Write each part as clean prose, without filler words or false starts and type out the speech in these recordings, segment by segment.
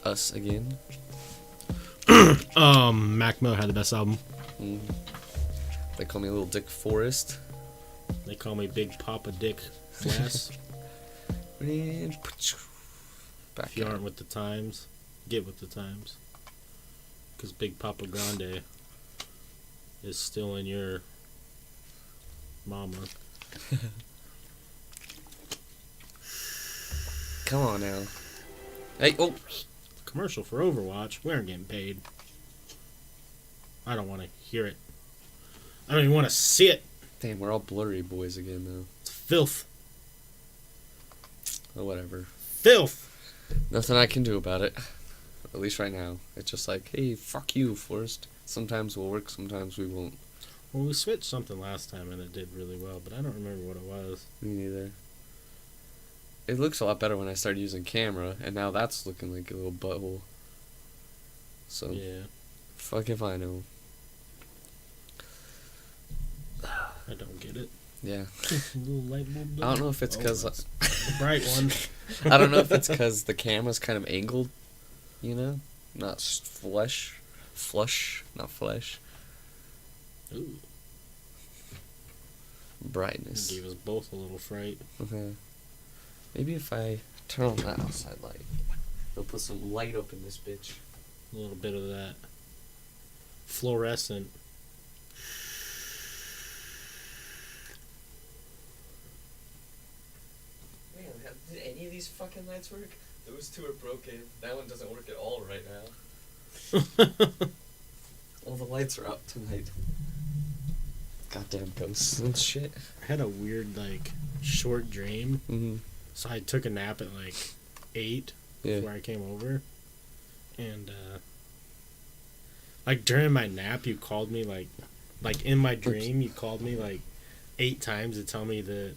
Us again. Mac Miller had the best album. They call me Little Dick Forrest. They call me Big Papa Dick Glass. Back If you aren't with the times, get with the times. Because Big Papa Grande is still in your mama. Come on now. Hey, oh! Commercial for Overwatch. We aren't getting paid. I don't want to hear it. I don't even want to see it. Damn, we're all blurry boys again, though. It's filth. Oh, whatever. Filth! Nothing I can do about it. At least right now. It's just like, hey, fuck you, Forrest. Sometimes we'll work, sometimes we won't. Well, we switched something last time and it did really well, but I don't remember what it was. Me neither. It looks a lot better when I started using camera, and now that's looking like a little butthole. So, Yeah. fuck if I know. I don't get it. Yeah. Little light bulb. I don't know if it's because... the bright one. I don't know if it's because the camera's kind of angled, you know? Not flush, not flesh. Ooh. Brightness. Gave us both a little fright. Okay. Maybe if I turn on that outside light, they'll put some light up in this bitch. A little bit of that fluorescent. Man, did any of these fucking lights work? Those two are broken. That one doesn't work at all right now. All the lights are out tonight. Goddamn ghosts and shit. I had a weird, short dream. Mm-hmm. So I took a nap at 8 before I came over. And, during my nap, you called me, in my dream, you called me, 8 times to tell me that,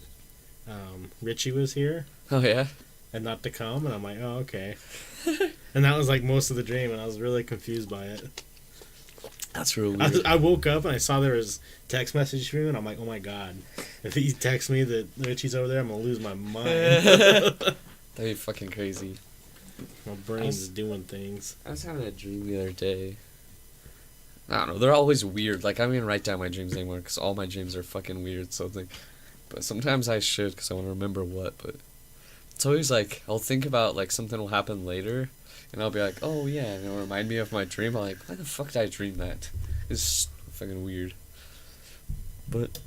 Richie was here. Oh, yeah? And not to come. And I'm like, oh, okay. And that was, most of the dream, and I was really confused by it. That's real weird. I woke up and I saw there was text message from him, and I'm like, oh my god. If he texts me that Richie's over there, I'm going to lose my mind. That'd be fucking crazy. My brain's doing things. I was having a dream the other day. I don't know. They're always weird. I don't even write down my dreams anymore because all my dreams are fucking weird. So but sometimes I should because I want to remember what. But it's always I'll think about something will happen later, and I'll be like, oh yeah, and it'll remind me of my dream. I'm like, why the fuck did I dream that? It's fucking weird. But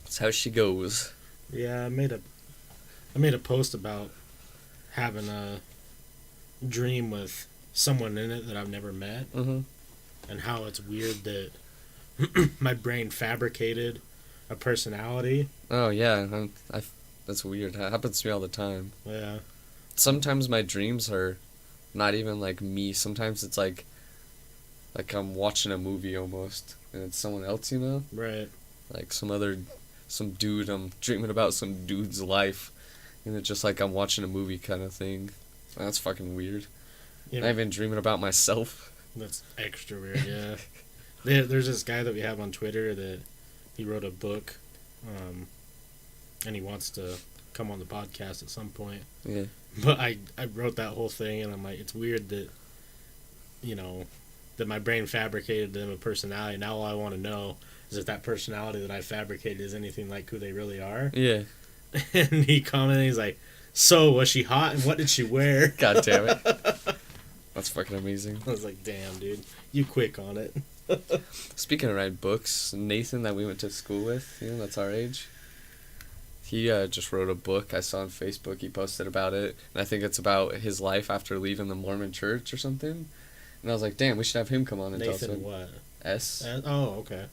that's how she goes. Yeah, I made a post about having a dream with someone in it that I've never met, and how it's weird that my brain fabricated a personality. Oh yeah, that's weird. That happens to me all the time. Yeah. Sometimes my dreams are not even me. Sometimes it's like I'm watching a movie almost, and it's someone else, you know? Right. Some dude, I'm dreaming about some dude's life, and it's just I'm watching a movie kind of thing. That's fucking weird. Yeah. I've been dreaming about myself. That's extra weird, yeah. There's this guy that we have on Twitter that he wrote a book, and he wants to come on the podcast at some point. Yeah. But I wrote that whole thing, and I'm like, it's weird that, that my brain fabricated them a personality. Now all I want to know is if that personality that I fabricated is anything like who they really are. Yeah. And he commented, he's like, so, was she hot, and what did she wear? God damn it. That's fucking amazing. I was like, damn, dude. You quick on it. Speaking of writing books, Nathan that we went to school with, that's our age, he just wrote a book I saw on Facebook. He posted about it, and I think it's about his life after leaving the Mormon church or something. And I was like, damn, we should have him come on and tell us. Nathan what? S. Oh, okay.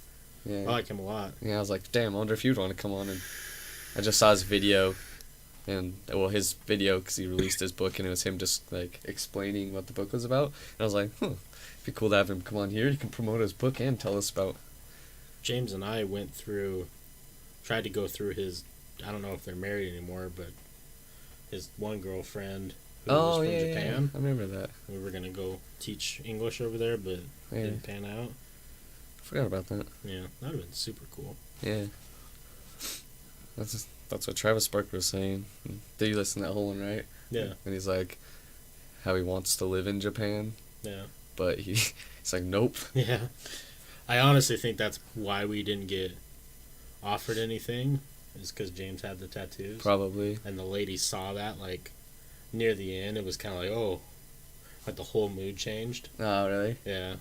Yeah. I like him a lot. Yeah, I was like, damn, I wonder if you'd want to come on. And I just saw his video, and his video because he released his book, and it was him just explaining what the book was about. And I was like, it'd be cool to have him come on here. He can promote his book and tell us about. James and I tried to go through his, I don't know if they're married anymore, but his one girlfriend who was from Japan. Yeah. I remember that. We were going to go teach English over there, but didn't pan out. Forgot about that. Yeah, that would have been super cool. Yeah. That's what Travis Barker was saying. Did you listen to that whole one, right? Yeah. And he's like, how he wants to live in Japan, Yeah. but he's like, nope. Yeah. I honestly think that's why we didn't get offered anything, is because James had the tattoos. Probably. And the lady saw that, like, near the end. It was kind of like, oh, like the whole mood changed. Oh, really? Yeah.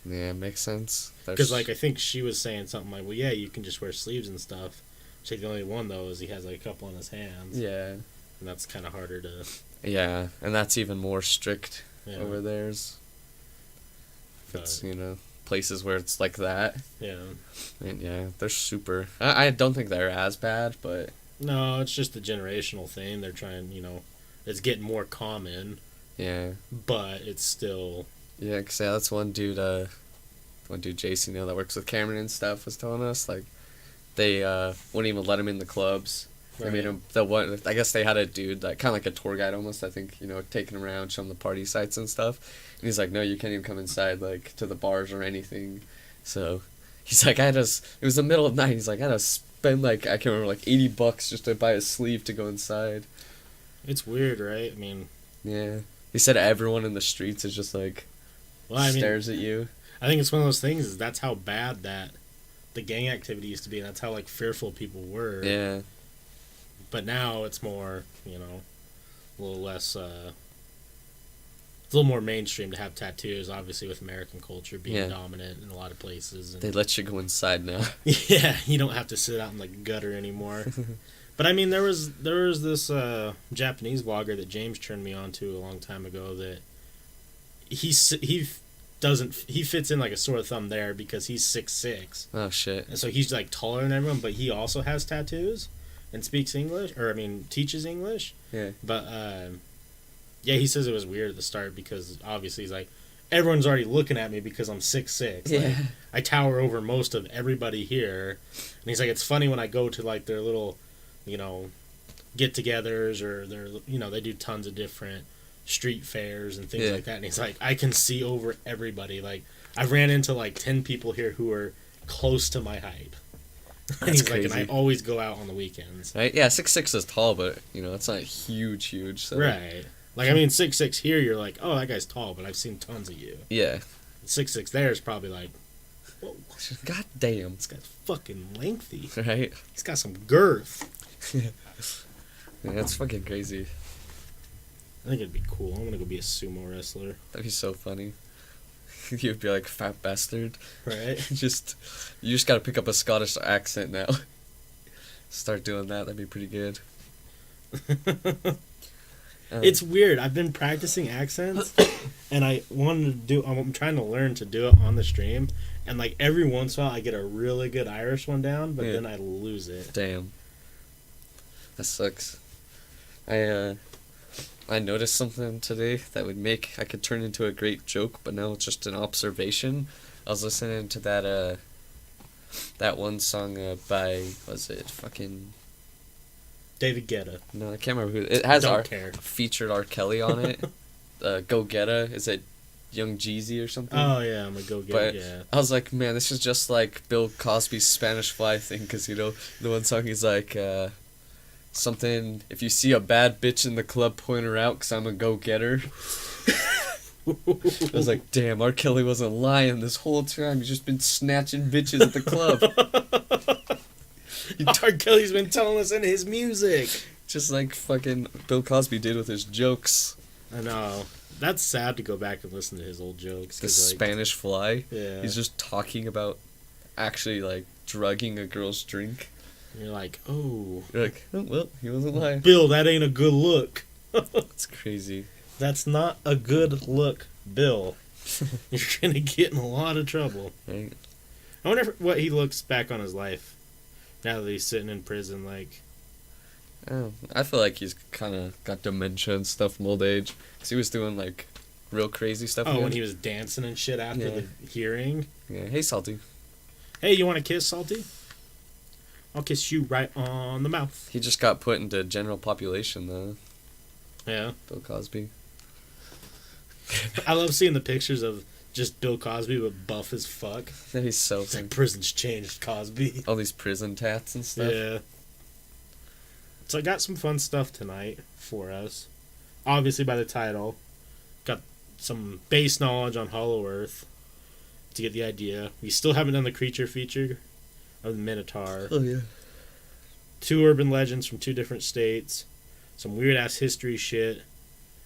Yeah, makes sense. Because, like, I think she was saying something like, well, yeah, you can just wear sleeves and stuff. She's like, the only one, though, is he has, like, a couple on his hands. Yeah. And that's kind of harder to... Yeah, and that's even more strict Yeah. over theirs. If But- it's, places where it's like that. Yeah. And yeah, they're super... I don't think they're as bad, but... No, it's just the generational thing. They're trying, it's getting more common, Yeah. but it's still... Yeah, because that's one dude, Jason, that works with Cameron and stuff, was telling us, like, they wouldn't even let him in the clubs. They made him, I guess they had a dude, like, kind of like a tour guide almost, I think, taking him around, showing the party sites and stuff. And he's like, no, you can't even come inside, like, to the bars or anything. So, he's like, it was the middle of the night, he's like, I had to spend, like, I can't remember, like, $80 just to buy a sleeve to go inside. It's weird, right? I mean... Yeah. He said everyone in the streets is just, like, stares at you. I think it's one of those things, is that's how bad that the gang activity used to be, and that's how, like, fearful people were. Yeah. But now it's more, a little less, it's a little more mainstream to have tattoos, obviously with American culture being dominant in a lot of places. And they let you go inside now. yeah, you don't have to sit out in the gutter anymore. But I mean, there was this Japanese vlogger that James turned me on to a long time ago that he fits in like a sore thumb there because he's 6'6". Oh shit. And so he's like taller than everyone, but he also has tattoos and speaks English, or teaches English. Yeah. But yeah, he says it was weird at the start because obviously he's like, everyone's already looking at me because I'm 6'6". Yeah. Like, I tower over most of everybody here. And he's like, it's funny when I go to like their little, get-togethers, or their, they do tons of different street fairs and things like that. And he's like, I can see over everybody. Like, I've ran into like 10 people here who are close to my height. And he's crazy. like, and I always go out on the weekends. Right? Yeah, 6'6" is tall, but it's not huge. So. Right. Like, I mean, 6'6" here, you're like, oh, that guy's tall, but I've seen tons of you. Yeah. 6'6" there is probably like, whoa, God damn. this guy's fucking lengthy. Right? He's got some girth. Yeah, that's fucking crazy. I think it'd be cool. I'm gonna go be a sumo wrestler. That'd be so funny. You'd be like, fat bastard. Right? You just gotta pick up a Scottish accent now. Start doing that. That'd be pretty good. It's weird. I've been practicing accents, and I'm trying to learn to do it on the stream, and like every once in a while I get a really good Irish one down, but then I lose it. Damn. That sucks. I noticed something today that I could turn into a great joke, but now it's just an observation. I was listening to that one song by, was it fucking... David Guetta. No, I can't remember who. It has featured R. Kelly on it. Go Getta. Is it Young Jeezy or something? Oh yeah, I'm a Go Getta. Yeah. I was like, man, this is just like Bill Cosby's Spanish Fly thing, because the one song he's like, something. If you see a bad bitch in the club, point her out, 'cause I'm a go getter. I was like, damn, R. Kelly wasn't lying this whole time. He's just been snatching bitches at the club. R. Kelly's been telling us in his music. Just like fucking Bill Cosby did with his jokes. I know. That's sad to go back and listen to his old jokes. The Spanish Fly. Yeah. He's just talking about actually like drugging a girl's drink. And you're like, oh. You're like, oh, well, he wasn't lying. Bill, that ain't a good look. It's crazy. That's not a good look, Bill. You're gonna get in a lot of trouble. Right. I wonder what he looks back on his life now that he's sitting in prison, like... Oh, I feel like he's kind of got dementia and stuff from old age. Because he was doing, like, real crazy stuff. Oh, when he was dancing and shit after the hearing? Yeah, hey, Salty. Hey, you want a kiss, Salty? I'll kiss you right on the mouth. He just got put into general population, though. Yeah. Bill Cosby. I love seeing the pictures of just Bill Cosby, but buff as fuck. He's so It's like, prison's changed Cosby. all these prison tats and stuff. Yeah. So I got some fun stuff tonight for us. obviously by the title, got some base knowledge on Hollow Earth to get the idea. We still haven't done the creature feature of the Minotaur. Oh, yeah. 2 urban legends from 2 different states, some weird-ass history shit,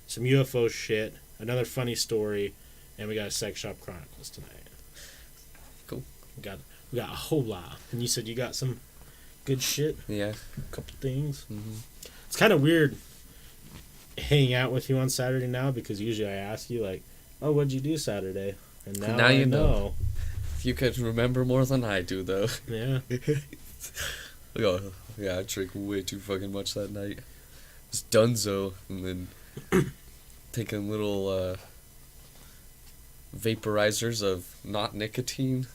some UFO shit, another funny story, and we got a Sex Shop Chronicles tonight. Cool. We got a whole lot. And you said you got some good shit? Yeah. A couple things. Mm-hmm. It's kind of weird hanging out with you on Saturday now, because usually I ask you, like, oh, what'd you do Saturday? And now you I know. You could remember more than I do, though. Yeah. Oh, yeah, I drank way too fucking much that night. It was dunzo, and then taking little vaporizers of not nicotine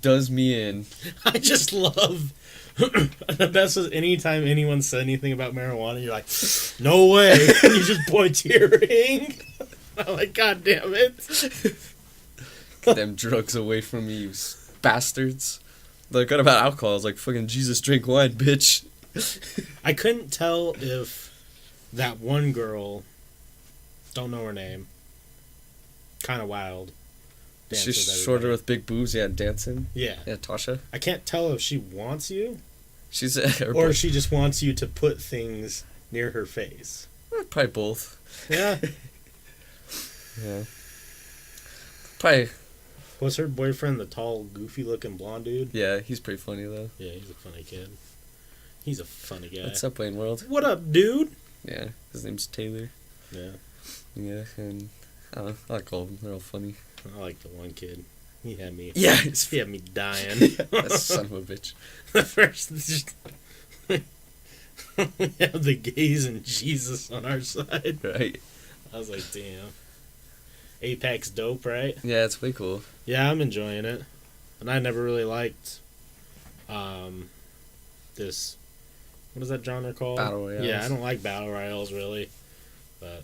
does me in. I just love the best is anytime anyone said anything about marijuana, you're like, no way. And you just point to your ring. I'm like, God damn it. Get them drugs away from me, you bastards. Like, what about alcohol? I was like, fucking Jesus, drink wine, bitch. I couldn't tell if that one girl, don't know her name, kind of wild. She's shorter with big boobs, yeah, dancing. Yeah. Yeah, Tasha. I can't tell if she wants you She's or she just wants you to put things near her face. probably both. Yeah. Yeah. Probably. Was her boyfriend the tall, goofy-looking blonde dude? Yeah, he's pretty funny, though. Yeah, he's a funny kid. He's a funny guy. What's up, Wayne World? What up, dude? Yeah, his name's Taylor. Yeah. Yeah, and I don't know, I like all of them. They're all funny. I like the one kid. He had me. Yeah, He had me dying. that son of a bitch. The first, just we have the gays and Jesus on our side. Right. I was like, damn. Apex dope, right? Yeah, it's way cool. Yeah, I'm enjoying it. And I never really liked this, what is that genre called? Battle Royales. Yeah, I don't like Battle Royales really. But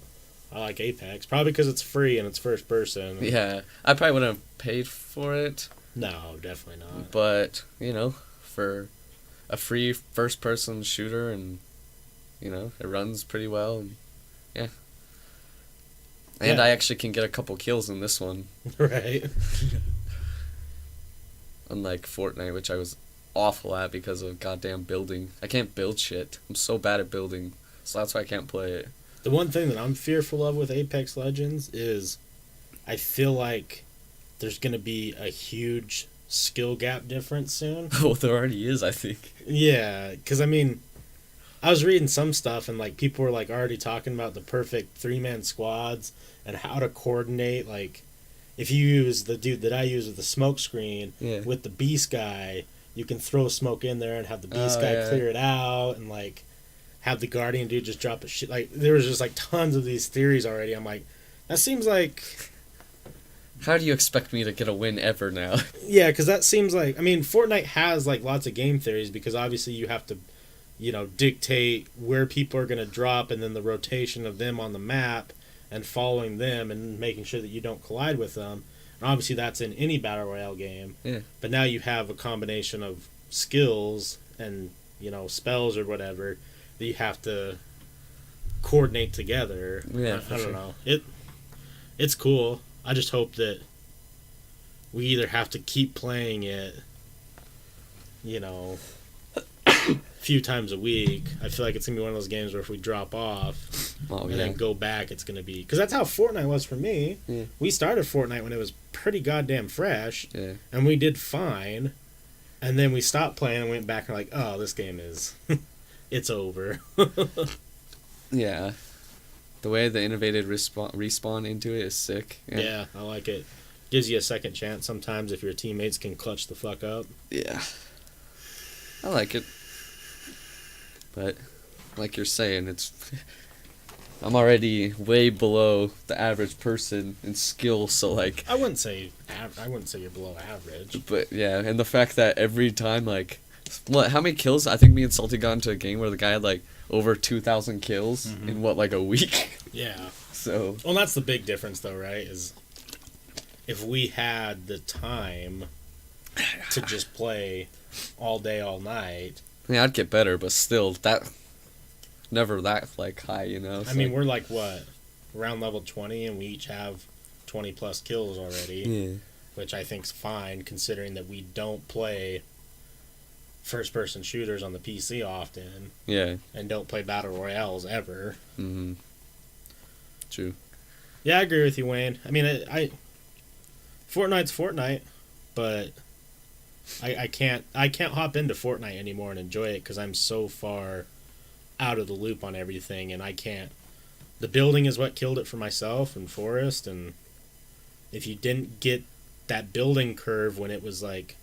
I like Apex. Probably because it's free and it's first person. Yeah, I probably wouldn't have paid for it. No, definitely not. But, for a free first-person shooter and, it runs pretty well. And, yeah. And Yeah. I actually can get a couple kills in this one. Right. Unlike Fortnite, which I was awful at because of goddamn building. I can't build shit. I'm so bad at building. So that's why I can't play it. The one thing that I'm fearful of with Apex Legends is I feel like there's going to be a huge skill gap difference soon. Well, there already is, I think. Yeah, because I was reading some stuff and like people were like already talking about the perfect 3-man squads and how to coordinate. Like if you use the dude that I use with the smoke screen with the beast guy, you can throw smoke in there and have the beast guy clear it out and like have the guardian dude just drop a shit. Like there was just like tons of these theories already. I'm like, that seems like, how do you expect me to get a win ever now? yeah, because that seems like, Fortnite has like lots of game theories because obviously you have to dictate where people are going to drop and then the rotation of them on the map and following them and making sure that you don't collide with them. And obviously that's in any Battle Royale game. Yeah. But now you have a combination of skills and, spells or whatever that you have to coordinate together. Yeah, I don't know. It's cool. I just hope that we either have to keep playing it, a few times a week. I feel like it's going to be one of those games where if we drop off and then go back, it's going to be... Because that's how Fortnite was for me. Yeah. We started Fortnite when it was pretty goddamn fresh, and we did fine. And then we stopped playing and went back and like, oh, this game is... it's over. Yeah. The way the innovated respawn into it is sick. Yeah, I like it. Gives you a second chance sometimes if your teammates can clutch the fuck up. Yeah. I like it. But, like you're saying, I'm already way below the average person in skill, so like... I wouldn't say you're below average. But, yeah, and the fact that every time, like... how many kills? I think me and Salty got into a game where the guy had, like, over 2,000 kills in, a week? Yeah. So... Well, that's the big difference, though, right? Is if we had the time to just play all day, all night... Yeah, I'd get better, but still, that never that like high, you know. I mean, we're like what, around level 20, and we each have 20 plus kills already. Yeah. Which I think's fine considering that we don't play first person shooters on the PC often. Yeah. And don't play battle royales ever. Mm-hmm. True. Yeah, I agree with you, Wayne. I mean, I Fortnite's Fortnite, but I can't hop into Fortnite anymore and enjoy it because I'm so far out of the loop on everything, and I can't. The building is what killed it for myself and Forrest, and if you didn't get that building curve when it was like,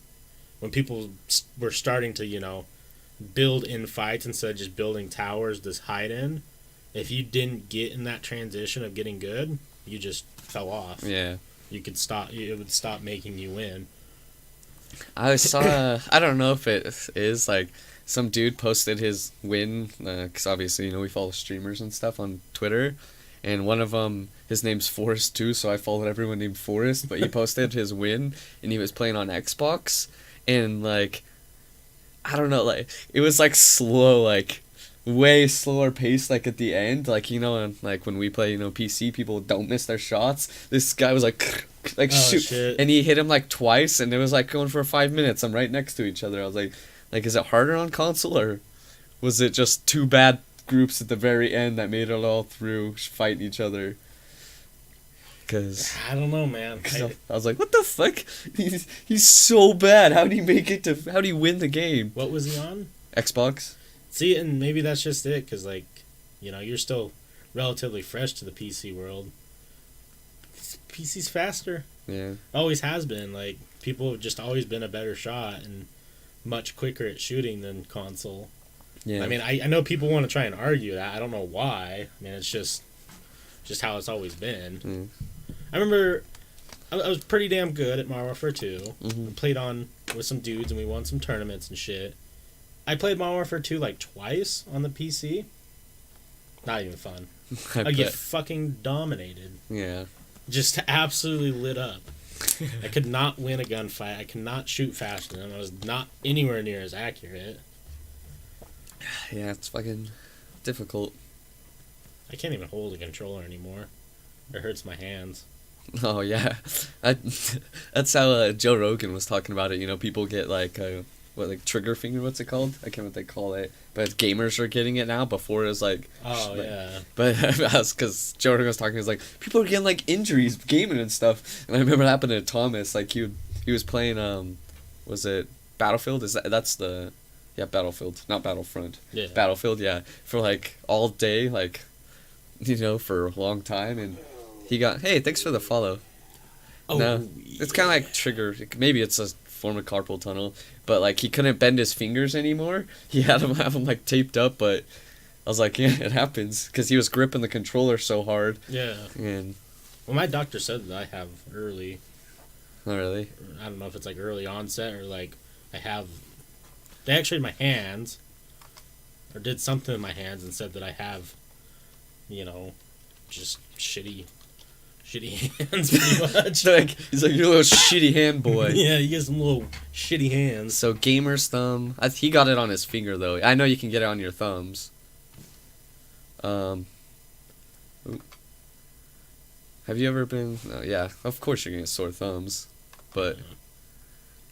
when people were starting to, you know, build in fights instead of just building towers to hide in, if you didn't get in that transition of getting good, you just fell off. Yeah. You could stop. It would stop making you win. I saw. I don't know if it is like some dude posted his win because obviously, you know, we follow streamers and stuff on Twitter, and one of them, his name's Forrest too, so I followed everyone named Forrest. But he posted his win, and he was playing on Xbox, and like, I don't know, like it was like slow, like way slower pace, like at the end, like, you know, and like when we play, you know, PC, people don't miss their shots. This guy was like shoot, shit. and he hit him like twice, and it was like going for 5 minutes. I'm right next to each other. I was like, is it harder on console, or was it just two bad groups at the very end that made it all through fighting each other? Because I don't know, man. I was like, what the fuck? He's so bad. How do you make it to? How do you win the game? What was he on? Xbox. See, and maybe that's just it, because, like, you know, you're still relatively fresh to the PC world. PC's faster. Yeah. Always has been. Like, people have just always been a better shot and much quicker at shooting than console. Yeah. I mean, I know people want to try and argue that. I don't know why. I mean, it's just how it's always been. Mm. I remember I was pretty damn good at Modern Warfare 2. Mm-hmm. I played on with some dudes, and we won some tournaments and shit. I played Modern Warfare 2 like twice on the PC. Not even fun. I get fucking dominated. Yeah. Just absolutely lit up. I could not win a gunfight. I could not shoot fast enough. I was not anywhere near as accurate. Yeah, it's fucking difficult. I can't even hold a controller anymore. It hurts my hands. Oh yeah, that's how Joe Rogan was talking about it. You know, people get like trigger finger. What's it called? I can't remember what they call it. But gamers are getting it now. Before it was like, yeah. But because Joe Rogan was talking, he was like, people are getting like injuries gaming and stuff. And I remember it happened to Thomas. Like he was playing was it Battlefield? That's the Battlefield, not Battlefront. Yeah. Battlefield, yeah, for like all day, like, you know, for a long time, and he got, hey, thanks for the follow. Oh, no, it's kind of like trigger. Maybe it's a form of carpal tunnel, but like he couldn't bend his fingers anymore. He had him have them like taped up, but I was like, yeah, it happens because he was gripping the controller so hard. Yeah. And well, my doctor said that I have early. Not really. I don't know if it's like early onset or like I have. They x-rayed my hands, or did something in my hands, and said that I have, you know, just shitty hands pretty much. He's like, you're a little shitty hand boy. Yeah, you get some little shitty hands. So gamer's thumb. He got it on his finger though. I know you can get it on your thumbs. Have you ever been? Yeah, of course you're gonna get sore thumbs, but. Yeah.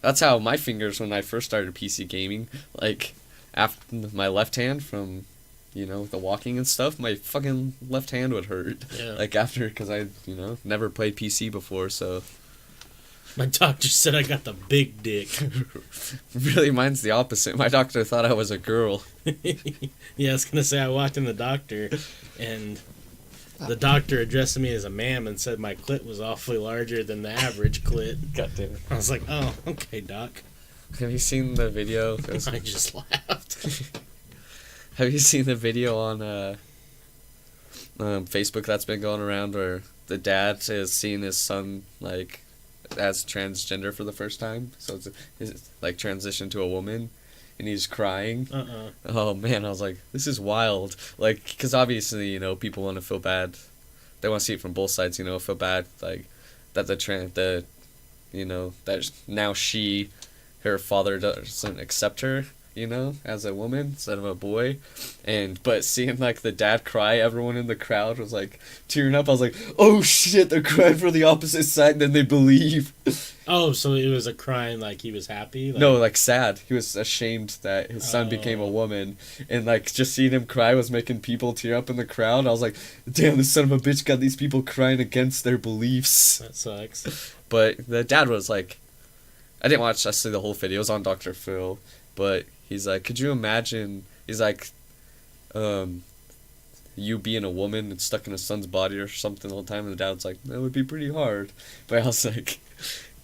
That's how my fingers when I first started PC gaming, like, after my left hand from, you know, the walking and stuff, my fucking left hand would hurt. Yeah. Like, after, because I, you know, never played PC before, so. My doctor said I got the big dick. Really, mine's the opposite. My doctor thought I was a girl. Yeah, I was going to say, I walked in the doctor, and the doctor addressed me as a ma'am and said my clit was awfully larger than the average clit. God damn it. I was like, oh, okay, doc. Have you seen the video? I just laughed. Have you seen the video on Facebook that's been going around where the dad is seeing his son, like, as transgender for the first time? So it's like transitioned to a woman. And he's crying. Oh man, I was like, this is wild. Like, because obviously, you know, people want to feel bad. They want to see it from both sides, you know, feel bad, like, that you know, that now her father doesn't accept her, as a woman instead of a boy. But seeing like the dad cry, everyone in the crowd was like tearing up. I was like, oh shit, they're crying for the opposite side, and then they believe. Oh, so it was a crying like he was happy? No, like sad. He was ashamed that his son became a woman, and like just seeing him cry was making people tear up in the crowd. I was like, damn, this son of a bitch got these people crying against their beliefs. That sucks. But the dad was like, I didn't watch actually the whole video. It was on Dr. Phil, but he's like, could you imagine? He's like, you being a woman and stuck in a son's body or something the whole time, and the dad's like, that would be pretty hard. But I was like,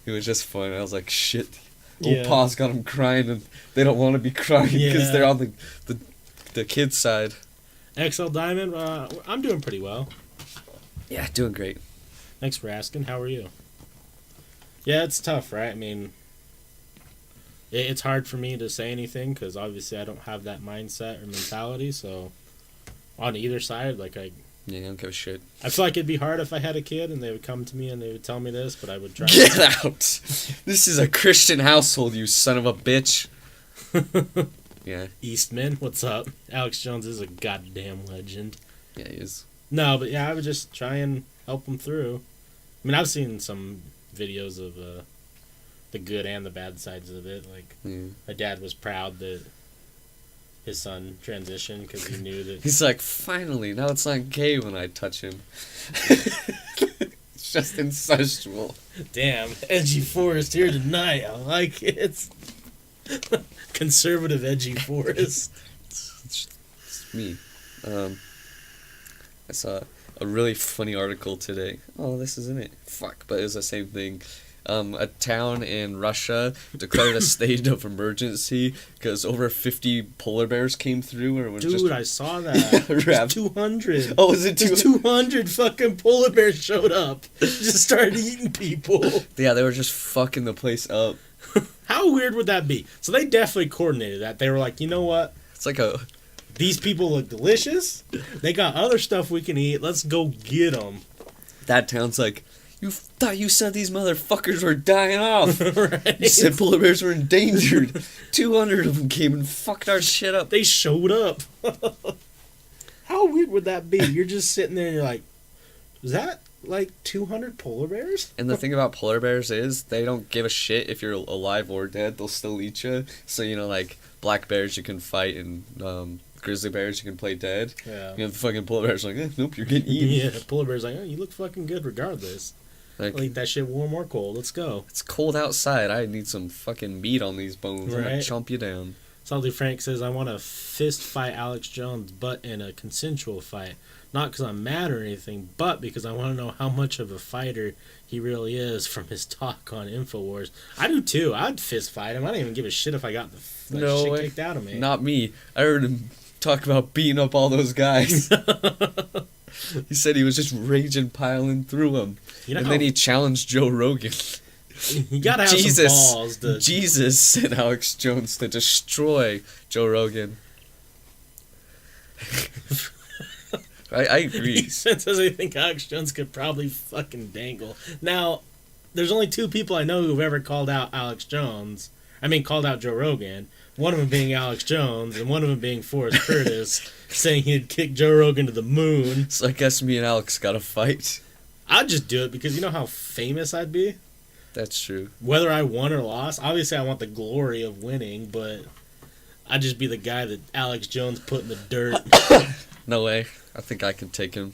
it was just fun. I was like, shit. Old Pa's got him crying, and they don't want to be crying because they're on the kid's side. XL Diamond, I'm doing pretty well. Yeah, doing great. Thanks for asking. How are you? Yeah, it's tough, right? I mean, it's hard for me to say anything because obviously I don't have that mindset or mentality. So, on either side, like yeah, I don't give a shit. I feel like it'd be hard if I had a kid and they would come to me and they would tell me this, but I would try. Get out! This is a Christian household, you son of a bitch. Yeah. Eastman, what's up? Alex Jones is a goddamn legend. Yeah, he is. No, but yeah, I would just try and help him through. I mean, I've seen some videos of the good and the bad sides of it. Like, my dad was proud that his son transitioned because he knew that... He's like, finally, now it's not gay when I touch him. It's just incestual. Damn, edgy Forrest here tonight. I like it. Conservative edgy Forrest. It's me. I saw a really funny article today. Oh, this isn't it. Fuck, but it was the same thing. A town in Russia declared a state of emergency because over 50 polar bears came through. Dude, I saw that. 200. Oh, was it 200 fucking polar bears showed up. Just started eating people. Yeah, they were just fucking the place up. How weird would that be? So they definitely coordinated that. They were like, you know what? It's like these people look delicious. They got other stuff we can eat. Let's go get them. That town's like, you thought you said these motherfuckers were dying off. Right? You said polar bears were endangered. 200 of them came and fucked our shit up. They showed up. How weird would that be? You're just sitting there and you're like, was that like 200 polar bears? And the thing about polar bears is they don't give a shit if you're alive or dead. They'll still eat you. So, like black bears you can fight and grizzly bears you can play dead. Yeah. The fucking polar bears are like, nope, you're getting eaten. Yeah, polar bears like, oh, you look fucking good regardless. I'll eat that shit warm or cold. Let's go. It's cold outside. I need some fucking meat on these bones. Right? I'm gonna chomp you down. Salty Frank says, I want to fist fight Alex Jones, but in a consensual fight. Not because I'm mad or anything, but because I want to know how much of a fighter he really is from his talk on InfoWars. I do too. I'd fist fight him. I don't even give a shit if I got the shit kicked out of me. Not me. I heard him talk about beating up all those guys. He said he was just raging, piling through them. And then he challenged Joe Rogan. You gotta have some balls. Jesus sent Alex Jones to destroy Joe Rogan. I agree. He says I think Alex Jones could probably fucking dangle. Now, there's only two people I know who've ever called out Alex Jones. I mean, called out Joe Rogan. One of them being Alex Jones, and one of them being Forrest Curtis, saying he'd kick Joe Rogan to the moon. So I guess me and Alex gotta fight. I'd just do it because you know how famous I'd be? That's true. Whether I won or lost, obviously I want the glory of winning, but I'd just be the guy that Alex Jones put in the dirt. No way. I think I could take him.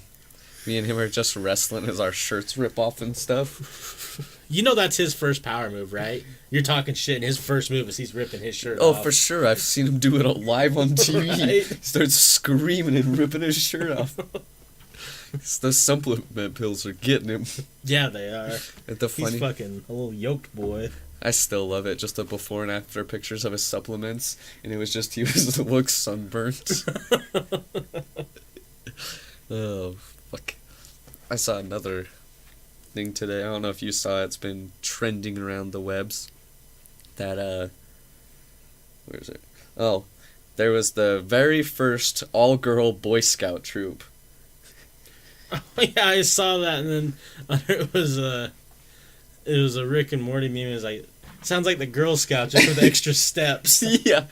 Me and him are just wrestling as our shirts rip off and stuff. You know that's his first power move, right? You're talking shit, and his first move is he's ripping his shirt off. off. Oh, for sure. I've seen him do it live on TV. Right? He starts screaming and ripping his shirt off. Those supplement pills are getting him. Yeah, they are. He's fucking a little yoked boy. I still love it. Just the before and after pictures of his supplements, and it was just he looks sunburnt. Oh, fuck. I saw another thing today. I don't know if you saw it. It's been trending around the webs. That, where is it? Oh, there was the very first all-girl Boy Scout troop. Oh, yeah, I saw that, and then it was a Rick and Morty meme. It was like, sounds like the Girl Scout just with extra steps. Yeah.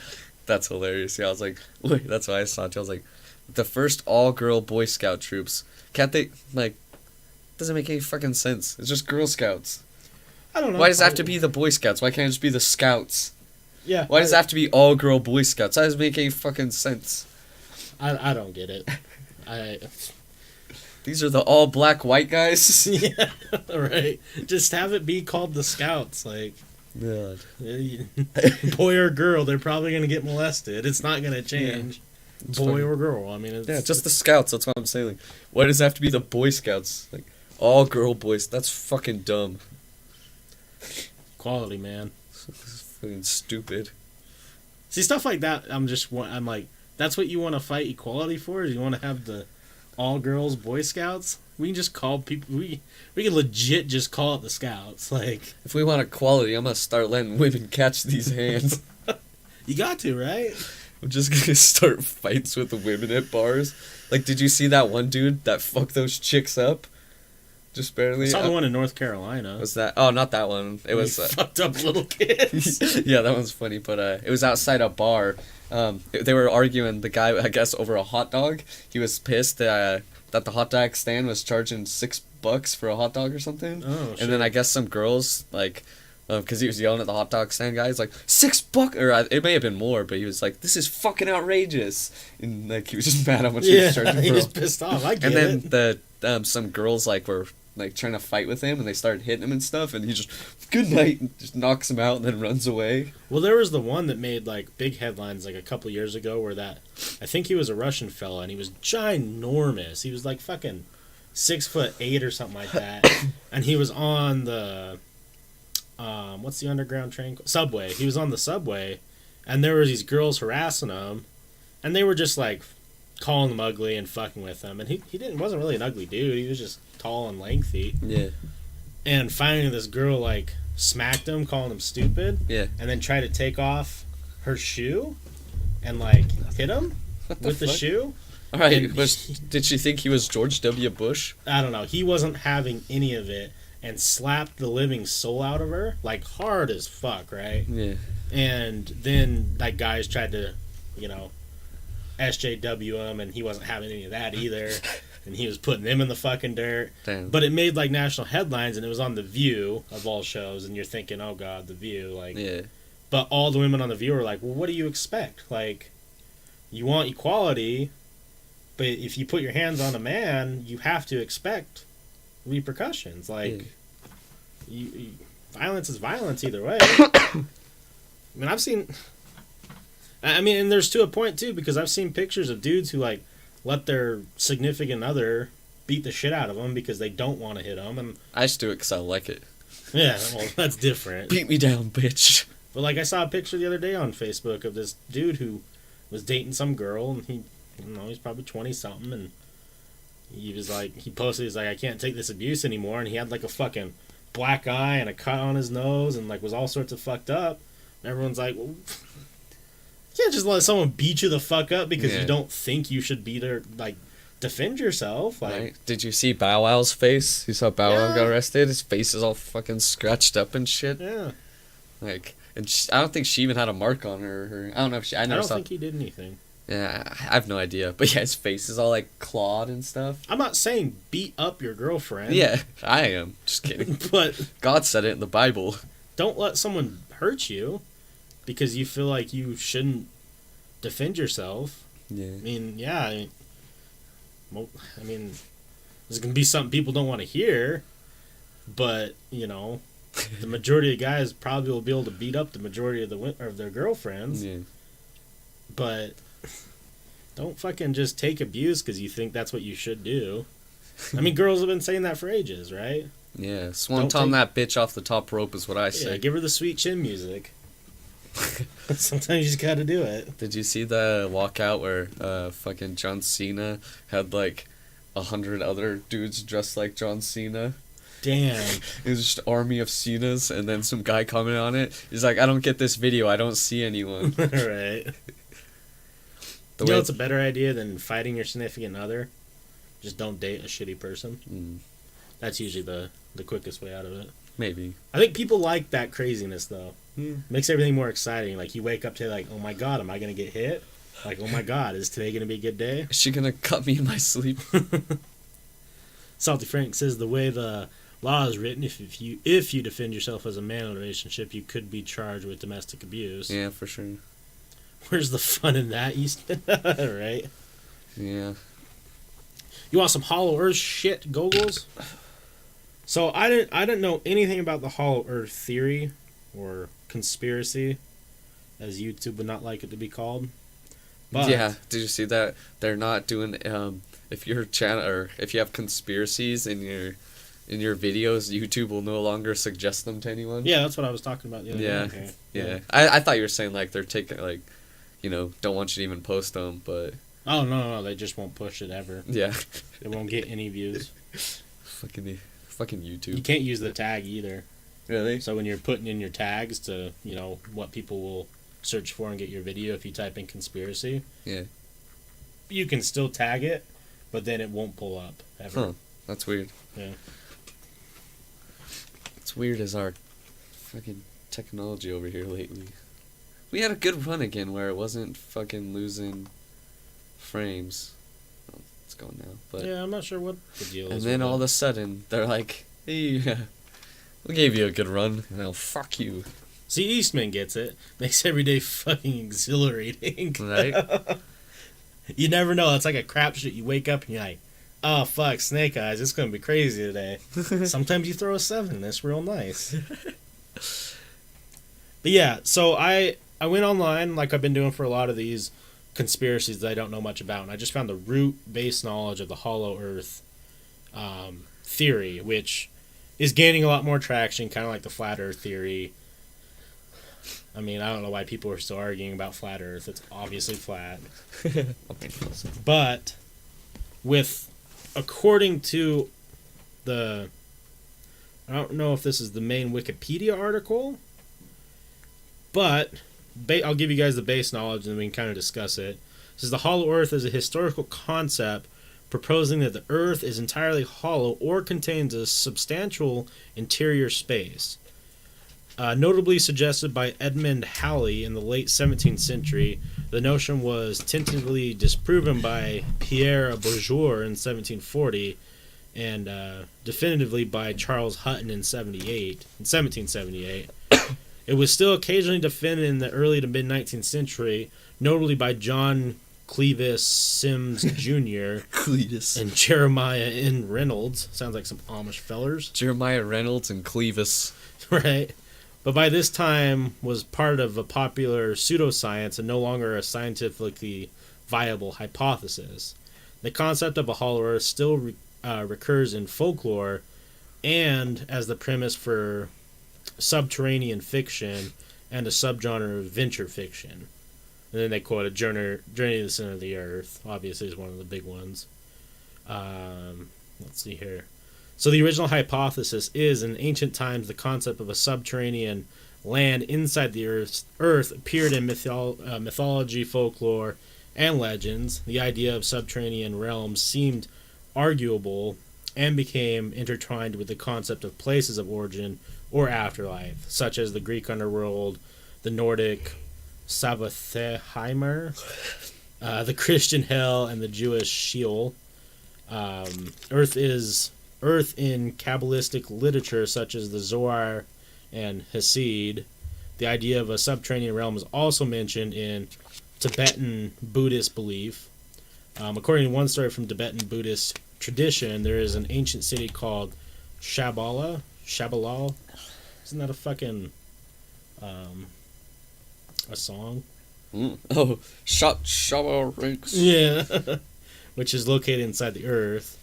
That's hilarious. Yeah, I was like, wait, that's why I saw it. I was like, the first all-girl Boy Scout troops. Can't they, like, doesn't make any fucking sense. It's just Girl Scouts. I don't know. Why does it have to be the Boy Scouts? Why can't it just be the Scouts? Yeah. Why does it have to be all-girl Boy Scouts? That doesn't make any fucking sense. I don't get it. These are the all-black white guys? Yeah, right. Just have it be called the Scouts. Like, God. boy or girl, they're probably going to get molested. It's not going to change. Yeah. Boy funny. or girl. I mean, it's Just the Scouts. That's what I'm saying. Like, why does it have to be the Boy Scouts? Like, all-girl boys. That's fucking dumb. quality, man. It's fucking stupid. See, stuff like that, I'm like, that's what you want to fight equality for? Is you want to have the all-girls Boy Scouts? We can just call people, we can legit just call it the Scouts. Like, If we want equality, I'm gonna start letting women catch these hands. you got to, right? I'm just gonna start fights with the women at bars. Like, did you see that one dude that fucked those chicks up? Just barely. I saw the one in North Carolina. Was that? Oh, not that one. It was fucked up little kids. Yeah, that one's funny, but it was outside a bar. They were arguing, the guy, I guess, over a hot dog. He was pissed that the hot dog stand was charging $6 for a hot dog or something. Oh, shit. And then I guess some girls, like, because he was yelling at the hot dog stand guy, he's like, $6, or it may have been more, but he was like, this is fucking outrageous. And, like, he was just mad how much he was charging for he it. was pissed off. I get And it. then some girls, like, were like trying to fight with him, and they started hitting him and stuff, and he just, good night, and just knocks him out and then runs away. Well, there was the one that made like big headlines like a couple years ago where I think he was a Russian fella, and he was ginormous. He was like fucking 6'8" or something like that. And he was on the what's the underground train called? Subway. He was on the subway, and there were these girls harassing him, and they were just like calling him ugly and fucking with him. And he wasn't really an ugly dude. He was just tall and lengthy. Yeah. And finally, this girl like smacked him, calling him stupid. Yeah. And then tried to take off her shoe and like hit him with the shoe. All right, And did she think he was George W. Bush? I don't know. He wasn't having any of it and slapped the living soul out of her, like hard as fuck, right? Yeah. And then like guys tried to, SJW him, and he wasn't having any of that either. And he was putting them in the fucking dirt. Damn. But it made like national headlines, and it was on The View of all shows, and you're thinking, oh god, The View, like. Yeah. But all the women on The View were like, well, what do you expect? Like, you want equality, but if you put your hands on a man, you have to expect repercussions. Like, violence is violence either way. I mean, and there's to a point too, because I've seen pictures of dudes who like let their significant other beat the shit out of them because they don't want to hit them. And I just do it because I like it. yeah, well, that's different. Beat me down, bitch. But like I saw a picture the other day on Facebook of this dude who was dating some girl, and he's probably 20 something, and he was like, he posted, he's like, I can't take this abuse anymore, and he had like a fucking black eye and a cut on his nose, and like was all sorts of fucked up. And everyone's like, well, you can't just let someone beat you the fuck up because you don't think you should be there, like, defend yourself. Like, right? Did you see Bow Wow's face? You saw Bow Wow got arrested? His face is all fucking scratched up and shit. Yeah. Like, and I don't think she even had a mark on her. I don't know if I never saw. I don't think he did anything. Yeah, I have no idea. But yeah, his face is all like clawed and stuff. I'm not saying beat up your girlfriend. Yeah, I am. Just kidding. But God said it in the Bible. Don't let someone hurt you because you feel like you shouldn't defend yourself. Yeah. I mean, there's going to be something people don't want to hear, but, the majority of guys probably will be able to beat up the majority of their girlfriends. Yeah. But don't fucking just take abuse because you think that's what you should do. I mean, girls have been saying that for ages, right? Yeah, swanton that bitch off the top rope is what I say. Yeah, give her the sweet chin music. Sometimes you just gotta do it. Did you see the walkout where fucking John Cena had like 100 other dudes dressed like John Cena? Damn. It was just an army of Cenas, and then some guy commented on it. He's like, I don't get this video. I don't see anyone. Right. It's a better idea than fighting your significant other? Just don't date a shitty person. Mm. That's usually the quickest way out of it. Maybe. I think people like that craziness, though. Yeah. Makes everything more exciting. Like, you wake up to, like, oh my god, am I going to get hit? Like, oh my god, is today going to be a good day? Is she gonna cut me in my sleep? Salty Frank says the way the law is written, if you defend yourself as a man in a relationship, you could be charged with domestic abuse. Yeah, for sure. Where's the fun in that, Eastman? Right? Yeah. You want some Hollow Earth shit, Googles? So I didn't know anything about the Hollow Earth theory or conspiracy, as YouTube would not like it to be called. But yeah, did you see that they're not doing if your channel or if you have conspiracies in your videos, YouTube will no longer suggest them to anyone? Yeah, that's what I was talking about the other Yeah. day. Okay. Yeah. I thought you were saying like they're taking like, don't want you to even post them, but Oh no, they just won't push it ever. yeah. They won't get any views. fucking YouTube. You can't use the tag either. Really? So when you're putting in your tags to, what people will search for and get your video, if you type in conspiracy, Yeah. you can still tag it, but then it won't pull up ever. Huh. That's weird. Yeah. It's weird as our fucking technology over here lately. We had a good run again where it wasn't fucking losing frames. Well, it's gone now, but Yeah, I'm not sure what the deal is. and then with all of that. a sudden they're like, "Hey, we gave you a good run. Now fuck you." See, Eastman gets it. Makes every day fucking exhilarating. Right? You never know. It's like a crapshoot. You wake up and you're like, oh, fuck, Snake Eyes. It's going to be crazy today. Sometimes you throw a 7. That's real nice. But yeah, so I went online like I've been doing for a lot of these conspiracies that I don't know much about. And I just found the root-based knowledge of the Hollow Earth theory, which is gaining a lot more traction, kind of like the Flat Earth theory. I mean, I don't know why people are still arguing about Flat Earth. It's obviously flat. But according to I don't know if this is the main Wikipedia article, but I'll give you guys the base knowledge and then we can kind of discuss it. It says the Hollow Earth is a historical concept proposing that the Earth is entirely hollow or contains a substantial interior space. Notably suggested by Edmund Halley in the late 17th century, the notion was tentatively disproven by Pierre Bourgeois in 1740 and definitively by Charles Hutton in 1778. It was still occasionally defended in the early to mid-19th century, notably by John Clevis Sims Jr. Cletus. and Jeremiah N. Reynolds. Sounds like some Amish fellers. Jeremiah Reynolds and Clevis. Right. But by this time was part of a popular pseudoscience and no longer a scientifically viable hypothesis. The concept of a hollow earth still recurs in folklore and as the premise for subterranean fiction and a subgenre of venture fiction. And then they quote a Journey to the Center of the Earth, obviously is one of the big ones. Let's see here. So the original hypothesis is, in ancient times, the concept of a subterranean land inside the Earth appeared in mythology, folklore, and legends. The idea of subterranean realms seemed arguable and became intertwined with the concept of places of origin or afterlife, such as the Greek underworld, the Nordic Savatheheimer, the Christian hell, and the Jewish Sheol. Earth in Kabbalistic literature such as the Zohar and Hasid. The idea of a subterranean realm is also mentioned in Tibetan Buddhist belief. According to one story from Tibetan Buddhist tradition, there is an ancient city called Shabalal. Isn't that a fucking a song? Oh, Shabba Rinks. Yeah. Which is located inside the earth.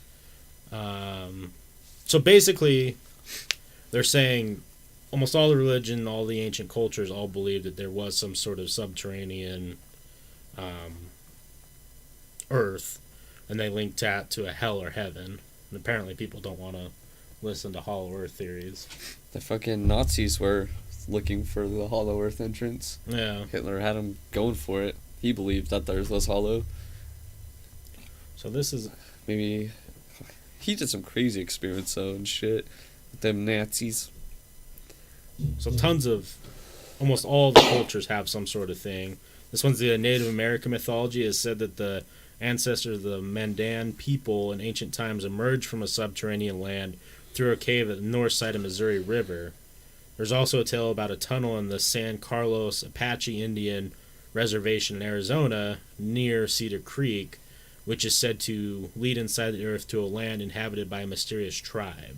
So basically, they're saying almost all the religion, all the ancient cultures all believed that there was some sort of subterranean earth, and they linked that to a hell or heaven. And apparently people don't want to listen to Hollow Earth theories. The fucking Nazis were looking for the Hollow Earth entrance. Yeah. Hitler had him going for it. He believed that theirs was hollow. So this is... Maybe... He did some crazy experiments, though, and shit. With them Nazis. So almost all the cultures have some sort of thing. This one's the Native American mythology. It is said that the ancestors of the Mandan people in ancient times emerged from a subterranean land through a cave at the north side of Missouri River. There's also a tale about a tunnel in the San Carlos Apache Indian Reservation in Arizona near Cedar Creek, which is said to lead inside the earth to a land inhabited by a mysterious tribe.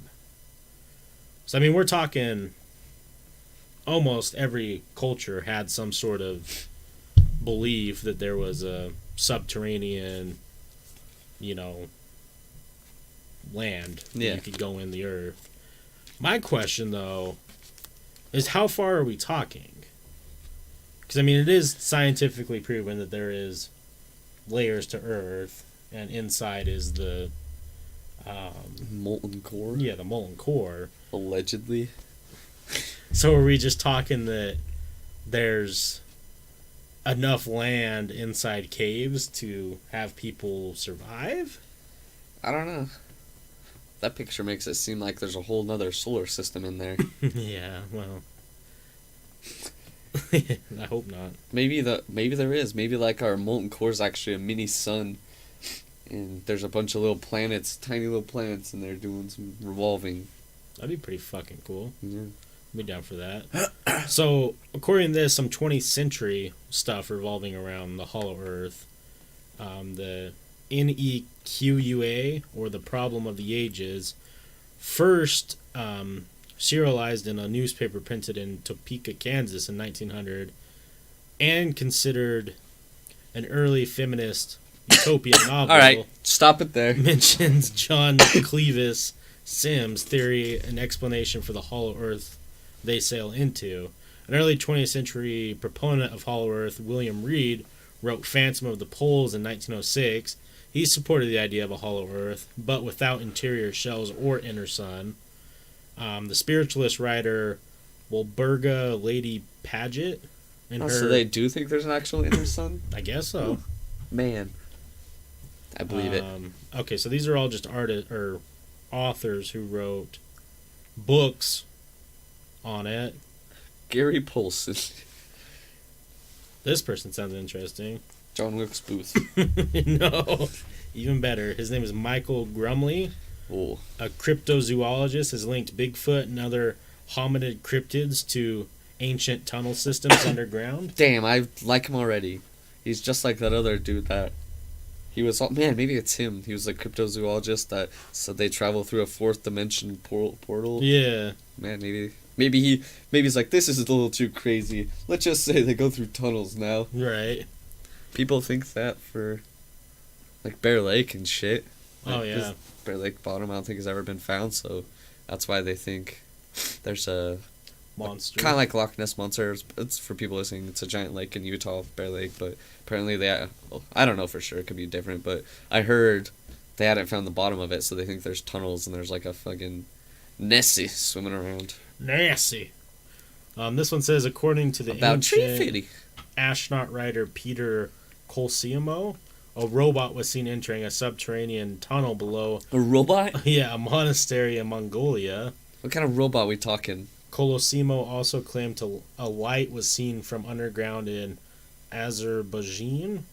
So, I mean, we're talking almost every culture had some sort of belief that there was a subterranean, land that you could go in the earth. My question, though, is how far are we talking? Because, I mean, it is scientifically proven that there is layers to Earth, and inside is the molten core. Yeah, the molten core. Allegedly. So are we just talking that there's enough land inside caves to have people survive? I don't know. That picture makes it seem like there's a whole nother solar system in there. Yeah, well, I hope not. Maybe there is. Maybe like our molten core is actually a mini sun, and there's a bunch of little planets, tiny little planets, and they're doing some revolving. That'd be pretty fucking cool. Yeah. I'd be down for that. So, according to this, some 20th century stuff revolving around the Hollow Earth, the NEQUA, or the Problem of the Ages, first serialized in a newspaper printed in Topeka, Kansas in 1900, and considered an early feminist utopian novel. All right, stop it there. Mentions John Clevis Sims' theory and explanation for the Hollow Earth they sail into. An early 20th century proponent of Hollow Earth, William Reed, wrote Phantom of the Poles in 1906. He supported the idea of a hollow earth, but without interior shells or inner sun. The spiritualist writer Wilburga Lady Paget, so they do think there's an actual inner sun? I guess so. Man, I believe it. Okay, so these are all just authors who wrote books on it. Gary Polson. This person sounds interesting. John Wilkes Booth. No, even better. His name is Michael Grumley. Ooh. A cryptozoologist has linked Bigfoot and other hominid cryptids to ancient tunnel systems underground. Damn, I like him already. He's just like that other dude that he was. Man, maybe it's him. He was a cryptozoologist that said they travel through a fourth dimension portal. Yeah. Man, maybe he's like, this is a little too crazy. Let's just say they go through tunnels now. Right. People think that for like Bear Lake and shit. Oh yeah. Bear Lake bottom I don't think has ever been found, so that's why they think there's a monster. Kind of like Loch Ness Monster. It's for people listening. It's a giant lake in Utah, Bear Lake, but apparently I don't know for sure. It could be different, but I heard they hadn't found the bottom of it, so they think there's tunnels and there's like a fucking Nessie swimming around. Nessie. This one says, according to the ancient astronaut writer Peter Colsimo, a robot was seen entering a subterranean tunnel below. A robot? Yeah, a monastery in Mongolia. What kind of robot are we talking? Colosimo also claimed a light was seen from underground in Azerbaijan.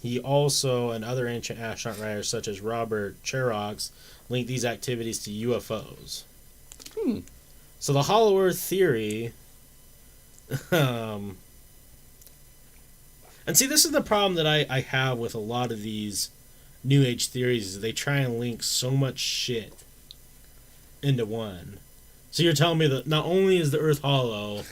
He also and other ancient astronaut writers such as Robert Cherox linked these activities to UFOs. So the Hollow Earth theory, and see, this is the problem that I have with a lot of these New Age theories, is they try and link so much shit into one. So you're telling me that not only is the Earth hollow,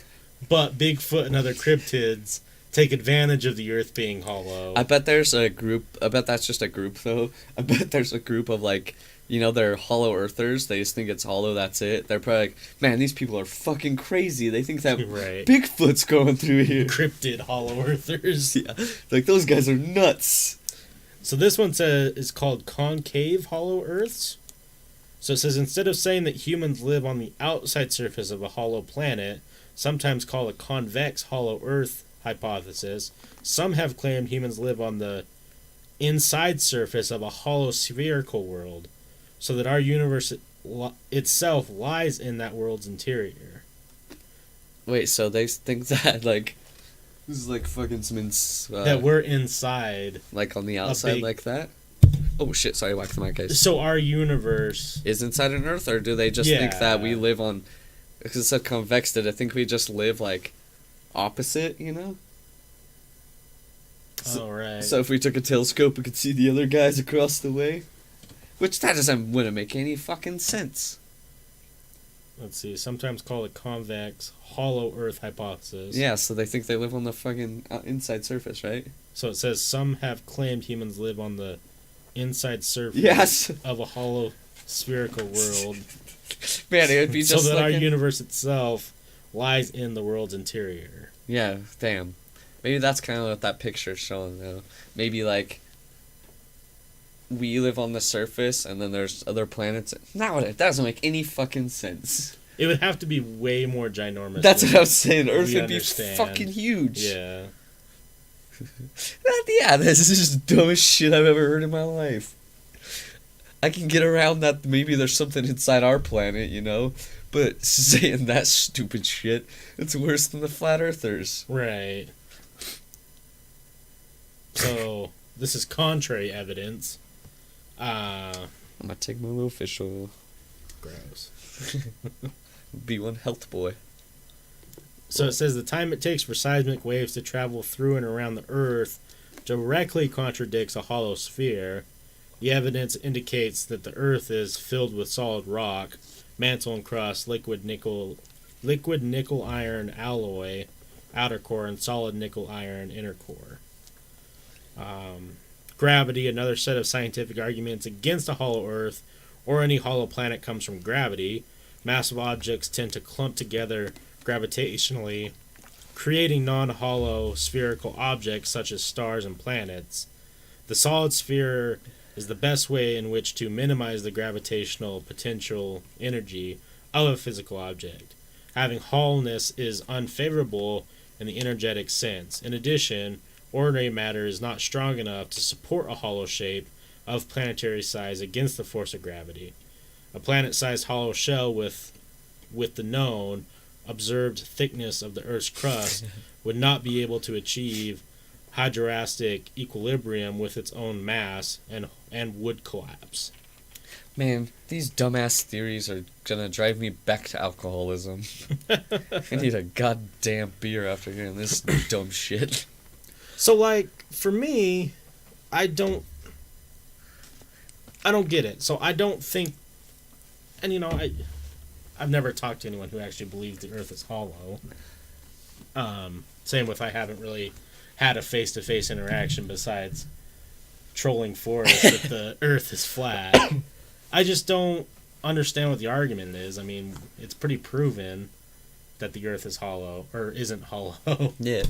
but Bigfoot and other cryptids take advantage of the Earth being hollow. I bet there's a group. I bet that's just a group, though. I bet there's a group of, like, they're hollow earthers. They just think it's hollow, that's it. They're probably like, man, these people are fucking crazy. They think that right. Bigfoot's going through here. Cryptid hollow earthers. Yeah, like, those guys are nuts. So this one is called concave hollow earths. So it says, instead of saying that humans live on the outside surface of a hollow planet, sometimes called a convex hollow earth hypothesis, some have claimed humans live on the inside surface of a hollow spherical world, so that our universe itself lies in that world's interior. Wait, so they think that, like, this is like fucking some that we're inside. Like on the outside like that? Oh shit, sorry, whack the mic, guys. So our universe is inside an Earth, or do they just think that we live on... Because it said convex, did I think we just live, like, opposite, you know? So, right. So if we took a telescope, we could see the other guys across the way? Which that wouldn't make any fucking sense. Let's see, sometimes called a convex hollow Earth hypothesis. Yeah, so they think they live on the fucking inside surface, right? So it says some have claimed humans live on the inside surface of a hollow spherical world. Man, it would be just so that like our universe itself lies in the world's interior. Yeah, damn. Maybe that's kind of what that picture's showing, though. Maybe, like, we live on the surface, and then there's other planets. That doesn't make any fucking sense. It would have to be way more ginormous. That's what I was saying. Earth would be fucking huge. Yeah. Yeah, this is just the dumbest shit I've ever heard in my life. I can get around that maybe there's something inside our planet, you know? But saying that stupid shit, it's worse than the flat earthers. Right. So, this is contrary evidence. I'm gonna take my little fish oil. Gross. Be one health boy. So it says the time it takes for seismic waves to travel through and around the Earth directly contradicts a hollow sphere. The evidence indicates that the Earth is filled with solid rock, mantle and crust, liquid nickel iron alloy, outer core, and solid nickel iron inner core. Gravity, another set of scientific arguments against a hollow Earth or any hollow planet, comes from gravity. Massive objects tend to clump together gravitationally, creating non-hollow spherical objects such as stars and planets. The solid sphere is the best way in which to minimize the gravitational potential energy of a physical object. Having hollowness is unfavorable in the energetic sense. In addition, ordinary matter is not strong enough to support a hollow shape of planetary size against the force of gravity. A planet-sized hollow shell with the known observed thickness of the Earth's crust would not be able to achieve hydrostatic equilibrium with its own mass and would collapse. Man, these dumbass theories are gonna drive me back to alcoholism. I need a goddamn beer after hearing this dumb shit. So, like, for me, I don't get it. So I don't think, and you know, I've never talked to anyone who actually believes the Earth is hollow. Same with I haven't really had a face-to-face interaction besides trolling Forrest that the Earth is flat. I just don't understand what the argument is. I mean, it's pretty proven that the Earth is hollow, or isn't hollow. Yeah.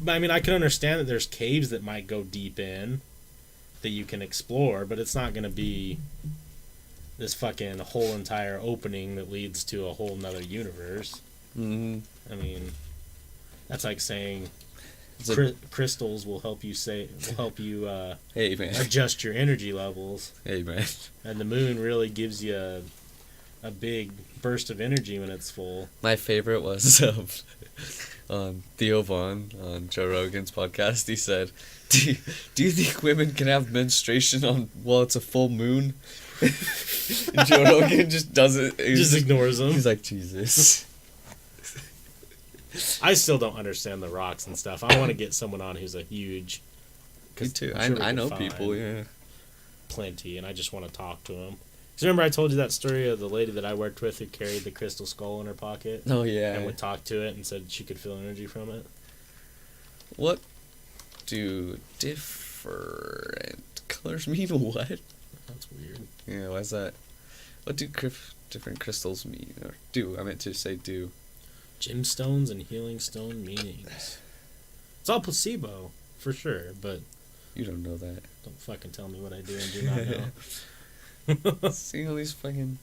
But I mean, I can understand that there's caves that might go deep in that you can explore, but it's not going to be this fucking whole entire opening that leads to a whole nother universe. Mm-hmm. I mean, that's like saying crystals will help you hey, man. adjust your energy levels. Hey, man. And the moon really gives you a big burst of energy when it's full. My favorite was Theo Vaughn on Joe Rogan's podcast. He said, do you think women can have menstruation while it's a full moon? And Joe Rogan just doesn't. Just ignores them. He's like, Jesus. I still don't understand the rocks and stuff. I want to get someone on who's a huge... Me too. Sure I know people, yeah. Plenty, and I just want to talk to them. Because remember I told you that story of the lady that I worked with who carried the crystal skull in her pocket? Oh, yeah. And would talk to it and said she could feel energy from it? What do different colors mean? What? That's weird. Yeah, why is that? What do different crystals mean? Or do? I meant to say do. Gemstones and healing stone meanings. It's all placebo, for sure, but... You don't know that. Don't fucking tell me what I do and do not know. See all these fucking...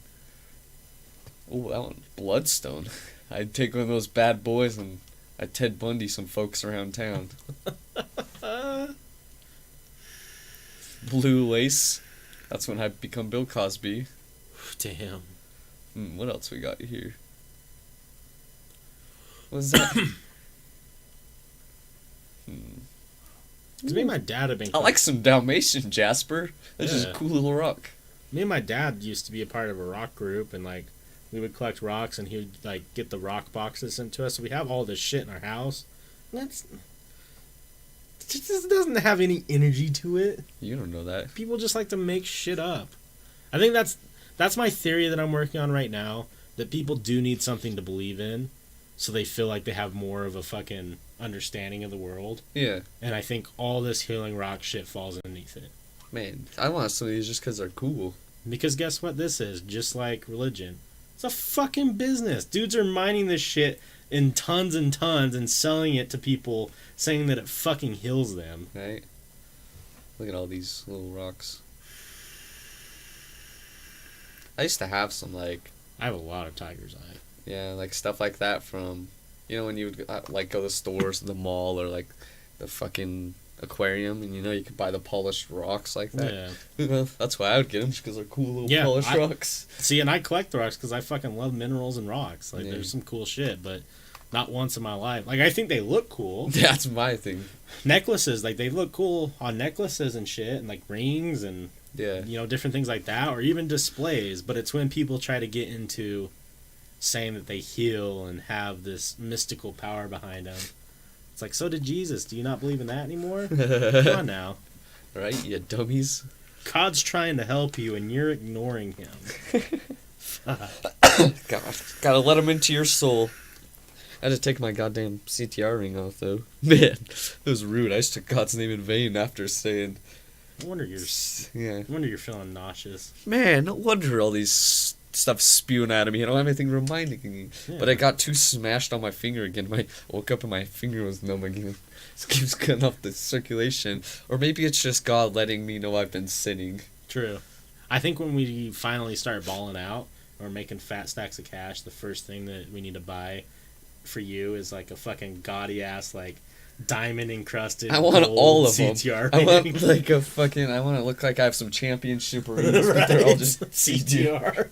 Oh, that one. Bloodstone. I'd take one of those bad boys and I'd Ted Bundy some folks around town. Blue lace. That's when I become Bill Cosby. Damn. What else we got here? What's that? Because me and my dad have been... I like some Dalmatian, Jasper. That's just a cool little rock. Me and my dad used to be a part of a rock group, and, like, we would collect rocks, and he would, like, get the rock boxes sent to us. So we have all this shit in our house. It just doesn't have any energy to it. You don't know that. People just like to make shit up. I think that's my theory that I'm working on right now, that people do need something to believe in, so they feel like they have more of a fucking understanding of the world. Yeah. And I think all this healing rock shit falls underneath it. Man, I want some of these just because they're cool. Because guess what this is? Just like religion. It's a fucking business. Dudes are mining this shit in tons and tons and selling it to people, saying that it fucking heals them. Right? Look at all these little rocks. I used to have some, like... I have a lot of tiger's eye. Yeah, like stuff like that from... You know, when you would, like, go to the stores, the mall, or, like, the fucking aquarium, and, you know, you could buy the polished rocks like that. Yeah. You know, that's why I would get them, because they're cool little polished rocks. See, and I collect the rocks because I fucking love minerals and rocks. Like, Yeah. there's some cool shit, but not once in my life. Like, I think they look cool. That's my thing. Necklaces, like, they look cool on necklaces and shit, and, like, rings and, Yeah. you know, different things like that, or even displays. But it's when people try to get into saying that they heal and have this mystical power behind them. It's like, so did Jesus. Do you not believe in that anymore? Come on now. Right, you dummies. God's trying to help you, and you're ignoring him. God, gotta let him into your soul. I had to take my goddamn CTR ring off, though. Man, it was rude. I just took God's name in vain after saying... I wonder you're feeling nauseous. Man, no wonder all these stuff spewing out of me. I don't have anything reminding me. Yeah. But I got too smashed on my finger again. I woke up and my finger was numb again. It keeps cutting off the circulation. Or maybe it's just God letting me know I've been sinning. True. I think when we finally start balling out or making fat stacks of cash, the first thing that we need to buy for you is like a fucking gaudy ass, like, diamond encrusted. I want all of CTR them. ring. I want like a fucking. I want to look like I have some championship rings, but they're all just CTR.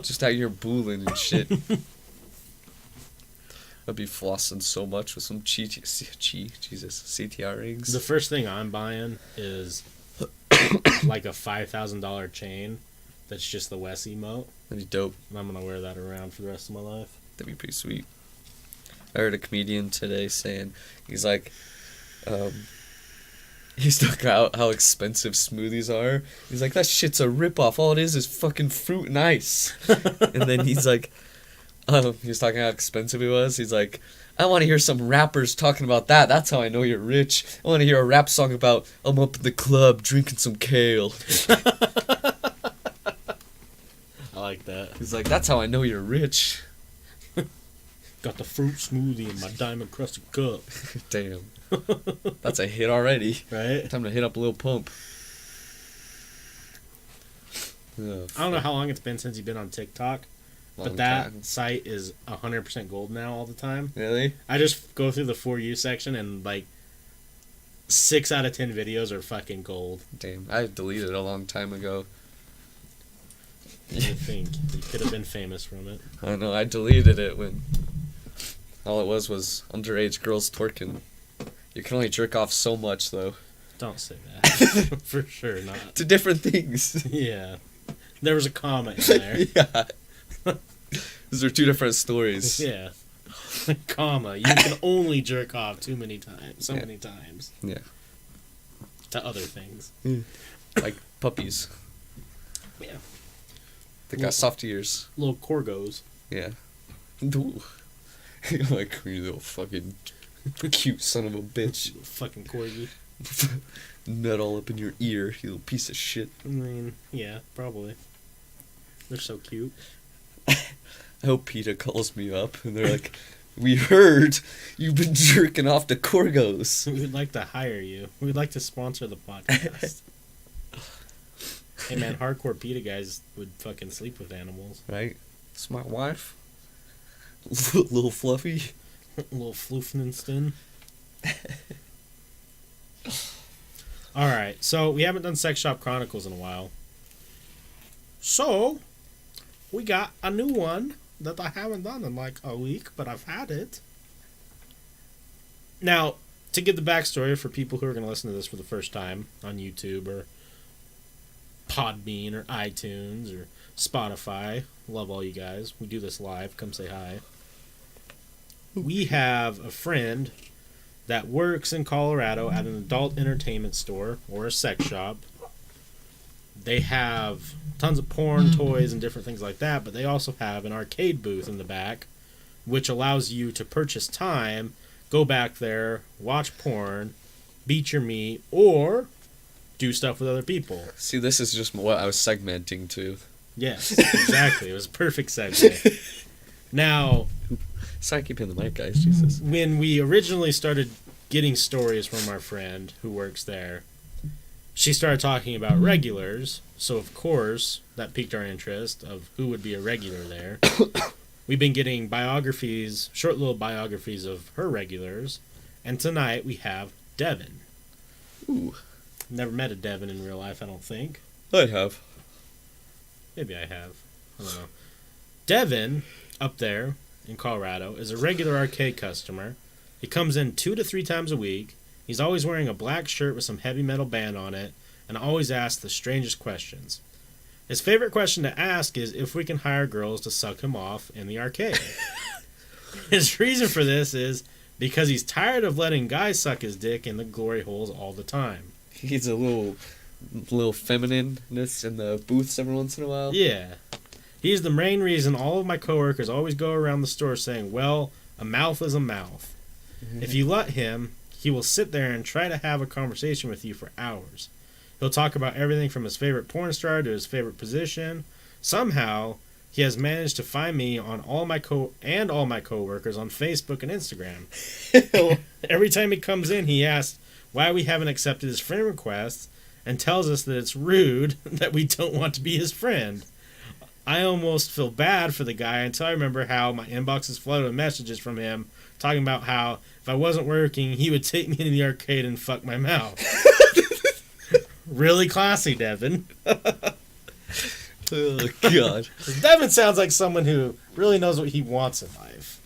Just out here booling and shit. I'd be flossing so much with some CTR rings. The first thing I'm buying is like a $5,000 chain that's just the Wes emote. That'd be dope. And I'm gonna wear that around for the rest of my life. That'd be pretty sweet. I heard a comedian today saying, he's like, he's talking about how expensive smoothies are. He's like, that shit's a ripoff. All it is fucking fruit and ice. And then he's like, he was talking how expensive it was. He's like, I want to hear some rappers talking about that. That's how I know you're rich. I want to hear a rap song about, I'm up at the club drinking some kale. I like that. He's like, that's how I know you're rich. Got the fruit smoothie in my diamond crusted cup. Damn. That's a hit already. Right? Time to hit up a little pump. Oh, I don't know how long it's been since you've been on TikTok, but that site is 100% gold now all the time. Really? I just go through the For You section and, like, 6 out of 10 videos are fucking gold. Damn, I deleted it a long time ago. I think you could have been famous from it. I know, I deleted it when all it was underage girls twerking. You can only jerk off so much, though. Don't say that. For sure not. To different things. Yeah. There was a comma in there. Yeah. Those are two different stories. Yeah. Comma. You can only jerk off too many times. Many times. Yeah. To other things. Like puppies. Yeah. They got soft ears. Little corgos. Yeah. Ooh. Like, you little fucking cute son of a bitch. Fucking corgi. Nut all up in your ear, you little piece of shit. I mean, yeah, probably. They're so cute. I hope PETA calls me up and they're like, we heard you've been jerking off to corgos. We'd like to hire you. We'd like to sponsor the podcast. Hey man, hardcore PETA guys would fucking sleep with animals. Right? It's my wife. Little Fluffy. Little Floofninston. Alright, so we haven't done Sex Shop Chronicles in a while. So, we got a new one that I haven't done in like a week, but I've had it. Now, to give the backstory for people who are going to listen to this for the first time on YouTube or Podbean or iTunes or Spotify, love all you guys. We do this live. Come say hi. We have a friend that works in Colorado at an adult entertainment store or a sex shop. They have tons of porn, toys, and different things like that, but they also have an arcade booth in the back, which allows you to purchase time, go back there, watch porn, beat your meat, or do stuff with other people. See, this is just what I was segmenting to. Yes, exactly. It was a perfect segue. Now, sorry, keep hitting the mic, guys. Jesus. When we originally started getting stories from our friend who works there, she started talking about regulars, so of course that piqued our interest of who would be a regular there. We've been getting biographies, short little biographies of her regulars, and tonight we have Devin. Ooh. Never met a Devin in real life, I don't think. I have. Maybe I have. I don't know. Devin, up there in Colorado, is a regular arcade customer. He comes in 2 to 3 times a week. He's always wearing a black shirt with some heavy metal band on it, and always asks the strangest questions. His favorite question to ask is if we can hire girls to suck him off in the arcade. His reason for this is because he's tired of letting guys suck his dick in the glory holes all the time. He's a little feminineness in the booths every once in a while. Yeah. He's the main reason all of my coworkers always go around the store saying, well, a mouth is a mouth. Mm-hmm. If you let him, he will sit there and try to have a conversation with you for hours. He'll talk about everything from his favorite porn star to his favorite position. Somehow, he has managed to find me on all my coworkers on Facebook and Instagram. Every time he comes in, he asks why we haven't accepted his friend requests and tells us that it's rude that we don't want to be his friend. I almost feel bad for the guy until I remember how my inbox is flooded with messages from him talking about how if I wasn't working, he would take me into the arcade and fuck my mouth. Really classy, Devin. Oh, God. Devin sounds like someone who really knows what he wants in life.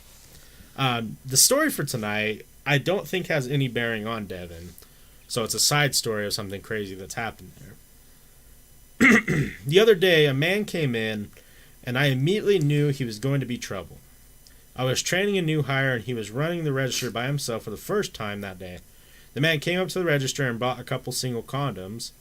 The story for tonight, I don't think has any bearing on Devin. So it's a side story of something crazy that's happened there. The other day, a man came in, and I immediately knew he was going to be trouble. I was training a new hire, and he was running the register by himself for the first time that day. The man came up to the register and bought a couple single condoms.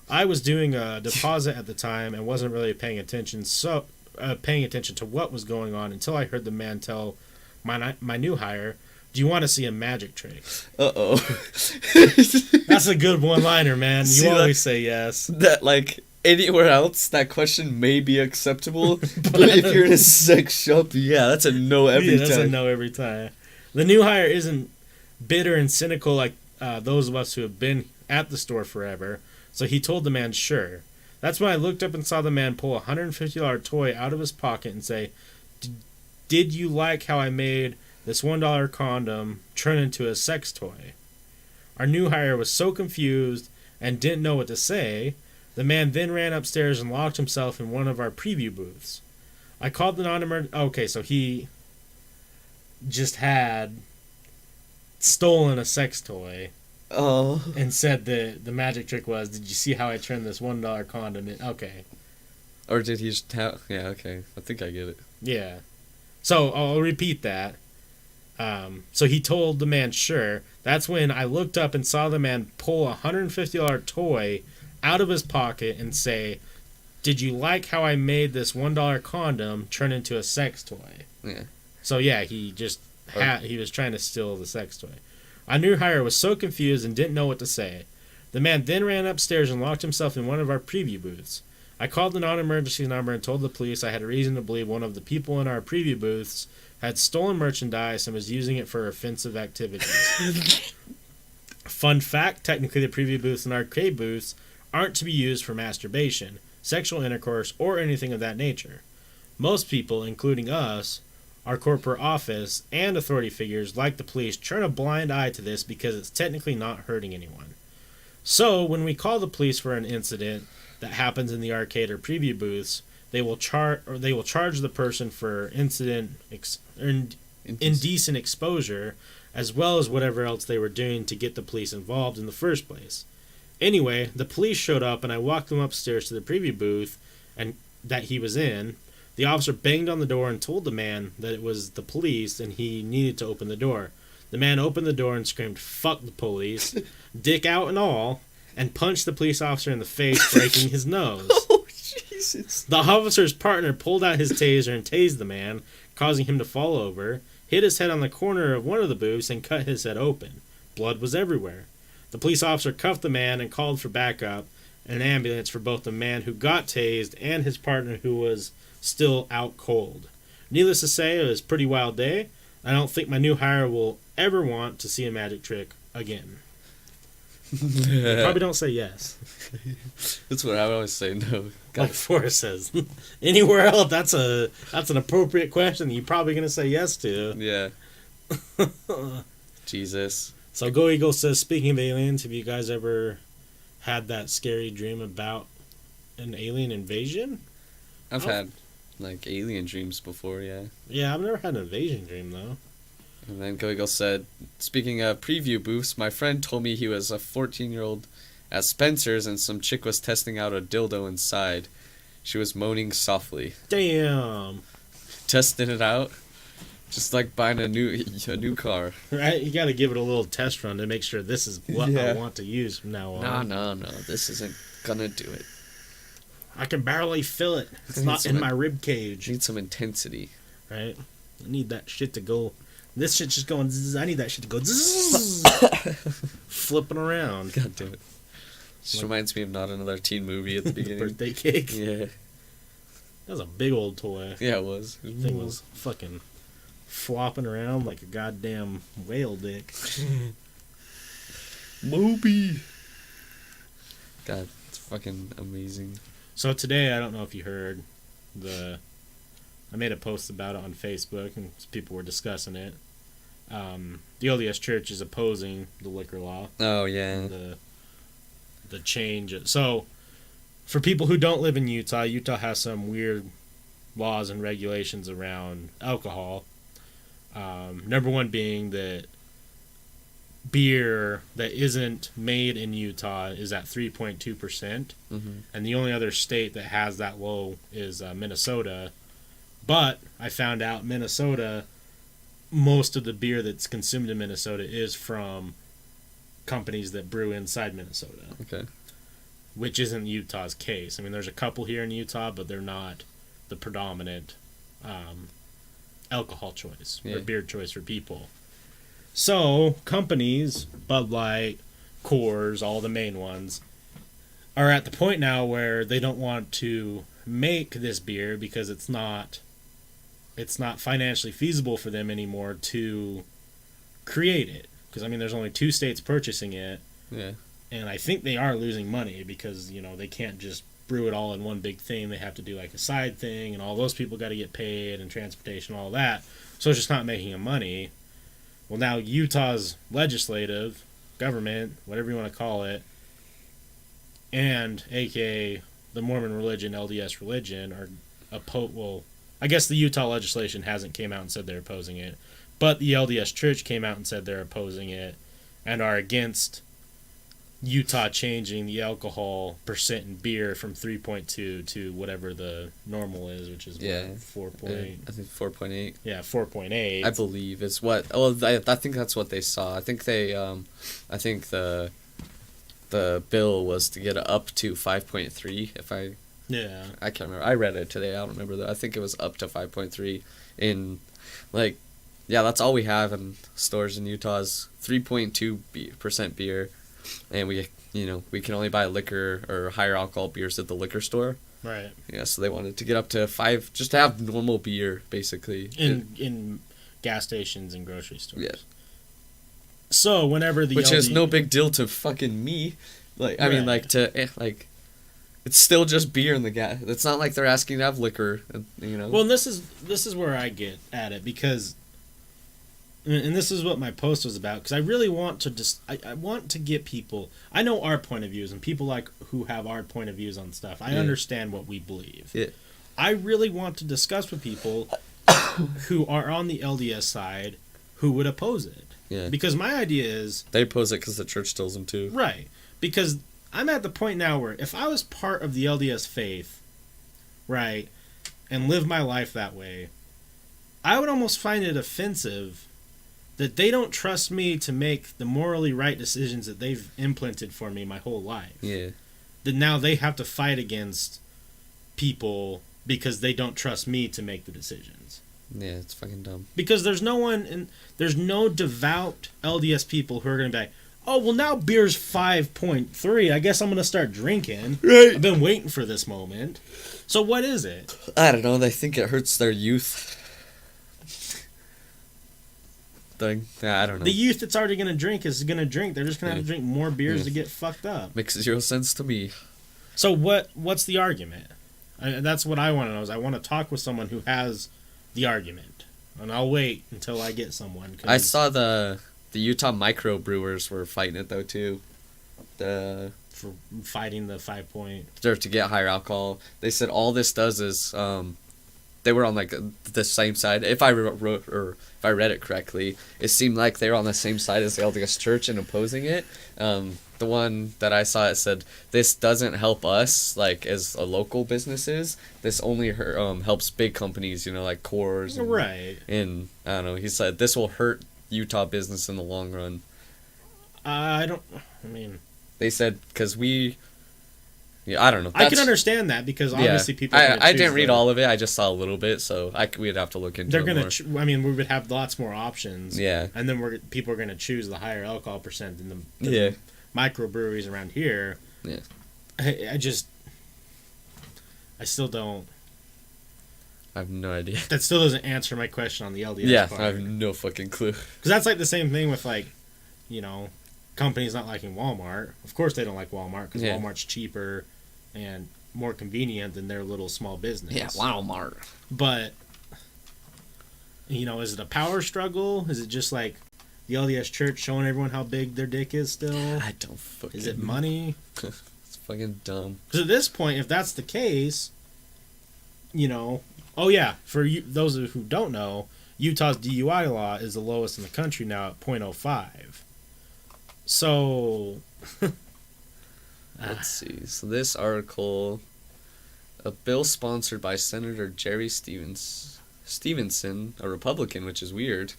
I was doing a deposit at the time and wasn't really paying attention to what was going on until I heard the man tell my new hire, "Do you want to see a magic trick?" Uh-oh. That's a good one-liner, man. You always say yes. That, like, anywhere else, that question may be acceptable, but if you're in a sex shop, yeah, that's a no every time. That's a no every time. The new hire isn't bitter and cynical like those of us who have been at the store forever, so he told the man sure. That's when I looked up and saw the man pull a $150 toy out of his pocket and say, "Did you like how I made this $1 condom turn into a sex toy?" Our new hire was so confused and didn't know what to say. The man then ran upstairs and locked himself in one of our preview booths. I called the non-emergency... Okay, so he just had stolen a sex toy. Oh. And said the magic trick was, "Did you see how I turned this $1 condom in?" Okay. Or did he just have... Yeah, okay. I think I get it. Yeah. So, I'll repeat that. So he told the man sure. That's when I looked up and saw the man pull a $150 toy out of his pocket and say, "Did you like how I made this $1 condom turn into a sex toy?" Yeah. So yeah, he was trying to steal the sex toy. Our new hire was so confused and didn't know what to say. The man then ran upstairs and locked himself in one of our preview booths. I called the non-emergency number and told the police I had a reason to believe one of the people in our preview booths had stolen merchandise and was using it for offensive activities. Fun fact, technically the preview booths and arcade booths aren't to be used for masturbation, sexual intercourse, or anything of that nature. Most people, including us, our corporate office, and authority figures like the police turn a blind eye to this because it's technically not hurting anyone. So, when we call the police for an incident that happens in the arcade or preview booths, they will charge the person for indecent exposure, as well as whatever else they were doing to get the police involved in the first place. Anyway, the police showed up, and I walked them upstairs to the preview booth and that he was in. The officer banged on the door and told the man that it was the police and he needed to open the door. The man opened the door and screamed, "Fuck the police," dick out and all, and punched the police officer in the face, breaking his nose. Oh, Jesus. The officer's partner pulled out his taser and tased the man, causing him to fall over, hit his head on the corner of one of the booths, and cut his head open. Blood was everywhere. The police officer cuffed the man and called for backup and an ambulance for both the man who got tased and his partner who was still out cold. Needless to say, it was a pretty wild day. I don't think my new hire will ever want to see a magic trick again. Probably don't say yes. That's what I would always say, no. Like Forrest says, anywhere else, that's an appropriate question you're probably going to say yes to. Yeah. Jesus. So Go Eagle says, speaking of aliens, have you guys ever had that scary dream about an alien invasion? I've had, like, alien dreams before, yeah. Yeah, I've never had an invasion dream, though. And then Go Eagle said, speaking of preview booths, my friend told me he was a 14-year-old at Spencer's and some chick was testing out a dildo inside. She was moaning softly. Damn. Testing it out? Just like buying a new car. Right? You got to give it a little test run to make sure this is what I want to use from now on. No. This isn't gonna do it. I can barely feel it. It's not in my rib cage. Need some intensity. Right? I need that shit to go. This shit's just going zzz. I need that shit to go zzz. Flipping around. God damn it. Just reminds me of Not Another Teen Movie at the beginning. Birthday cake. Yeah. That was a big old toy. Yeah, it was. The thing was fucking flopping around like a goddamn whale dick. Moby. God, it's fucking amazing. So today, I don't know if you heard, I made a post about it on Facebook, and people were discussing it. The LDS Church is opposing the liquor law. Oh, yeah. The change. So, for people who don't live in Utah, Utah has some weird laws and regulations around alcohol. Number one being that beer that isn't made in Utah is at 3.2%. Mm-hmm. And the only other state that has that low is Minnesota. But I found out Minnesota, most of the beer that's consumed in Minnesota is from companies that brew inside Minnesota. Okay. Which isn't Utah's case. I mean, there's a couple here in Utah, but they're not the predominant alcohol choice or beer choice for people. So, companies, Bud Light, Coors, all the main ones, are at the point now where they don't want to make this beer because it's not financially feasible for them anymore to create it. Because, I mean, there's only 2 states purchasing it. Yeah. And I think they are losing money because, they can't just brew it all in one big thing. They have to do like a side thing, and all those people got to get paid and transportation, all that. So it's just not making them money. Well, now Utah's legislative, government, whatever you want to call it, and aka the Mormon religion, LDS religion, are I guess the Utah legislation hasn't came out and said they're opposing it, but the LDS Church came out and said they're opposing it and are against Utah changing the alcohol percent in beer from 3.2 to whatever the normal is, which is 4. I think 4.8. Yeah, 4.8. I believe is what. Oh, I think that's what they saw. I think they. I think the bill was to get it up to 5.3. If I. Yeah. I can't remember. I read it today. I don't remember that. I think it was up to 5.3 in, like, yeah, that's all we have in stores in Utah is 3.2% beer. And we can only buy liquor or higher alcohol beers at the liquor store. Right. Yeah, so they wanted to get up to 5, just to have normal beer, basically. In gas stations and grocery stores. Yeah. So whenever which is no big deal to fucking me. Like, I mean, like, it's still just beer in the gas. It's not like they're asking to have liquor, Well, and this is where I get at it, because... And this is what my post was about, because I really want to I want to get people... I know our point of views, and people who have our point of views on stuff. I understand what we believe. Yeah. I really want to discuss with people who are on the LDS side who would oppose it. Yeah. Because my idea is... They oppose it because the church tells them to. Right. Because I'm at the point now where if I was part of the LDS faith, right, and live my life that way, I would almost find it offensive that they don't trust me to make the morally right decisions that they've implanted for me my whole life. Yeah. That now they have to fight against people because they don't trust me to make the decisions. Yeah, it's fucking dumb. Because there's no devout LDS people who are going to be like, oh, well, now beer's 5.3. I guess I'm going to start drinking. Right. I've been waiting for this moment. So what is it? I don't know. They think it hurts their youth. Yeah, I don't know. The youth that's already going to drink is going to drink. They're just going to have to drink more beers to get fucked up. Makes zero sense to me. So what's the argument? That's what I want to know. Is I want to talk with someone who has the argument. And I'll wait until I get someone. I saw the Utah microbrewers were fighting it, though, too. For fighting the 5 point... To get higher alcohol. They said all this does is... they were on, like, the same side. If I read it correctly, it seemed like they were on the same side as the LDS Church in opposing it. The one that I saw, it said, this doesn't help us, like, as a local businesses. This only helps big companies, like Coors. Right. And, I don't know, he said, this will hurt Utah business in the long run. They said, because yeah, I don't know. I can understand that because obviously people. I didn't read all of it. I just saw a little bit, so we'd have to look into. They're it gonna. We would have lots more options. Yeah. And then people are gonna choose the higher alcohol percent in the microbreweries around here. Yeah. I still don't. I have no idea. That still doesn't answer my question on the LDS. Yeah, part. I have no fucking clue. Because that's like the same thing with companies not liking Walmart. Of course, they don't like Walmart because Walmart's cheaper and more convenient than their little small business. Yeah, Walmart. But, is it a power struggle? Is it just like the LDS Church showing everyone how big their dick is still? I don't fucking... Is it money? It's fucking dumb. Because at this point, if that's the case, Oh, yeah, for those who don't know, Utah's DUI law is the lowest in the country now at .05. So... Let's see. So this article, a bill sponsored by Senator Jerry Stevenson, a Republican, which is weird,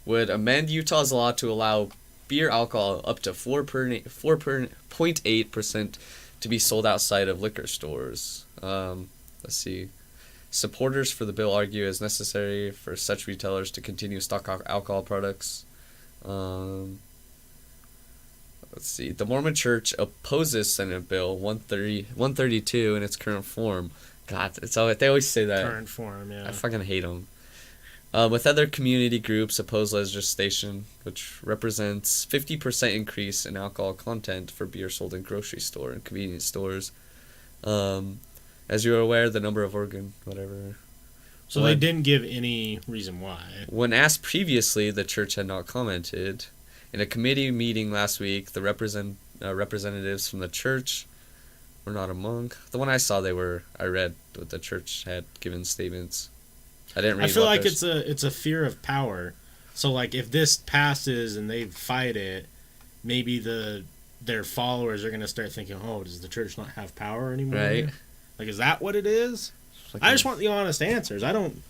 would amend Utah's law to allow beer alcohol up to 4.8% to be sold outside of liquor stores. Let's see. Supporters for the bill argue it is necessary for such retailers to continue stock alcohol products. Let's see. The Mormon Church opposes Senate Bill 132 in its current form. God, they always say that. Current form, yeah. I fucking hate them. With other community groups oppose legislation, which represents 50% increase in alcohol content for beer sold in grocery store and convenience stores. As you are aware, the number of So they didn't give any reason why. When asked previously, the church had not commented. In a committee meeting last week, the representatives from the church were not among. The one I saw, I read what the church had given statements. I didn't read. I feel like it's a fear of power. So like if this passes and they fight it, maybe their followers are gonna start thinking, oh, does the church not have power anymore? Right. Like, is that what it is? I just want the honest answers. I don't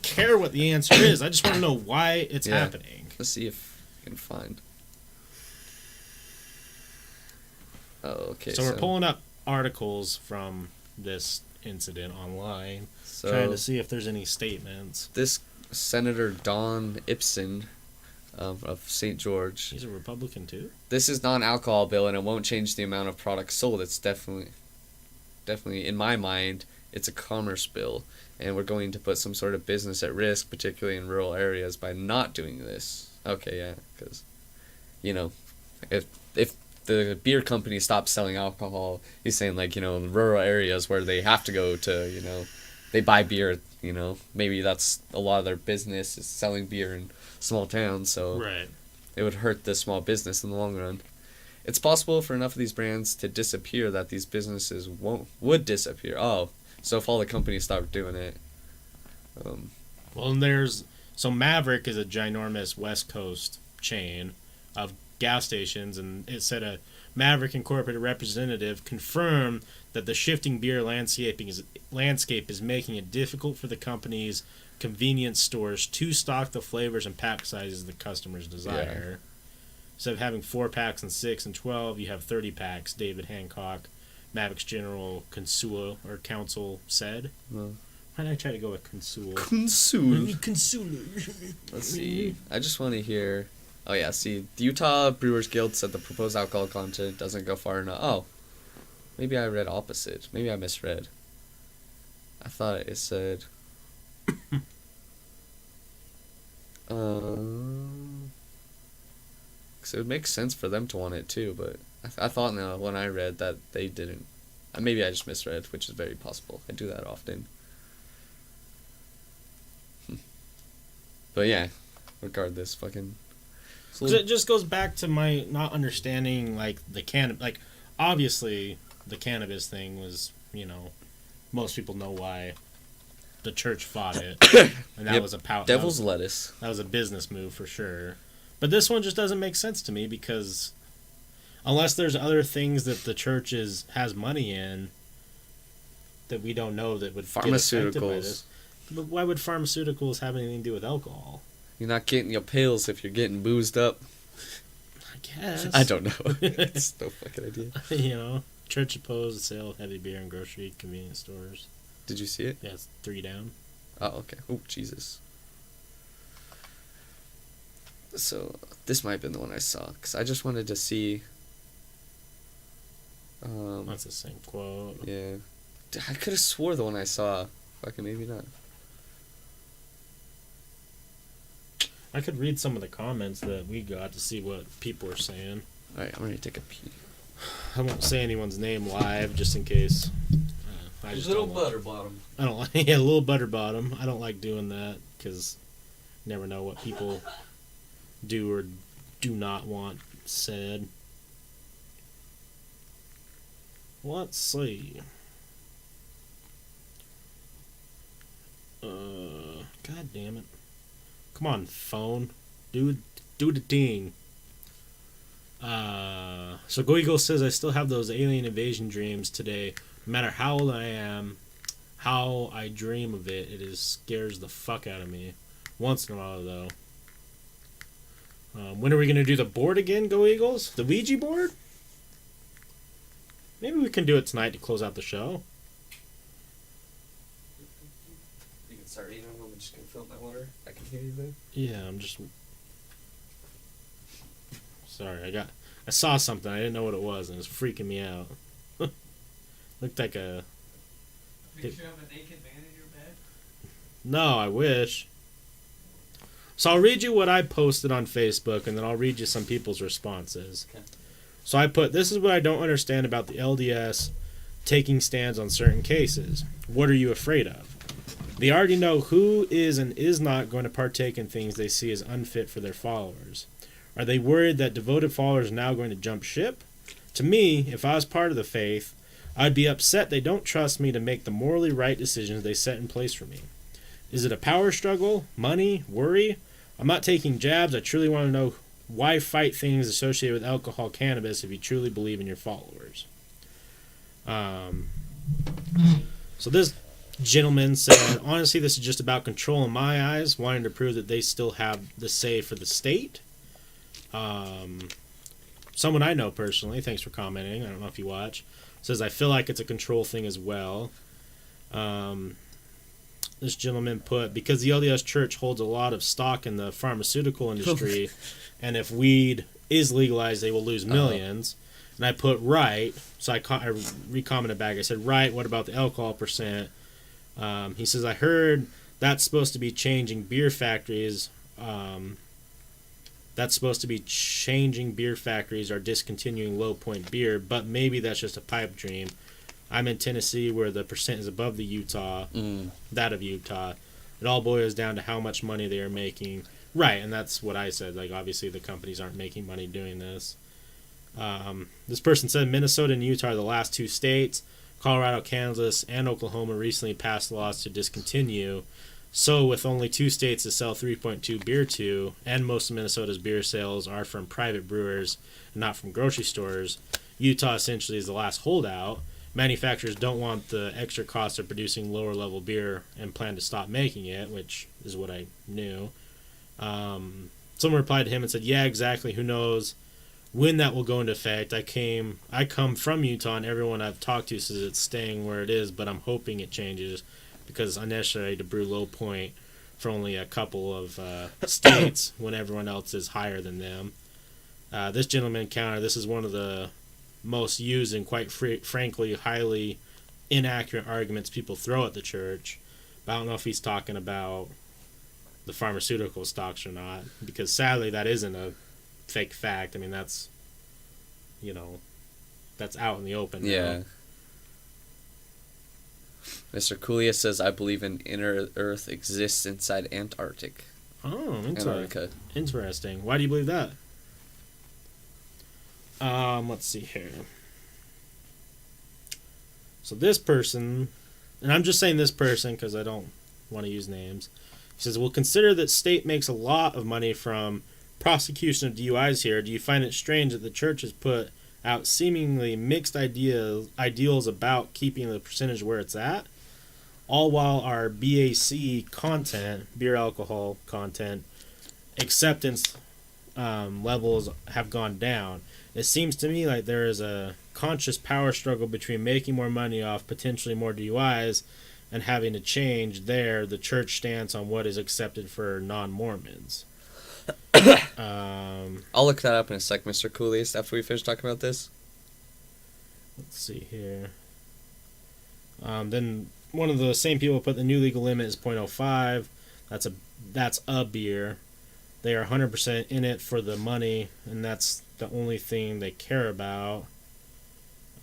care what the answer is. I just want to know why it's happening. Let's see if I can find. Oh, okay. So we're pulling up articles from this incident online, trying to see if there's any statements. This Senator Don Ipson of St. George. He's a Republican too? This is not an alcohol bill, and it won't change the amount of products sold. It's definitely, in my mind, it's a commerce bill, and we're going to put some sort of business at risk, particularly in rural areas, by not doing this. Okay, yeah, because, if the beer company stops selling alcohol, he's saying, in rural areas where they have to go to, they buy beer, maybe that's a lot of their business is selling beer in small towns, so right. It would hurt the small business in the long run. It's possible for enough of these brands to disappear that these businesses would disappear. Oh, So if all the companies start doing it, Well, and so Maverick is a ginormous West Coast chain of gas stations, and it said a Maverick Incorporated representative confirmed that the shifting beer landscape is making it difficult for the company's convenience stores to stock the flavors and pack sizes the customers desire. Yeah. Instead of having 4 packs and 6 and 12, you have 30 packs, David Hancock, Maverick's general counsel said. well, Why did I try to go with consul? Consul. Let's see. I just want to hear. Oh yeah, see, the Utah Brewers Guild said the proposed alcohol content doesn't go far enough. Oh, maybe I read opposite. Maybe I misread. I thought it said. Cause it would make sense for them to want it too, but I thought now when I read that they didn't. Maybe I just misread, which is very possible. I do that often. But yeah, regardless, fucking. It just goes back to my not understanding, like, obviously, the cannabis thing was, most people know why the church fought it, and that was a devil's lettuce. That was a business move for sure. But this one just doesn't make sense to me because unless there's other things that the church has money in that we don't know that would get affected by this. But why would pharmaceuticals have anything to do with alcohol? You're not getting your pills if you're getting boozed up. I guess. I don't know. It's no fucking idea. Church opposed the sale of heavy beer in grocery convenience stores. Did you see it? Yeah, it's 3 down. Oh, okay. Oh, Jesus. So, this might have been the one I saw, because I just wanted to see... That's the same quote. Yeah. I could have swore the one I saw. Fucking maybe not. I could read some of the comments that we got to see what people are saying. Alright, I'm ready to take a pee. I won't say anyone's name live, just in case. I just little Butterbottom. I don't like... Yeah, little Butterbottom. I don't like doing that, because you never know what people do or do not want said. Let's see. God damn it. Come on, phone. Do the thing. So Go Eagle says, I still have those alien invasion dreams today. No matter how old I am, how I dream of it, scares the fuck out of me. Once in a while, though. When are we going to do the board again, Go Eagles? The Ouija board? Maybe we can do it tonight to close out the show. You can start eating. I'm just going to fill up my water. I can hear you then. Yeah, I'm just... Sorry, I saw something. I didn't know what it was, and it was freaking me out. Looked like a... Picture of a naked man in your bed? No, I wish. So I'll read you what I posted on Facebook, and then I'll read you some people's responses. Okay. So I put, this is what I don't understand about the LDS taking stands on certain cases. What are you afraid of? They already know who is and is not going to partake in things they see as unfit for their followers. Are they worried that devoted followers are now going to jump ship? To me, if I was part of the faith, I'd be upset they don't trust me to make the morally right decisions they set in place for me. Is it a power struggle? Money? Worry? I'm not taking jabs. I truly want to know why fight things associated with alcohol, cannabis, if you truly believe in your followers. So this gentleman said, honestly, this is just about control in my eyes, wanting to prove that they still have the say for the state. Someone I know personally, thanks for commenting, I don't know if you watch, says, I feel like it's a control thing as well. This gentleman put, because the LDS Church holds a lot of stock in the pharmaceutical industry, and if weed is legalized, they will lose millions. And I put, right, so I recommented back. I said, right, what about the alcohol percent? He says, I heard that's supposed to be changing beer factories. That's supposed to be changing beer factories or discontinuing Low Point beer, but maybe that's just a pipe dream. I'm in Tennessee where the percent is above that of Utah. It all boils down to how much money they are making. Right, and that's what I said. Like, obviously the companies aren't making money doing this. This person said Minnesota and Utah are the last 2 states. Colorado, Kansas, and Oklahoma recently passed laws to discontinue. So, with only 2 states to sell 3.2 beer to, and most of Minnesota's beer sales are from private brewers and not from grocery stores, Utah essentially is the last holdout. Manufacturers don't want the extra cost of producing lower level beer and plan to stop making it, which is what I knew. Someone replied to him and said, "Yeah, exactly. Who knows when that will go into effect? I come from Utah, and everyone I've talked to says it's staying where it is, but I'm hoping it changes because it's unnecessary to brew Low Point for only a couple of states when everyone else is higher than them." This gentleman countered, "This is one of the most used and quite frankly highly inaccurate arguments people throw at the church." But I don't know if he's talking about the pharmaceutical stocks or not, because sadly that isn't a fake fact. I mean, that's out in the open now. Yeah. Mr. Cooley says, "I believe an inner Earth exists inside Antarctic." Oh, Antarctica. Interesting. Why do you believe that? Let's see here. So this person, and I'm just saying this person because I don't want to use names. He says, "We'll consider that state makes a lot of money from prosecution of DUIs here. Do you find it strange that the church has put out seemingly mixed ideals about keeping the percentage where it's at, all while our BAC content, beer alcohol content, acceptance levels have gone down? It seems to me like there is a conscious power struggle between making more money off potentially more DUIs and having to change the church stance on what is accepted for non-Mormons." I'll look that up in a sec, Mr. Cooley's, after we finish talking about this. Let's see here. Then one of the same people put the new legal limit is 0.05. That's a beer. They are 100% in it for the money, and that's the only thing they care about.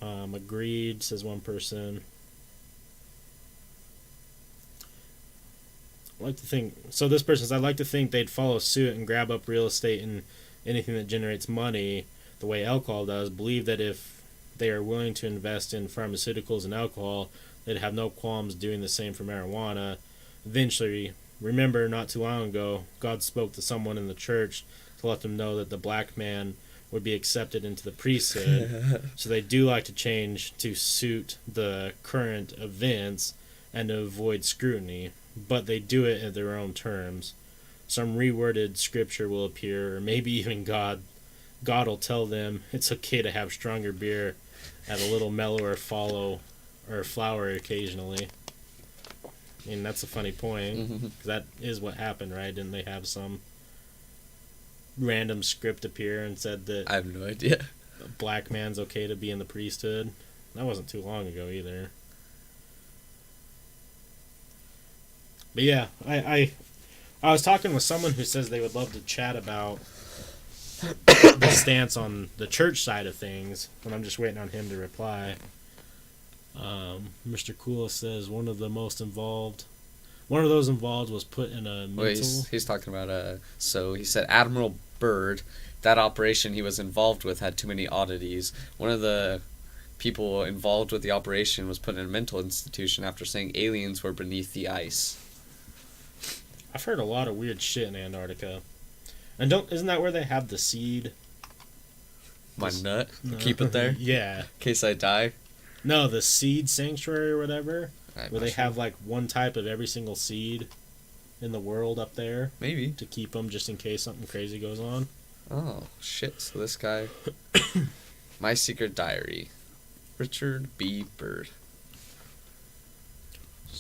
Agreed, says one person. This person says, "I'd like to think they'd follow suit and grab up real estate and anything that generates money the way alcohol does. Believe that if they are willing to invest in pharmaceuticals and alcohol, they'd have no qualms doing the same for marijuana. Eventually, remember not too long ago, God spoke to someone in the church to let them know that the black man would be accepted into the priesthood. So they do like to change to suit the current events and to avoid scrutiny, but they do it at their own terms. Some reworded scripture will appear, or maybe even God will tell them it's okay to have stronger beer at a little mellower flower occasionally." I mean, that's a funny point. Mm-hmm. That is what happened, right? Didn't they have some random script appear and said that I have no idea. a black man's okay to be in the priesthood? That wasn't too long ago either. But yeah, I was talking with someone who says they would love to chat about the stance on the church side of things, and I'm just waiting on him to reply. Mr. Cool says one of those involved was put in a mental... Wait, he's talking about, so he said Admiral Byrd, that operation he was involved with had too many oddities. One of the people involved with the operation was put in a mental institution after saying aliens were beneath the ice. I've heard a lot of weird shit in Antarctica. And isn't that where they have the seed? My nut? No. Keep it there? Yeah. In case I die? No, the seed sanctuary or whatever. Where they have like one type of every single seed in the world up there. Maybe. To keep them just in case something crazy goes on. Oh, shit. So this guy... My Secret Diary. Richard B. Byrd.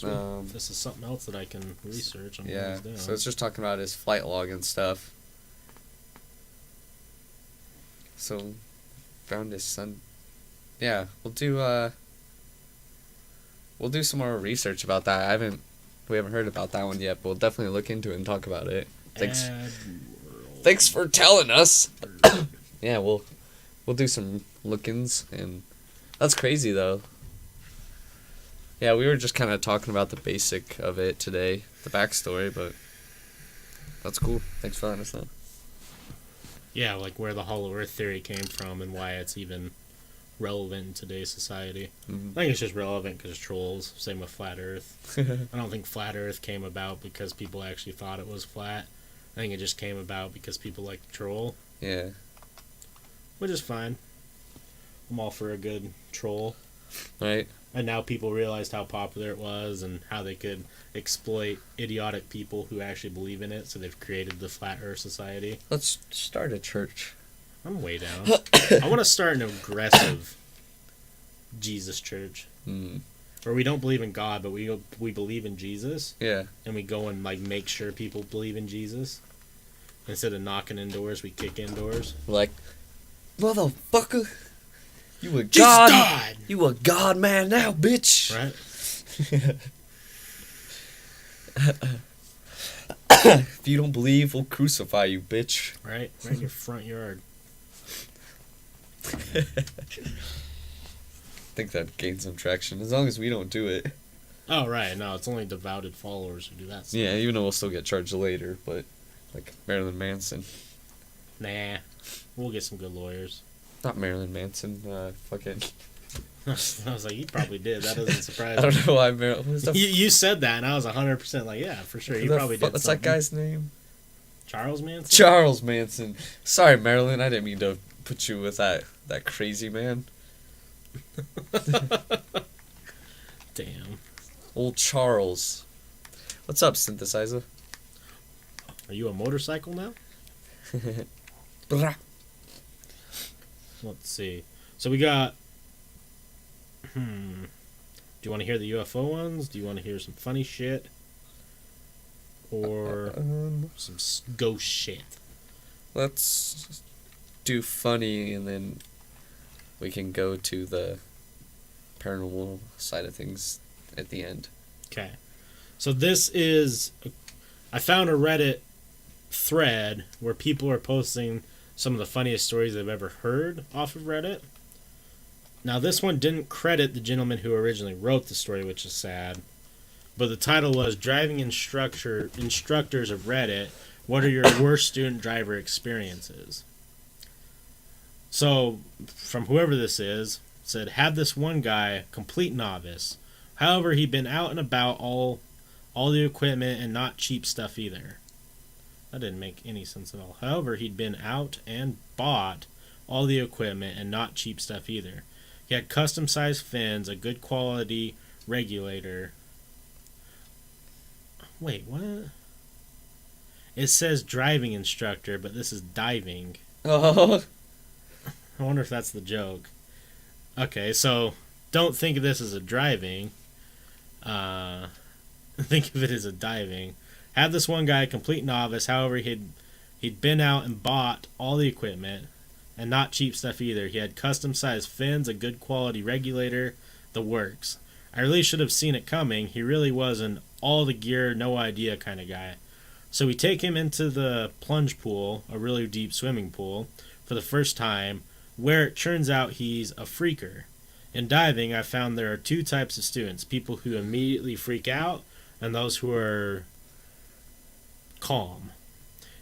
This is something else that I can research. Yeah, so it's just talking about his flight log and stuff. So, found his son. Yeah, we'll do some more research about that. We haven't heard about that one yet, but we'll definitely look into it and talk about it. Thanks for telling us. Yeah, we'll do some look-ins, and that's crazy though. Yeah, we were just kind of talking about the basic of it today, the backstory, but that's cool. Thanks for letting us know. Yeah, like where the Hollow Earth theory came from and why it's even relevant in today's society. Mm-hmm. I think it's just relevant because trolls. Same with flat Earth. I don't think flat Earth came about because people actually thought it was flat. I think it just came about because people like to troll. Yeah. Which is fine. I'm all for a good troll. Right. And now people realized how popular it was and how they could exploit idiotic people who actually believe in it, so they've created the Flat Earth Society. Let's start a church. I'm way down. I want to start an aggressive Jesus church. Where we don't believe in God, but we believe in Jesus. Yeah. And we go and like make sure people believe in Jesus. Instead of knocking in doors, we kick in doors. Like, motherfucker, you a Jesus god. died! You a god man now, bitch. Right? If you don't believe, we'll crucify you, bitch. Right in your front yard. I think that gains some traction, as long as we don't do it. Oh, right. No, it's only devoted followers who do that stuff. Yeah, even though we'll still get charged later, but like Marilyn Manson. Nah. We'll get some good lawyers. Not Marilyn Manson, fucking... I was like, you probably did. That doesn't surprise I me. don't know why Marilyn... You said that, and I was 100% like, yeah, for sure. You probably did. What's something. that guy's name? Charles Manson? Charles Manson. Sorry, Marilyn, I didn't mean to put you with that crazy man. Damn. Old Charles. What's up, synthesizer? Are you a motorcycle now? Brah. Let's see. So we got... Do you want to hear the UFO ones? Do you want to hear some funny shit? Or some ghost shit? Let's do funny, and then we can go to the paranormal side of things at the end. Okay. So this is... I found a Reddit thread where people are posting some of the funniest stories they've ever heard off of Reddit. Now, this one didn't credit the gentleman who originally wrote the story, which is sad. But the title was Driving Instructors of Reddit, What Are Your Worst Student Driver Experiences? So, from whoever this is, said, had this one guy, complete novice. However, he'd been out and about all the equipment and not cheap stuff either. That didn't make any sense at all. However, he'd been out and bought all the equipment and not cheap stuff either. He had custom-sized fins, a good quality regulator. Wait, what? It says driving instructor, but this is diving. Oh. I wonder if that's the joke. Okay, so don't think of this as a driving. Think of it as a diving. Had this one guy, complete novice. However, he'd been out and bought all the equipment, and not cheap stuff either. He had custom-sized fins, a good quality regulator, the works. I really should have seen it coming. He really was an all the gear, no idea kind of guy. So we take him into the plunge pool, a really deep swimming pool, for the first time, where it turns out he's a freaker. In diving, I found there are two types of students, people who immediately freak out and those who are calm.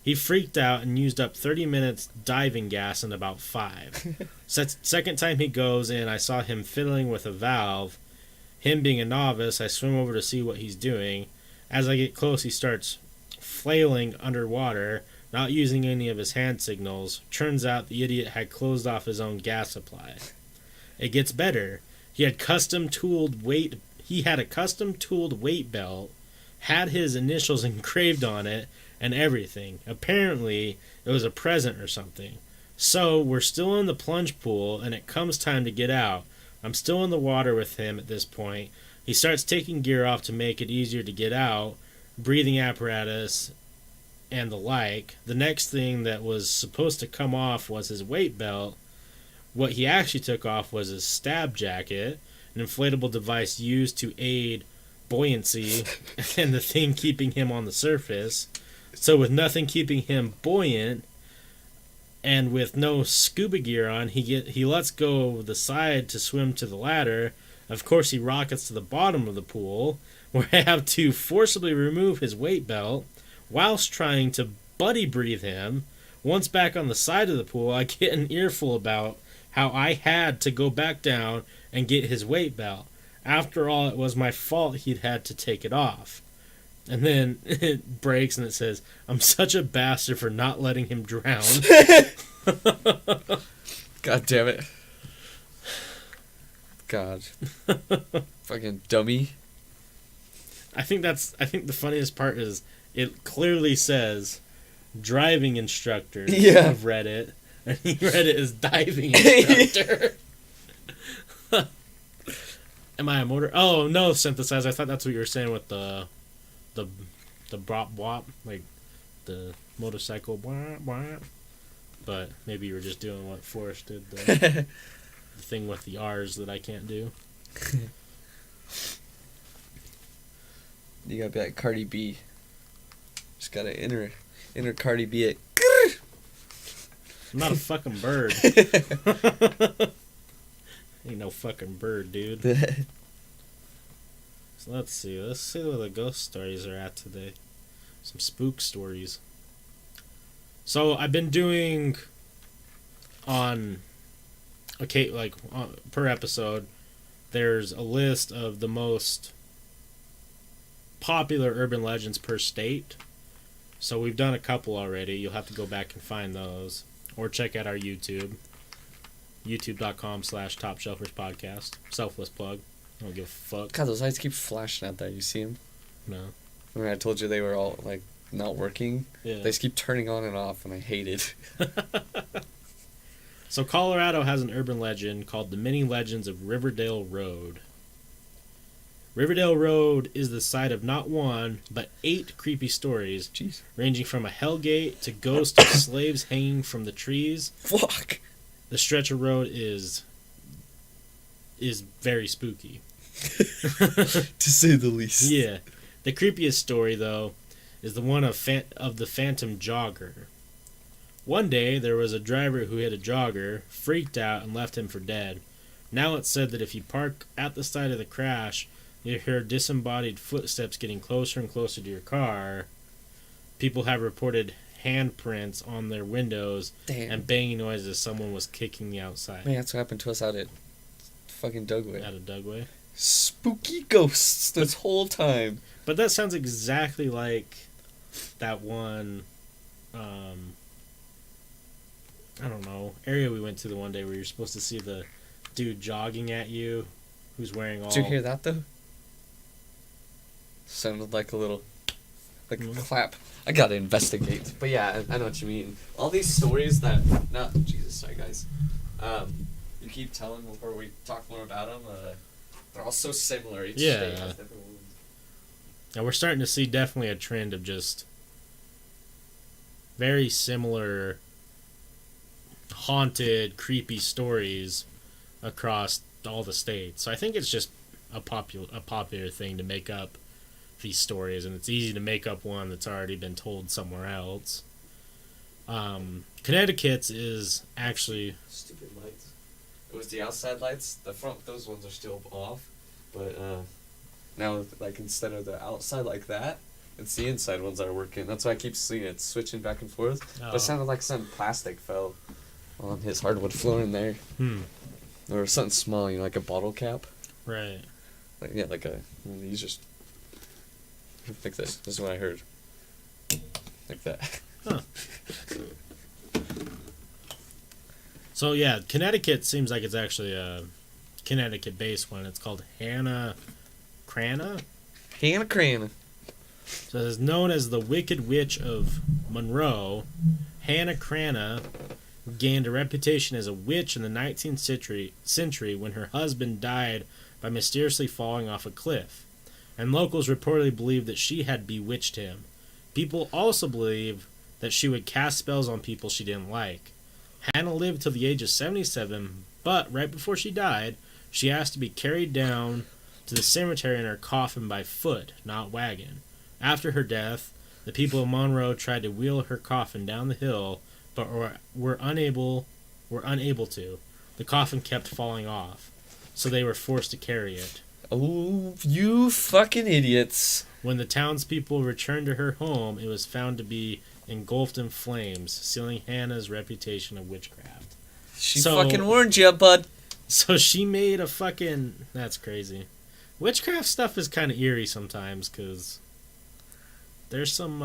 He freaked out and used up 30 minutes diving gas in about 5. Second time he goes in, I saw him fiddling with a valve. Him being a novice, I swim over to see what he's doing. As I get close, he starts flailing underwater, not using any of his hand signals. Turns out the idiot had closed off his own gas supply. It gets better. He had a custom tooled weight belt, had his initials engraved on it, and everything. Apparently, it was a present or something. So, we're still in the plunge pool, and it comes time to get out. I'm still in the water with him at this point. He starts taking gear off to make it easier to get out, breathing apparatus, and the like. The next thing that was supposed to come off was his weight belt. What he actually took off was his stab jacket, an inflatable device used to aid buoyancy, and the thing keeping him on the surface. So with nothing keeping him buoyant, and with no scuba gear on, he lets go of the side to swim to the ladder. Of course, he rockets to the bottom of the pool, where I have to forcibly remove his weight belt, whilst trying to buddy breathe him. Once back on the side of the pool, I get an earful about how I had to go back down and get his weight belt. After all, it was my fault he'd had to take it off. And then it breaks and it says, I'm such a bastard for not letting him drown. God damn it. God. Fucking dummy. I think the funniest part is it clearly says driving instructor of Reddit, and he read it as diving instructor. Am I a motor? Oh no, synthesizer. I thought that's what you were saying with the bop wop, like the motorcycle wop wop. But maybe you were just doing what Forrest did, the thing with the R's that I can't do. You gotta be like Cardi B. Just gotta enter Cardi B it. I'm not a fucking bird. Ain't no fucking bird, dude. So let's see where the ghost stories are at today. Some spook stories. So I've been doing per episode, there's a list of the most popular urban legends per state. So we've done a couple already. You'll have to go back and find those. Or check out our YouTube. YouTube.com/Topshelfers podcast. Selfless plug. I don't give a fuck. God, those lights keep flashing out there. You see them? No. When I told you they were all, like, not working, Yeah. they just keep turning on and off, and I hate it. So Colorado has an urban legend called the Many Legends of Riverdale Road. Riverdale Road is the site of not one, but 8 creepy stories, Jeez. ranging from a hellgate to ghosts of slaves hanging from the trees. Fuck. The stretch of road is very spooky. To say the least. Yeah. The creepiest story, though, is the one of the phantom jogger. One day, there was a driver who hit a jogger, freaked out, and left him for dead. Now it's said that if you park at the site of the crash, you hear disembodied footsteps getting closer and closer to your car. People have reported handprints on their windows. Damn. And banging noises as someone was kicking the outside. Man, that's what happened to us out at fucking Dugway. Out of Dugway. Spooky ghosts this whole time. But that sounds exactly like that one, I don't know, area we went to the one day where you're supposed to see the dude jogging at you who's wearing all... Did you hear that, though? Sounded like a little... like a clap. I gotta investigate. But yeah, I know what you mean. All these stories that... No, Jesus, sorry, guys. You keep telling before we talk more about them, they're all so similar. Each state has different ones. And we're starting to see definitely a trend of just very similar haunted, creepy stories across all the states. So I think it's just a popular thing to make up these stories, and it's easy to make up one that's already been told somewhere else. Connecticut's is actually... Stupid lights. It was the outside lights. The front, those ones are still off. But now, like, instead of the outside like that, it's the inside ones that are working. That's why I keep seeing it switching back and forth. Oh. But it sounded like some plastic fell on his hardwood floor in there. Or something small, like a bottle cap. Right. Like, yeah, like these just... Like this. This is what I heard. Like that. Huh. So yeah, Connecticut seems like it's actually a Connecticut-based one. It's called Hannah Crana. Hannah Crana. So it is known as the Wicked Witch of Monroe. Hannah Crana gained a reputation as a witch in the 19th century when her husband died by mysteriously falling off a cliff, and locals reportedly believed that she had bewitched him. People also believe that she would cast spells on people she didn't like. Hannah lived till the age of 77, but right before she died, she asked to be carried down to the cemetery in her coffin by foot, not wagon. After her death, the people of Monroe tried to wheel her coffin down the hill, but were unable to. The coffin kept falling off, so they were forced to carry it. Oh, you fucking idiots. When the townspeople returned to her home, it was found to be engulfed in flames, sealing Hannah's reputation of witchcraft. She So- fucking warned you, bud. So she made a fucking... That's crazy. Witchcraft stuff is kind of eerie sometimes, because there's some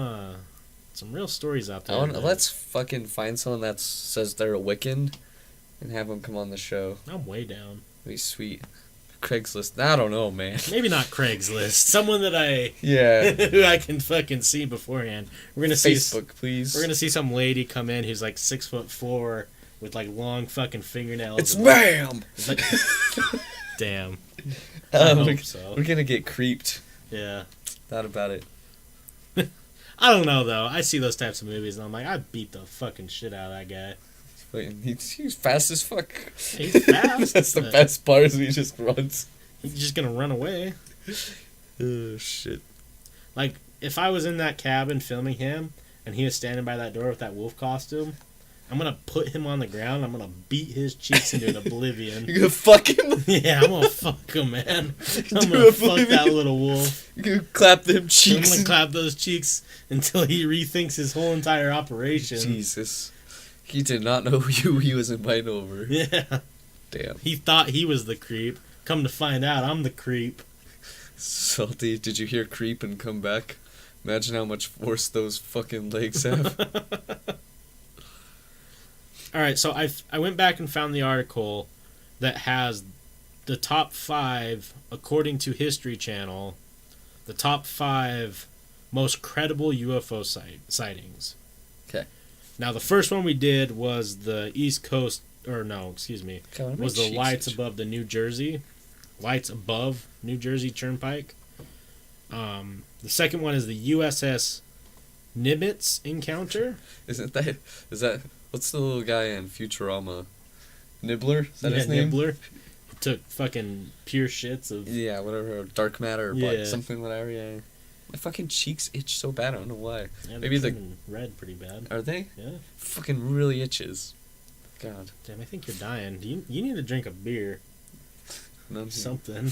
real stories out there. Let's fucking find someone that says they're a Wiccan and have them come on the show. I'm way down. Be sweet. Craigslist. I don't know, man. Maybe not Craigslist. Someone that Yeah. who I can fucking see beforehand. We're gonna see Facebook, please. We're gonna see some lady come in who's like 6'4" with like long fucking fingernails. It's and, Bam! it's like, damn. I hope we're, so. we're gonna get creeped. Yeah. Thought about it. I don't know though. I see those types of movies and I'm like, I beat the fucking shit out of that guy. He's fast as fuck. He's fast. That's the best part is he just runs. He's just gonna run away. Oh, shit. Like, if I was in that cabin filming him and he was standing by that door with that wolf costume, I'm gonna put him on the ground. I'm gonna beat his cheeks into oblivion. You're gonna fuck him? Yeah, I'm gonna fuck him, man. I'm Do gonna fuck oblivion? that little wolf. You're gonna clap them I'm cheeks. gonna clap those cheeks until he rethinks his whole entire operation. Jesus. He did not know who he was inviting over. Yeah. Damn. He thought he was the creep. Come to find out, I'm the creep. Salty, did you hear creep and come back? Imagine how much force those fucking legs have. Alright, so I went back and found the article that has the top 5, according to History Channel, the top 5 most credible UFO sightings. Okay. Now, the first one we did was the East Coast, or no, excuse me, was the lights above the New Jersey Turnpike. The second one is the USS Nimitz encounter. Is that what's the little guy in Futurama? Nibbler? Is that his name? Nibbler. Took fucking pure shits of... Yeah, whatever. Dark matter or Yeah. something, whatever, yeah. My fucking cheeks itch so bad, I don't know why. Yeah, Maybe they're the... turning red pretty bad. Are they? Yeah. Fucking really itches. God. Damn, I think you're dying. You need to drink a beer. None. Something.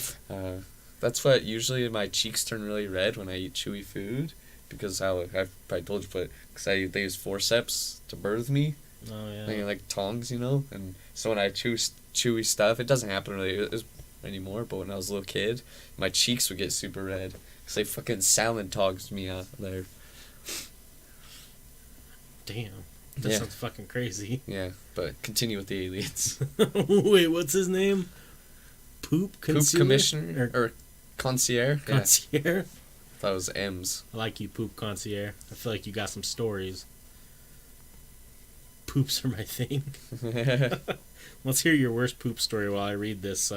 That's what usually my cheeks turn really red when I eat chewy food. Because I've probably told you, but because they use forceps to birth me. Oh, yeah. Like tongs, you know? And so when I chew chewy stuff, it doesn't happen really anymore, but when I was a little kid, my cheeks would get super red. Because they fucking salmon togged me out there. Damn. That Yeah. sounds fucking crazy. Yeah, but continue with the aliens. Wait, what's his name? Poop Commissioner? Or concierge? Yeah, Concierge? that was M's. I like you, Poop Concierge. I feel like you got some stories. Poops are my thing. Let's hear your worst poop story while I read this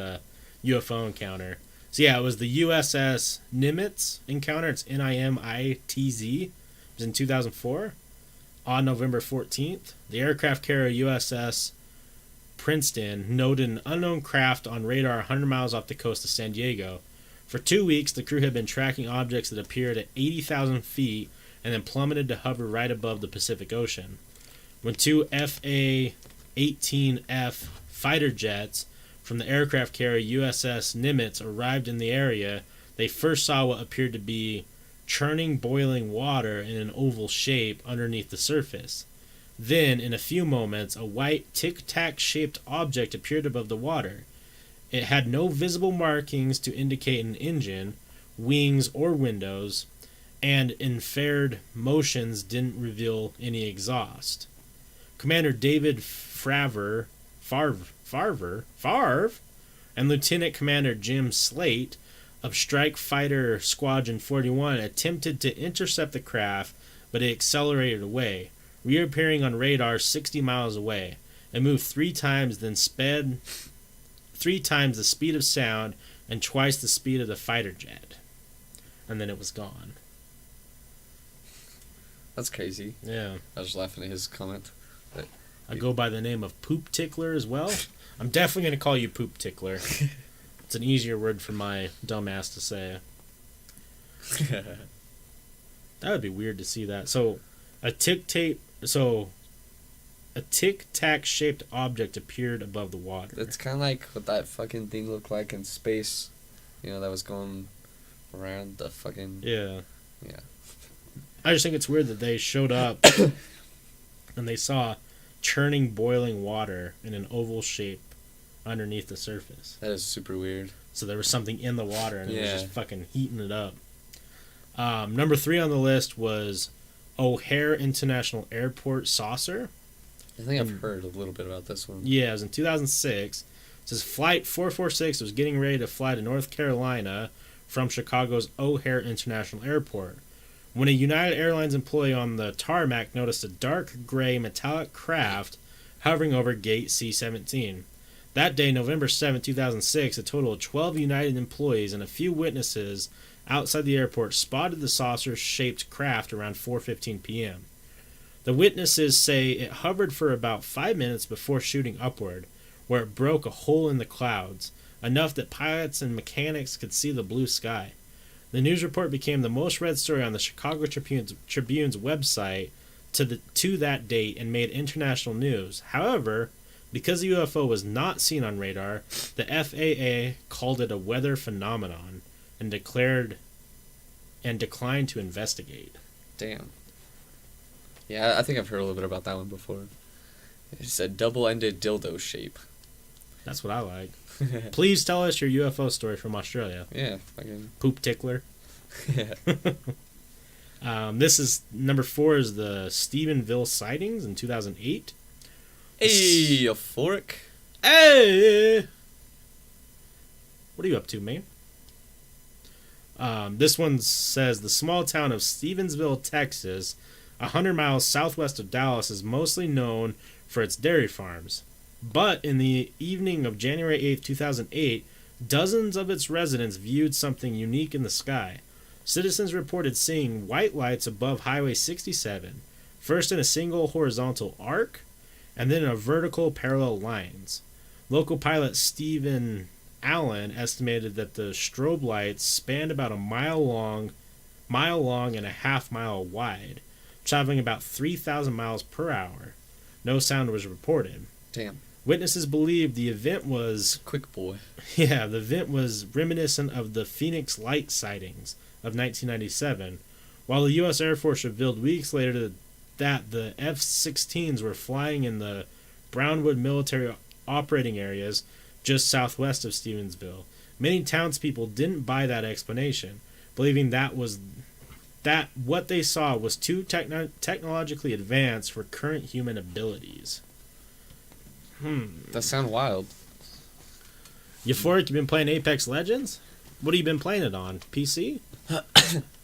UFO encounter. So yeah, it was the USS Nimitz encounter. It's Nimitz. It was in 2004. On November 14th, the aircraft carrier USS Princeton noted an unknown craft on radar 100 miles off the coast of San Diego. For 2 weeks, the crew had been tracking objects that appeared at 80,000 feet and then plummeted to hover right above the Pacific Ocean. When 2 FA-18F fighter jets from the aircraft carrier USS Nimitz arrived in the area, they first saw what appeared to be churning boiling water in an oval shape underneath the surface. Then, in a few moments, a white tic-tac shaped object appeared above the water. It had no visible markings to indicate an engine, wings, or windows, and infrared motions didn't reveal any exhaust. Commander David Favre, and Lieutenant Commander Jim Slate of Strike Fighter Squadron 41 attempted to intercept the craft, but it accelerated away, reappearing on radar 60 miles away. It moved 3 times, then sped 3 times the speed of sound and twice the speed of the fighter jet. And then it was gone. That's crazy. Yeah. I was laughing at his comment. I go by the name of Poop Tickler as well. I'm definitely going to call you Poop Tickler. It's an easier word for my dumbass to say. That would be weird to see that. So, a tic-tac shaped object appeared above the water. It's kind of like what that fucking thing looked like in space. You know, that was going around the fucking... Yeah. Yeah. I just think it's weird that they showed up and they saw churning boiling water in an oval shape underneath the surface. That is super weird. So there was something in the water and it was Yeah. just fucking heating it up. Number 3 on the list was O'Hare International Airport saucer. I think I've heard a little bit about this one. Yeah, it was in 2006. It says Flight 446 was getting ready to fly to North Carolina from Chicago's O'Hare International Airport when a United Airlines employee on the tarmac noticed a dark gray metallic craft hovering over gate C-17. That day, November 7, 2006, a total of 12 United employees and a few witnesses outside the airport spotted the saucer-shaped craft around 4:15 p.m. The witnesses say it hovered for about 5 minutes before shooting upward, where it broke a hole in the clouds, enough that pilots and mechanics could see the blue sky. The news report became the most read story on the Chicago Tribune's website to that date and made international news. However, because the UFO was not seen on radar, the FAA called it a weather phenomenon and declined to investigate. Damn. Yeah, I think I've heard a little bit about that one before. It's a double-ended dildo shape. That's what I like. Please tell us your UFO story from Australia. Yeah, fucking. Poop tickler. Yeah. This is number 4 is the Stephenville sightings in 2008. Hey, a fork. Hey! What are you up to, man? This one says the small town of Stevensville, Texas, 100 miles southwest of Dallas, is mostly known for its dairy farms. But in the evening of January 8th, 2008, dozens of its residents viewed something unique in the sky. Citizens reported seeing white lights above Highway 67, first in a single horizontal arc, and then in a vertical parallel lines. Local pilot Stephen Allen estimated that the strobe lights spanned about a mile long and a half mile wide, traveling about 3,000 miles per hour. No sound was reported. Damn. Witnesses believed the event was Quick boy. the event was reminiscent of the Phoenix Light sightings of 1997, while the U.S. Air Force revealed weeks later that the F-16s were flying in the Brownwood military operating areas just southwest of Stevensville. Many townspeople didn't buy that explanation, believing that what they saw was too technologically advanced for current human abilities. That sound wild. Euphoric, you been playing Apex Legends? What have you been playing it on? PC?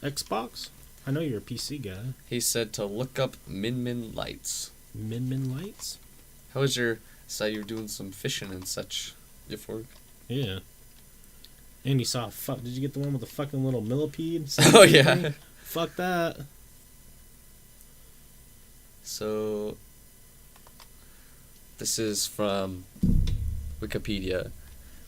Xbox? I know you're a PC guy. He said to look up Min Lights. Min Lights? How was your... So you were doing some fishing and such, Euphoric? Yeah. And you saw... Did you get the one with the fucking little millipede? Oh, yeah. Fuck that. So... This is from Wikipedia.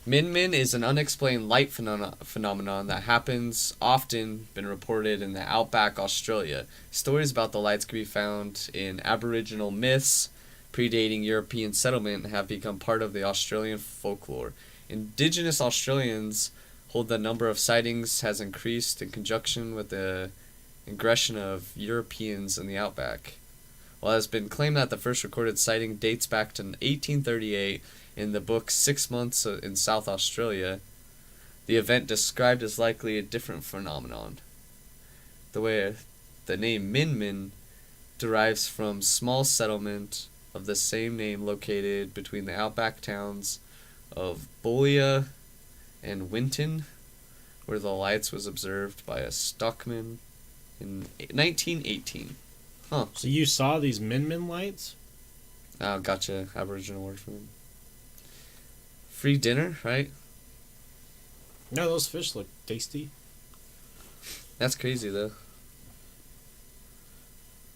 Min is an unexplained light phenomenon that happens often, been reported in the outback Australia. Stories about the lights can be found in Aboriginal myths predating European settlement and have become part of the Australian folklore. Indigenous Australians hold the number of sightings has increased in conjunction with the aggression of Europeans in the outback. While it has been claimed that the first recorded sighting dates back to 1838 in the book 6 Months in South Australia, the event described is likely a different phenomenon. The name Min derives from small settlement of the same name located between the outback towns of Boulia and Winton, where the lights was observed by a stockman in 1918. Huh. So you saw these Min lights? Oh, gotcha. Aboriginal word for them. Free dinner, right? No, those fish look tasty. That's crazy, though.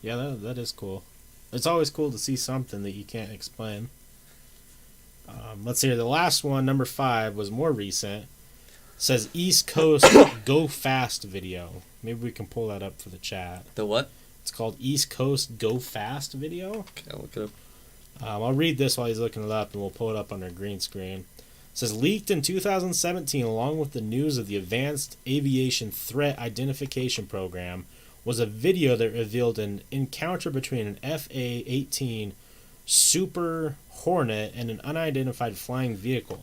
Yeah, that is cool. It's always cool to see something that you can't explain. Let's see here. The last one, number 5, was more recent. It says East Coast Go Fast video. Maybe we can pull that up for the chat. The what? It's called East Coast Go Fast video. Okay, I'll look it up. I'll read this while he's looking it up, and we'll pull it up on our green screen. It says, leaked in 2017 along with the news of the Advanced Aviation Threat Identification Program was a video that revealed an encounter between an FA-18 Super Hornet and an unidentified flying vehicle.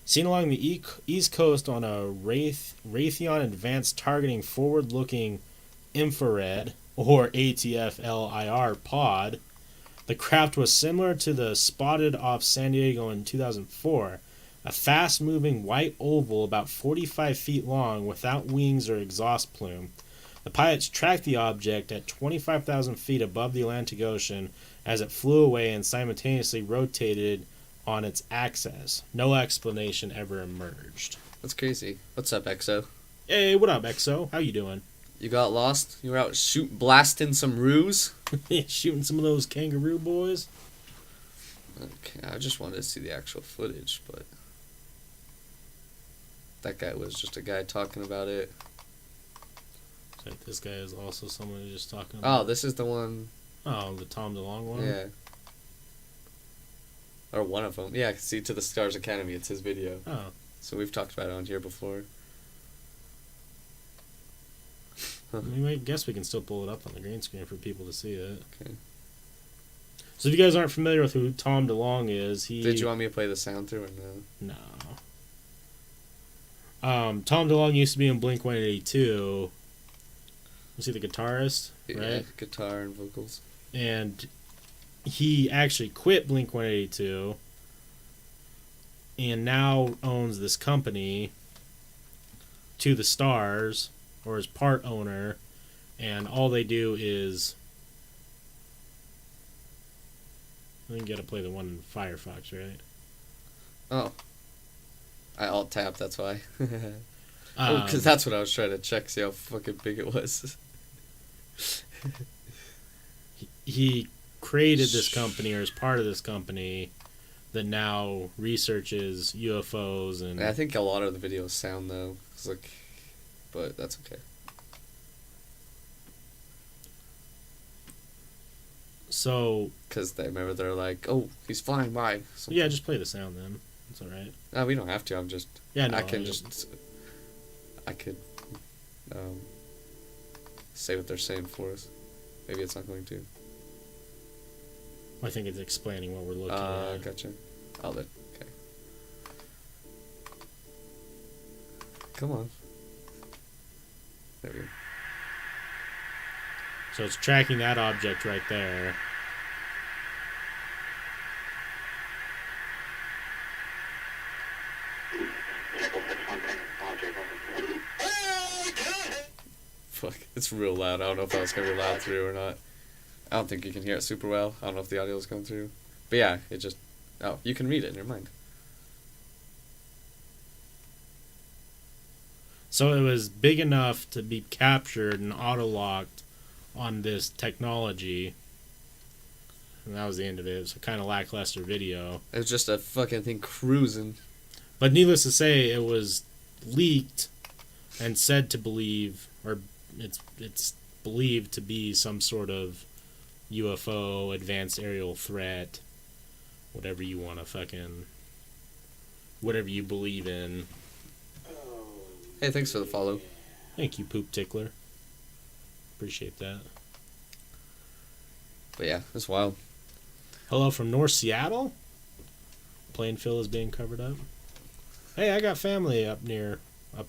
Seen along the east coast on a Raytheon Advanced Targeting Forward-Looking Infrared, or ATF-LIR pod, the craft was similar to the spotted off San Diego in 2004, a fast-moving white oval about 45 feet long without wings or exhaust plume. The pilots tracked the object at 25,000 feet above the Atlantic Ocean as it flew away and simultaneously rotated on its axis. No explanation ever emerged. That's crazy. What's up, EXO? Hey, what up, EXO? How you doing? You got lost? You were out blasting some roos? Shooting some of those kangaroo boys? Okay, I just wanted to see the actual footage, but that guy was just a guy talking about it. So this guy is also someone who's just talking about... Oh, this is the one... Oh, the Tom DeLonge one? Yeah. Or one of them. Yeah, see, To the Stars Academy, it's his video. Oh. So we've talked about it on here before. I guess we can still pull it up on the green screen for people to see it. Okay. So if you guys aren't familiar with who Tom DeLonge is, he... Did you want me to play the sound through or no? No. Tom DeLonge used to be in Blink-182. Was he the guitarist? Yeah, right? Guitar and vocals. And he actually quit Blink-182 and now owns this company, To the Stars, or is part owner, and all they do is... I think you gotta play the one in Firefox, right? Oh. I alt-tapped, that's why. Oh, because that's what I was trying to check, see how fucking big it was. He created this company, or is part of this company, that now researches UFOs and... I think a lot of the videos sound, though. It's like, but that's okay. So... Because they remember they're like, oh, he's flying by. Something. Yeah, just play the sound then. It's alright. No, we don't have to, I'm just... Yeah, no, I could say what they're saying for us. Maybe it's not going to. I think it's explaining what we're looking at. Gotcha. Oh, then. Okay. Come on. There we go. So it's tracking that object right there. Fuck, it's real loud. I don't know if that was gonna be loud through or not. I don't think you can hear it super well. I don't know if the audio is going through. But yeah, it just... Oh, you can read it, never mind. So it was big enough to be captured and auto-locked on this technology. And that was the end of it. It was a kind of lackluster video. It was just a fucking thing cruising. But needless to say, it was leaked and said to believe, or it's believed to be some sort of UFO, advanced aerial threat, whatever you want to fucking, whatever you believe in. Hey, thanks for the follow. Thank you, Poop Tickler. Appreciate that. But yeah, it's wild. Hello from North Seattle. Plainfield is being covered up. Hey, I got family up in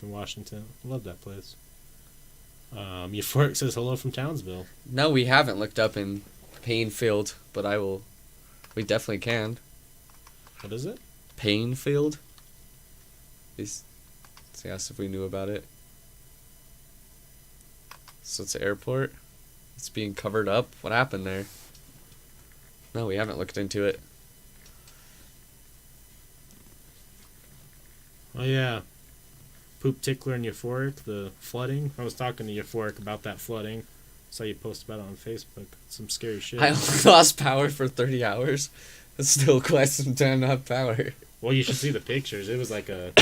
Washington. Love that place. Euphoric says hello from Townsville. No, we haven't looked up in Painfield, but I will. We definitely can. What is it? Painfield? He asked if we knew about it. So it's an airport? It's being covered up? What happened there? No, we haven't looked into it. Oh, yeah. Poop Tickler and Euphoric, the flooding. I was talking to Euphoric about that flooding. Saw you post about it on Facebook. Some scary shit. I lost power for 30 hours. It's still quite some time to have power. Well, you should see the pictures. It was like a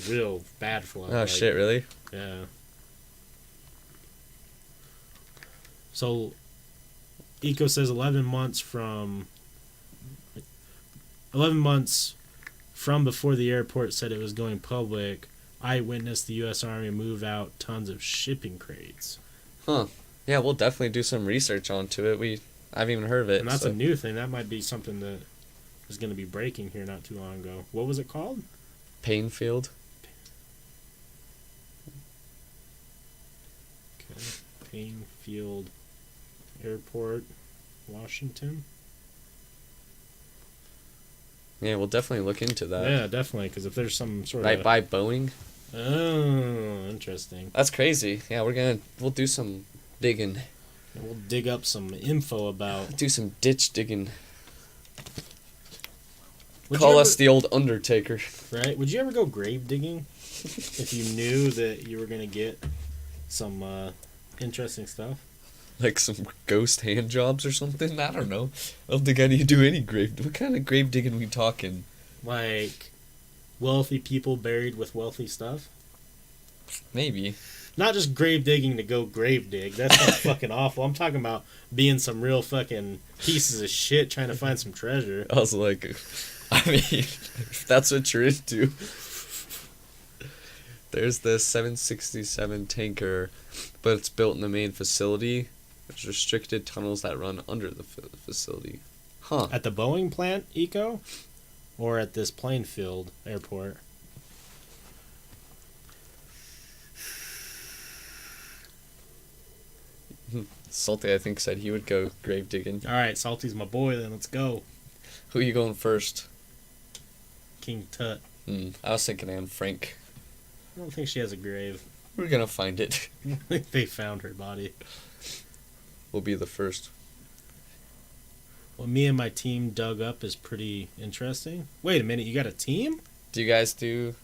real bad flood. Oh, shit, really? Yeah. So, Eco says 11 months from before the airport said it was going public, eyewitness the U.S. Army move out tons of shipping crates. Huh. Yeah, we'll definitely do some research onto it. I haven't even heard of it. And that's so. a new thing. That might be something that is going to be breaking here not too long ago. What was it called? Painfield. Okay. Painfield Airport, Washington. Yeah, we'll definitely look into that. Yeah, definitely, because if there's some sort Right of... by Boeing. Oh, interesting. That's crazy. Yeah, we'll do some digging. We'll dig up some info about... Do some ditch digging. Would Call you us the old Undertaker. Right? Would you ever go grave digging if you knew that you were going to get some interesting stuff? Like some ghost hand jobs or something? I don't know. I don't think I need to do any grave... What kind of grave digging we talking? Like wealthy people buried with wealthy stuff? Maybe. Not just grave digging to go grave dig. That's not fucking awful. I'm talking about being some real fucking pieces of shit trying to find some treasure. I was like... I mean, if that's what you're into... There's the 767 tanker, but it's built in the main facility. There's restricted tunnels that run under the facility. Huh. At the Boeing plant, Eco? Or at this Plainfield airport? Salty, I think, said he would go grave digging. Alright, Salty's my boy then, let's go. Who are you going first? King Tut. I was thinking Anne Frank. I don't think she has a grave. We're gonna find it. I think they found her body. We'll be the first. What me and my team dug up is pretty interesting. Wait a minute, you got a team? Do you guys do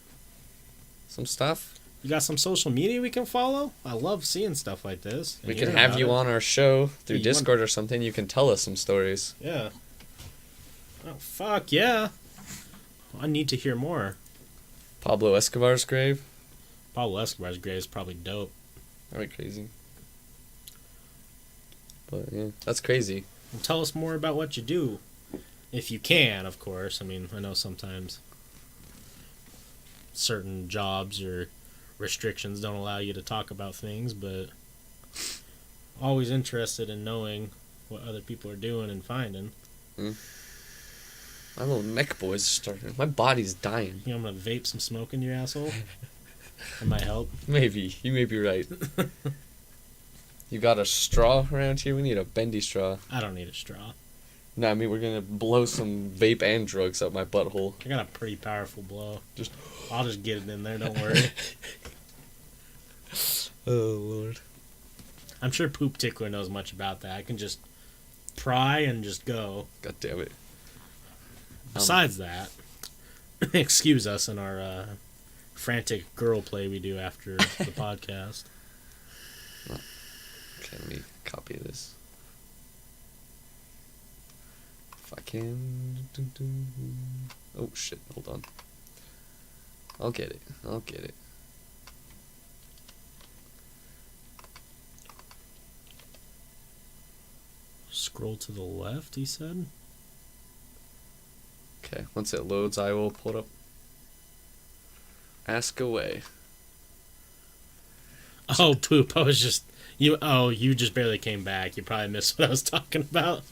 some stuff? You got some social media we can follow? I love seeing stuff like this. and We can hearing have about you it. on our show through Hey, you Discord or something. You can tell us some stories. Yeah. Oh, fuck yeah. I need to hear more. Pablo Escobar's grave? Pablo Escobar's grave is probably dope. That'd be crazy. But yeah, that's crazy. And tell us more about what you do. If you can, of course. I mean, I know sometimes certain jobs or restrictions don't allow you to talk about things, but always interested in knowing what other people are doing and finding. My little neck boy's starting. My body's dying. You know, I'm gonna vape some smoke in your asshole. That might help. Maybe. You may be right. You got a straw around here? We need a bendy straw. I don't need a straw. No, I mean, we're gonna blow some vape and drugs up my butthole. I got a pretty powerful blow. Just... I'll just get it in there, don't worry. Oh, Lord. I'm sure Poop Tickler knows much about that. I can just pry and just go. God damn it. Besides that, excuse us in our frantic girl play we do after the podcast. Okay, let me copy this. If I can... Oh, shit. Hold on. I'll get it. Scroll to the left, he said. Okay, once it loads, I will pull it up. Ask away. Oh, Poop, I was just... You just barely came back. You probably missed what I was talking about.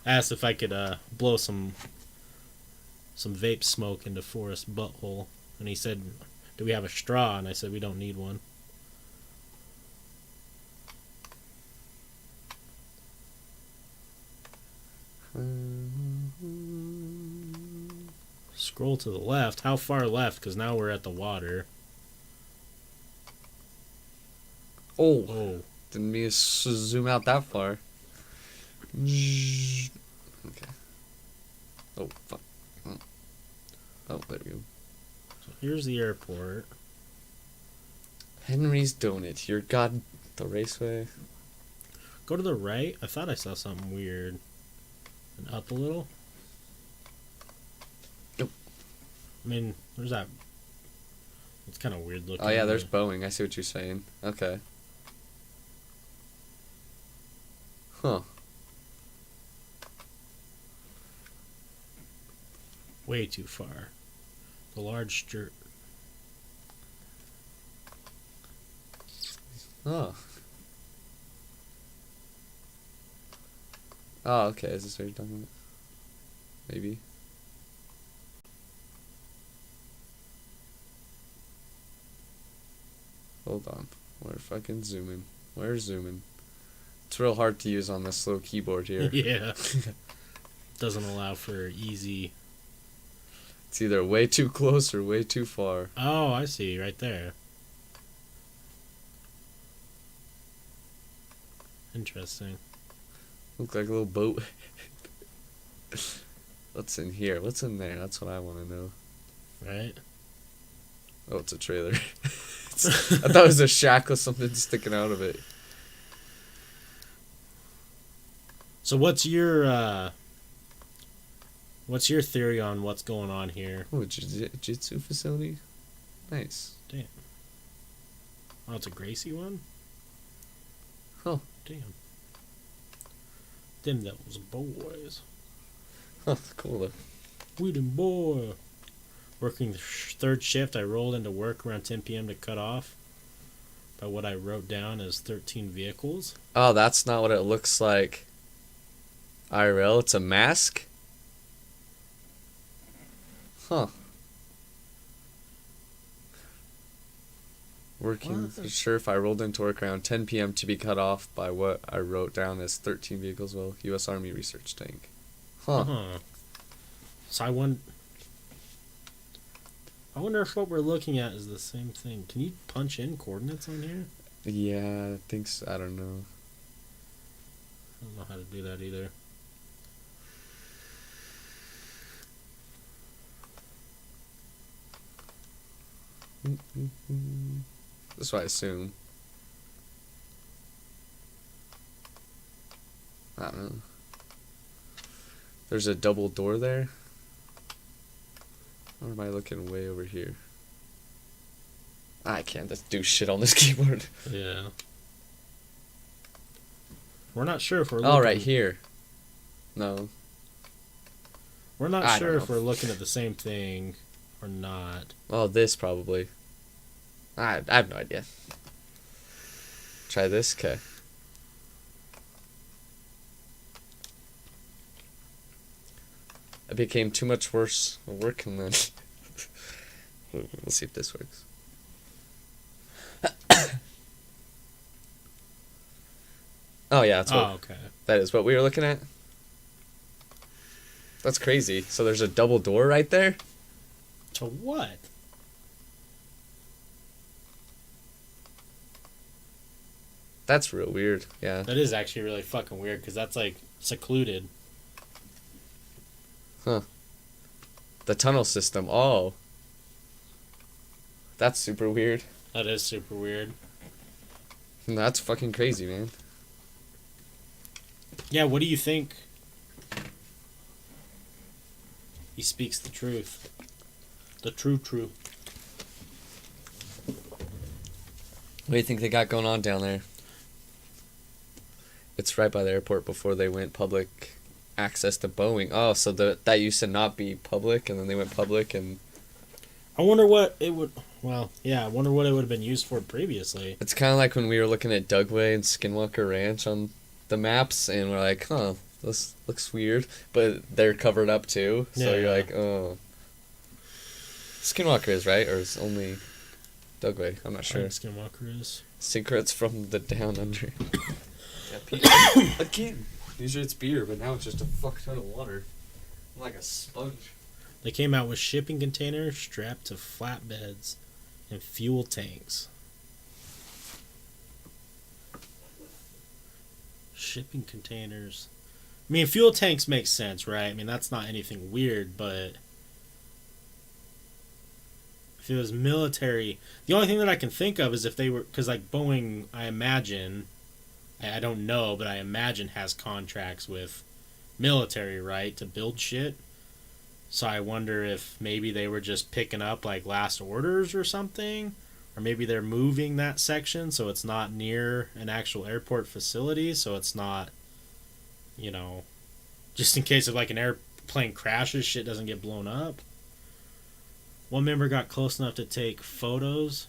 I asked if I could blow some vape smoke into Forrest's butthole. And he said, do we have a straw? And I said, we don't need one. Scroll to the left. How far left? Because now we're at the water. Oh. Didn't mean to zoom out that far. Okay. Oh, fuck. Oh, there we go. So here's the airport. Henry's Donut. Your god... The raceway. Go to the right. I thought I saw something weird. And up a little. Nope. I mean, there's that... It's kind of weird looking. Oh, yeah, there's Boeing. I see what you're saying. Okay. Huh. Way too far. The large skirt. Oh. Oh, okay. Is this what you're talking about? Maybe. Hold on. We're fucking zooming. We're zooming. It's real hard to use on this little keyboard here. Yeah. Doesn't allow for easy. It's either way too close or way too far. Oh, I see. Right there. Interesting. Look like a little boat. What's in here? What's in there? That's what I want to know. Right? Oh, it's a trailer. I thought it was a shack with something sticking out of it. So what's your theory on what's going on here? Oh, jiu-jitsu facility? Nice. Damn. Oh, it's a Gracie one? Huh. Damn. Them those boys. Huh, cool though. We them boy. Working the third shift, I rolled into work around 10 p.m. to cut off by what I wrote down as 13 vehicles. Oh, that's not what it looks like. IRL, it's a mask? Huh. Working What? sure if I rolled into work around 10 p.m. to be cut off by what I wrote down as 13 vehicles. Well, U.S. Army research tank. Huh. So I wonder if what we're looking at is the same thing. Can you punch in coordinates on here? Yeah, I think so. I don't know. I don't know how to do that either. That's what I assume. I don't know. There's a double door there. Or am I looking way over here? I can't just do shit on this keyboard. Yeah. We're not sure if we're Oh, right here. No. We're not I sure don't if know. we're looking at the same thing or not. Oh, this probably. I have no idea. Try this? Okay. It became too much worse working then. We'll see if this works. Oh yeah, that's what okay. that is what we were looking at. That's crazy. So there's a double door right there? To what? That's real weird. Yeah. That is actually really fucking weird because that's like secluded. The tunnel system. Oh. That's super weird. That is super weird. That's fucking crazy, man. Yeah, what do you think? He speaks the truth. The true truth. What do you think they got going on down there? It's right by the airport before they went public access to Boeing. Oh, so that used to not be public, and then they went public, and I wonder what it would... Well, yeah, I wonder what it would have been used for previously. it's kind of like when we were looking at Dugway and Skinwalker Ranch on the maps, and we're like, huh, this looks weird, but they're covered up too, so Yeah. you're like, oh. Skinwalker is, right? Or is only Dugway? I'm not sure. Skinwalker is. Secrets from the Down Under. Again. Usually it's beer, but now it's just a fuck ton of water. I'm like a sponge. They came out with shipping containers strapped to flatbeds and fuel tanks. Shipping containers. I mean, fuel tanks make sense, right? I mean, that's not anything weird, but if it was military, the only thing that I can think of is if they were, because like Boeing, I imagine, I don't know, but I imagine has contracts with military, right, to build shit. So I wonder if maybe they were just picking up like last orders or something, or maybe they're moving that section so it's not near an actual airport facility, so it's not, you know, just in case if like an airplane crashes, shit doesn't get blown up. One member got close enough to take photos.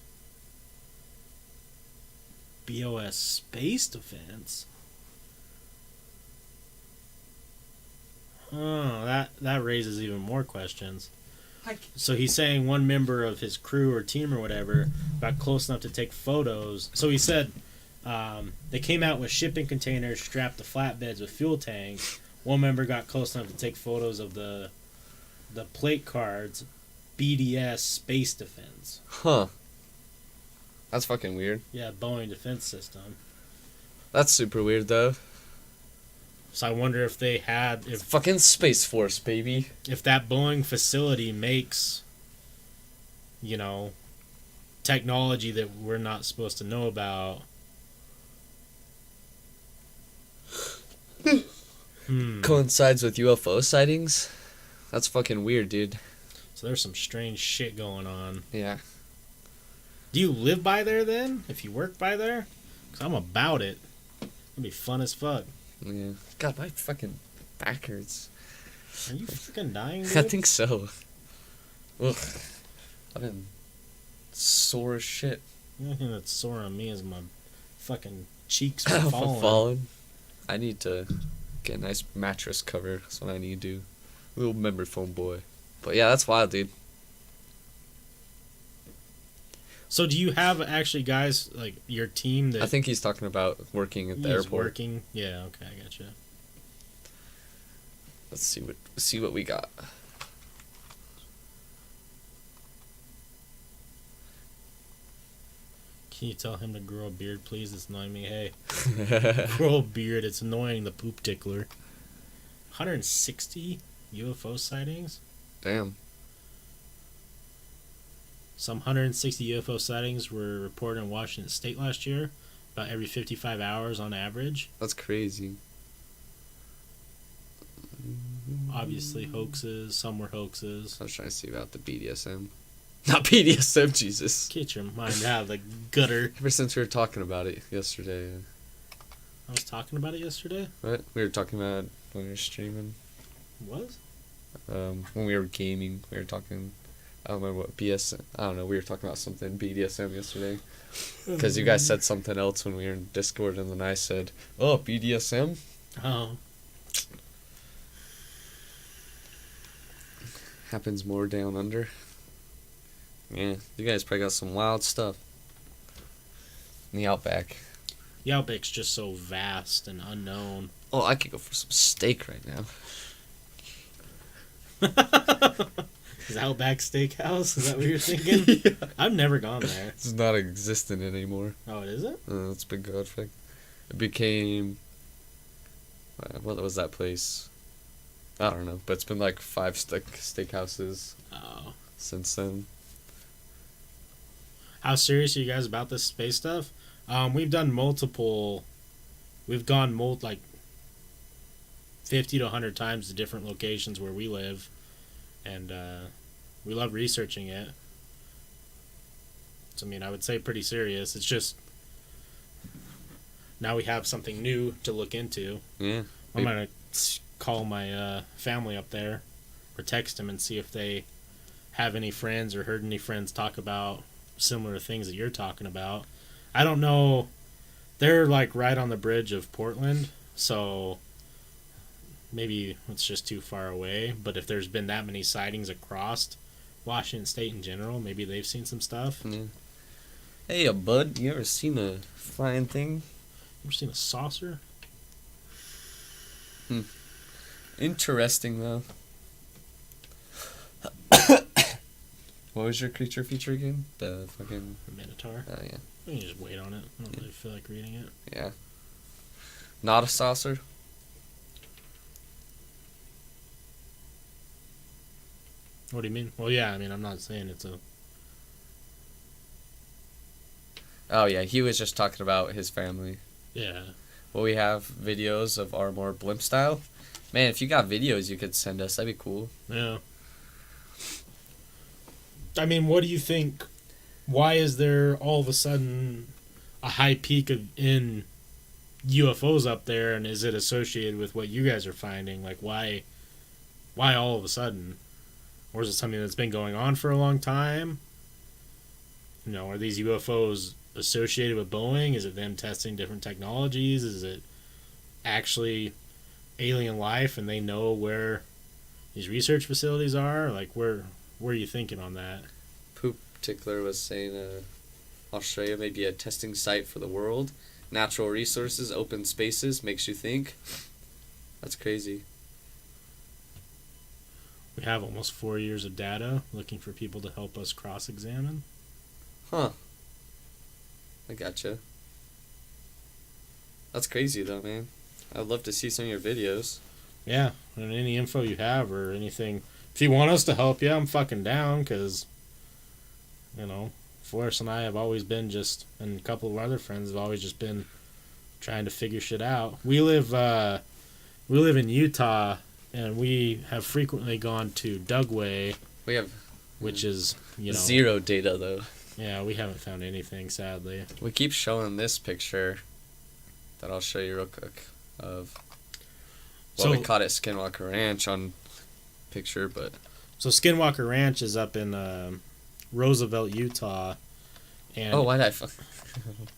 BOS Space Defense. Oh, that raises even more questions. Like, So he's saying one member of his crew or team or whatever got close enough to take photos. So he said they came out with shipping containers strapped to flatbeds with fuel tanks. One member got close enough to take photos of the plate cards, BDS Space Defense. Huh. That's fucking weird. Yeah, Boeing Defense System. That's super weird, though. So I wonder if they had It's fucking Space Force, baby. if that Boeing facility makes, technology that we're not supposed to know about. Coincides with UFO sightings? That's fucking weird, dude. So there's some strange shit going on. Yeah. Do you live by there then? If you work by there? Because I'm about it. It'd be fun as fuck. Yeah. God, my fucking back hurts. Are you fucking dying, dude? I think so. Ugh. I've been sore as shit. The only thing that's sore on me is my fucking cheeks are falling. Fallen. I need to get a nice mattress cover. That's what I need to do. Little member foam boy. But yeah, that's wild, dude. So do you have actually guys, like, your team that I think he's talking about working at the is airport. working? Yeah, okay, I gotcha. Let's see what we got. Can you tell him to grow a beard, please? It's annoying me. Hey, grow a beard. It's annoying, the poop tickler. 160 UFO sightings? Damn. Some 160 UFO sightings were reported in Washington State last year, about every 55 hours on average. That's crazy. Obviously hoaxes, some were hoaxes. I was trying to see about the BDSM. Not BDSM, Jesus. Get your mind out of the gutter. Ever since we were talking about it yesterday. I was talking about it yesterday? What? We were talking about when we were streaming. What? When we were gaming, we were talking. I don't remember what I don't know. We were talking about something BDSM yesterday. Because you guys said something else when we were in Discord, and then I said, "Oh, BDSM." Oh. Happens more down under. Yeah, you guys probably got some wild stuff in the Outback. The Outback's just so vast and unknown. Oh, I could go for some steak right now. Is Outback Steakhouse? Is that what you're thinking? Yeah. I've never gone there. It's not existent anymore. Oh, it isn't? It's been gone. It became. What was that place? I don't know, but it's been like 5 steakhouses Oh. since then. How serious are you guys about this space stuff? We've done multiple. We've gone like 50 to 100 times to different locations where we live, and we love researching it. So, I mean, I would say pretty serious. It's just now we have something new to look into. Yeah. I'm gonna call my family up there, or text them and see if they have any friends or heard any friends talk about similar things that you're talking about. I don't know. They're like right on the bridge of Portland, so maybe it's just too far away. But if there's been that many sightings across Washington State in general, maybe they've seen some stuff. Yeah. Hey, bud, you ever seen a flying thing? Ever seen a saucer? Interesting, though. What was your creature feature again? The fucking... Minotaur. Oh, yeah. We can just wait on it. I don't really feel like reading it. Yeah. Not a saucer? What do you mean? Well, yeah, I mean, I'm not saying it's a... Oh, yeah, he was just talking about his family. Yeah. Well, we have videos of our more blimp style. Man, if you got videos you could send us, that'd be cool. Yeah. I mean, what do you think? Why is there all of a sudden a high peak in UFOs up there, and is it associated with what you guys are finding? Like, why all of a sudden? Or is it something that's been going on for a long time? You know, are these UFOs associated with Boeing? Is it them testing different technologies? Is it actually alien life and they know where these research facilities are? Like, where are you thinking on that? Poop Tickler was saying Australia may be a testing site for the world. Natural resources, open spaces, makes you think. That's crazy. We have almost 4 years of data looking for people to help us cross-examine. Huh. I gotcha. That's crazy though, man. I'd love to see some of your videos. Yeah, and any info you have or anything. If you want us to help you, I'm fucking down, because, you know, Forrest and I have always been just, and a couple of our other friends have always just been trying to figure shit out. We live in Utah, and we have frequently gone to Dugway. We have which is, you know, zero data though. Yeah, we haven't found anything, sadly. We keep showing this picture that I'll show you real quick of what we caught at Skinwalker Ranch on picture, but so Skinwalker Ranch is up in Roosevelt, Utah, and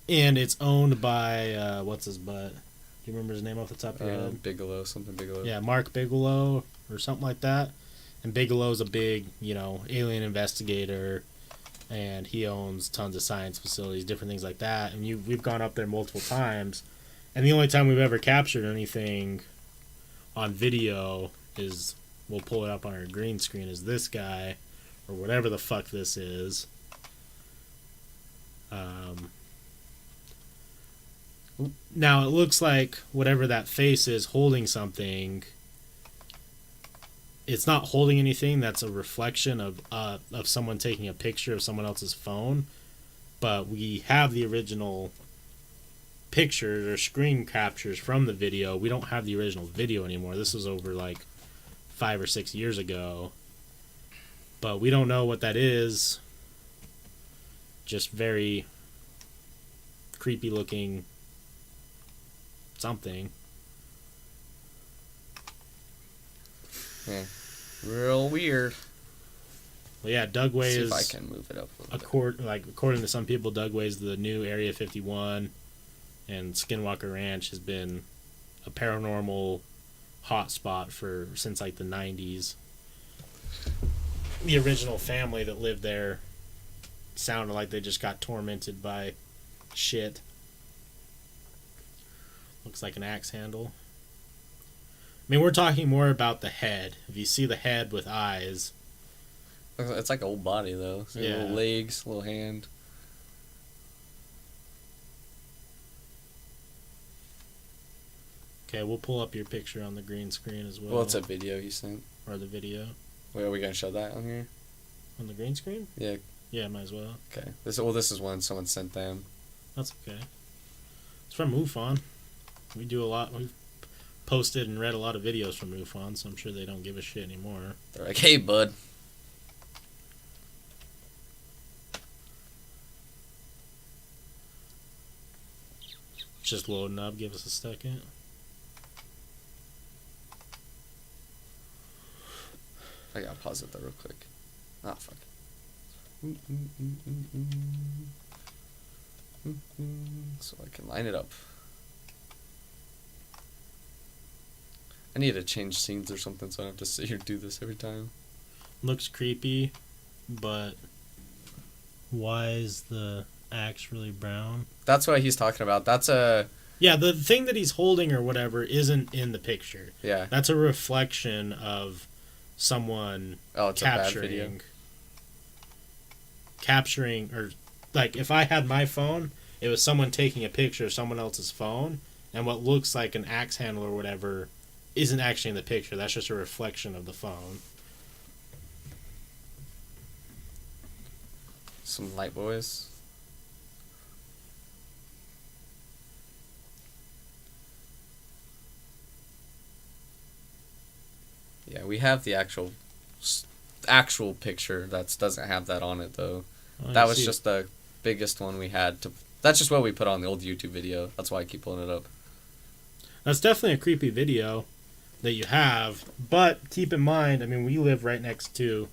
and it's owned by what's his butt? Do you remember his name off the top of your head? Bigelow, something Bigelow. Yeah, Mark Bigelow or something like that. And Bigelow's a big, you know, alien investigator, and he owns tons of science facilities, different things like that. And we've gone up there multiple times, and the only time we've ever captured anything on video is, we'll pull it up on our green screen, is this guy, or whatever the fuck this is. Now it looks like whatever that face is holding something. It's not holding anything. That's a reflection of someone taking a picture of someone else's phone. But we have the original pictures or screen captures from the video. We don't have the original video anymore. This was over like 5 or 6 years ago. But we don't know what that is. Just very creepy looking something. Yeah, real weird. Well, yeah, Dugway See is. if I can move it up a little bit. According to some people, Dugway is the new Area 51, and Skinwalker Ranch has been a paranormal hotspot since like the 90s. The original family that lived there sounded like they just got tormented by shit. Looks like an axe handle. I mean, we're talking more about the head. If you see the head with eyes. It's like a whole body, though. So Yeah. Little legs, little hand. Okay, we'll pull up your picture on the green screen as well. Well, it's a video he sent. Or the video. Wait, are we going to show that on here? On the green screen? Yeah. Yeah, might as well. Okay. This is one someone sent them. That's okay. It's from MUFON. We do a lot. We've posted and read a lot of videos from MUFON, so I'm sure they don't give a shit anymore. They're like, hey, bud. It's just loading up. Give us a second. I gotta pause it though real quick. Ah, fuck. So I can line it up. I need to change scenes or something so I don't have to sit here and do this every time. Looks creepy, but why is the axe really brown? That's what he's talking about. That's a... Yeah, the thing that he's holding or whatever isn't in the picture. Yeah. That's a reflection of someone it's capturing. A bad video. Capturing, or like if I had my phone, it was someone taking a picture of someone else's phone, and what looks like an axe handle or whatever isn't actually in the picture. That's just a reflection of the phone. Some light boys. Yeah, we have the actual picture that doesn't have that on it though. That was just the biggest one we had to. That's just what we put on the old YouTube video. That's why I keep pulling it up. That's definitely a creepy video that you have, but keep in mind, I mean, we live right next to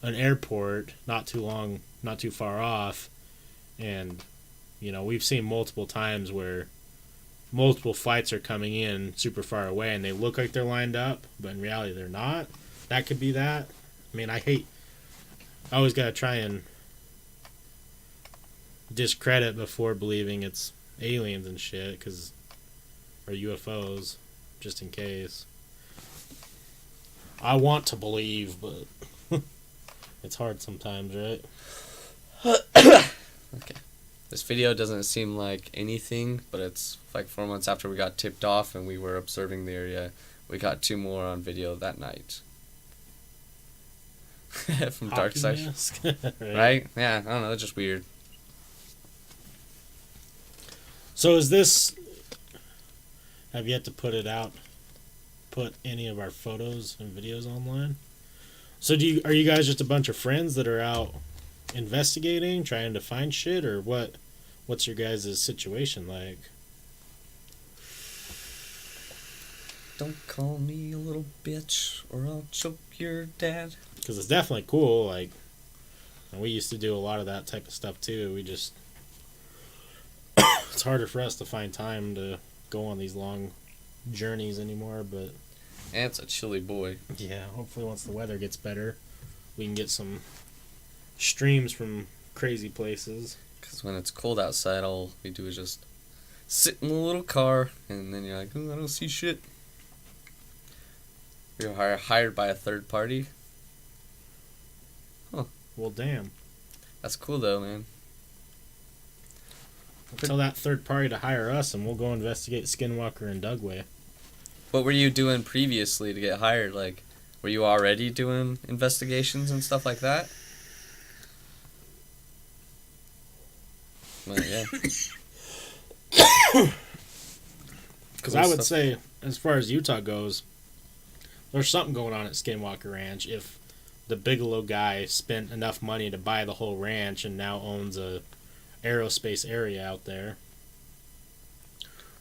an airport, not too far off, and you know, we've seen multiple times where multiple fights are coming in super far away and they look like they're lined up, but in reality they're not. That could be that. I mean, I always gotta try and discredit before believing it's aliens and shit, or UFOs, just in case. I want to believe, but it's hard sometimes, right? Okay. This video doesn't seem like anything, but it's like 4 months after we got tipped off and we were observing the area. We got 2 more on video that night. From Dark Side. Right? Yeah, I don't know, it's just weird. So is this... Have yet to put any of our photos and videos online? So are you guys just a bunch of friends that are out investigating, trying to find shit, or what's your guys' situation like? Don't call me a little bitch or I'll choke your dad. Because it's definitely cool, like, and we used to do a lot of that type of stuff too. We just... It's harder for us to find time to go on these long journeys anymore, but... And it's a chilly boy. Yeah, hopefully once the weather gets better, we can get some streams from crazy places. Because when it's cold outside, all we do is just sit in the little car, and then you're like, oh, I don't see shit. We were hired by a third party. Huh. Well, damn. That's cool, though, man. Tell that third party to hire us, and we'll go investigate Skinwalker and Dugway. What were you doing previously to get hired? Like, were you already doing investigations and stuff like that? Well, yeah. Because I would say, as far as Utah goes, there's something going on at Skinwalker Ranch. If the Bigelow guy spent enough money to buy the whole ranch and now owns a aerospace area out there,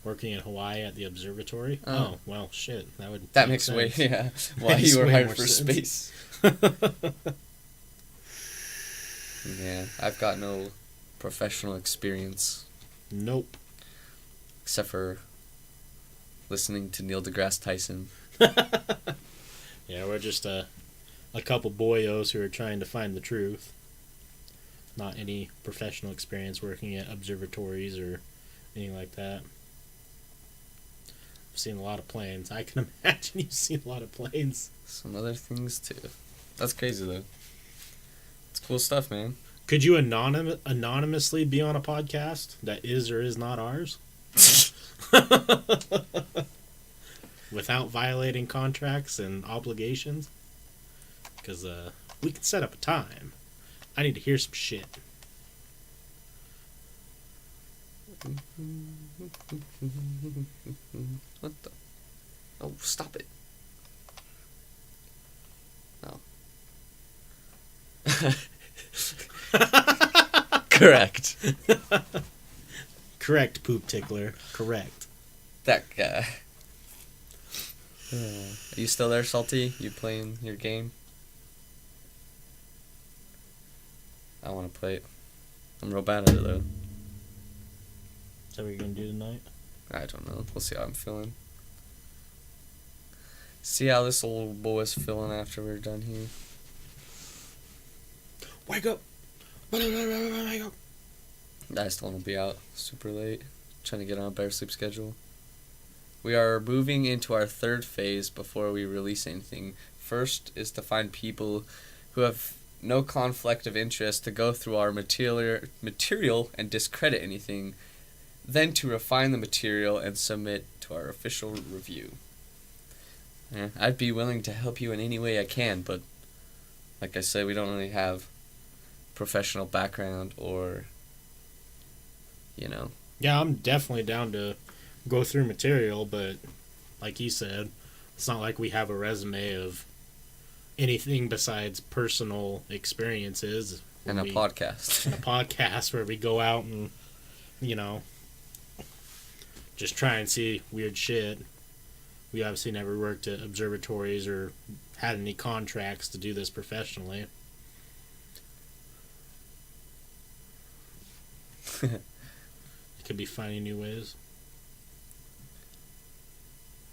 working in Hawaii at the observatory. Oh well, shit. That makes sense. way, yeah. Why you were hired for space? Yeah, I've got no professional experience. Nope. Except for listening to Neil deGrasse Tyson. Yeah, we're just a couple boyos who are trying to find the truth. Not any professional experience working at observatories or anything like that. I've seen a lot of planes. I can imagine you've seen a lot of planes. Some other things too. That's crazy though. It's cool stuff, man. Could you anonymously be on a podcast that is or is not ours? Without violating contracts and obligations? Because we could set up a time. I need to hear some shit. What the? Oh, stop it. No. Correct. Correct, Poop Tickler. Correct. That guy. Are you still there, Salty? You playing your game? I want to play it. I'm real bad at it, though. Is that what you're going to do tonight? I don't know. We'll see how I'm feeling. See how this old boy's feeling after we're done here. Wake up! Wake up! I just don't want to be out super late. Trying to get on a better sleep schedule. We are moving into our third phase before we release anything. First is to find people who have no conflict of interest to go through our material and discredit anything. Then to refine the material and submit to our official review. I'd be willing to help you in any way I can, but like I said, we don't really have professional background or, Yeah, I'm definitely down to go through material, but like you said, it's not like we have a resume of anything besides personal experiences. And a podcast. And a podcast where we go out and, just try and see weird shit. We obviously never worked at observatories or had any contracts to do this professionally. It could be finding new ways.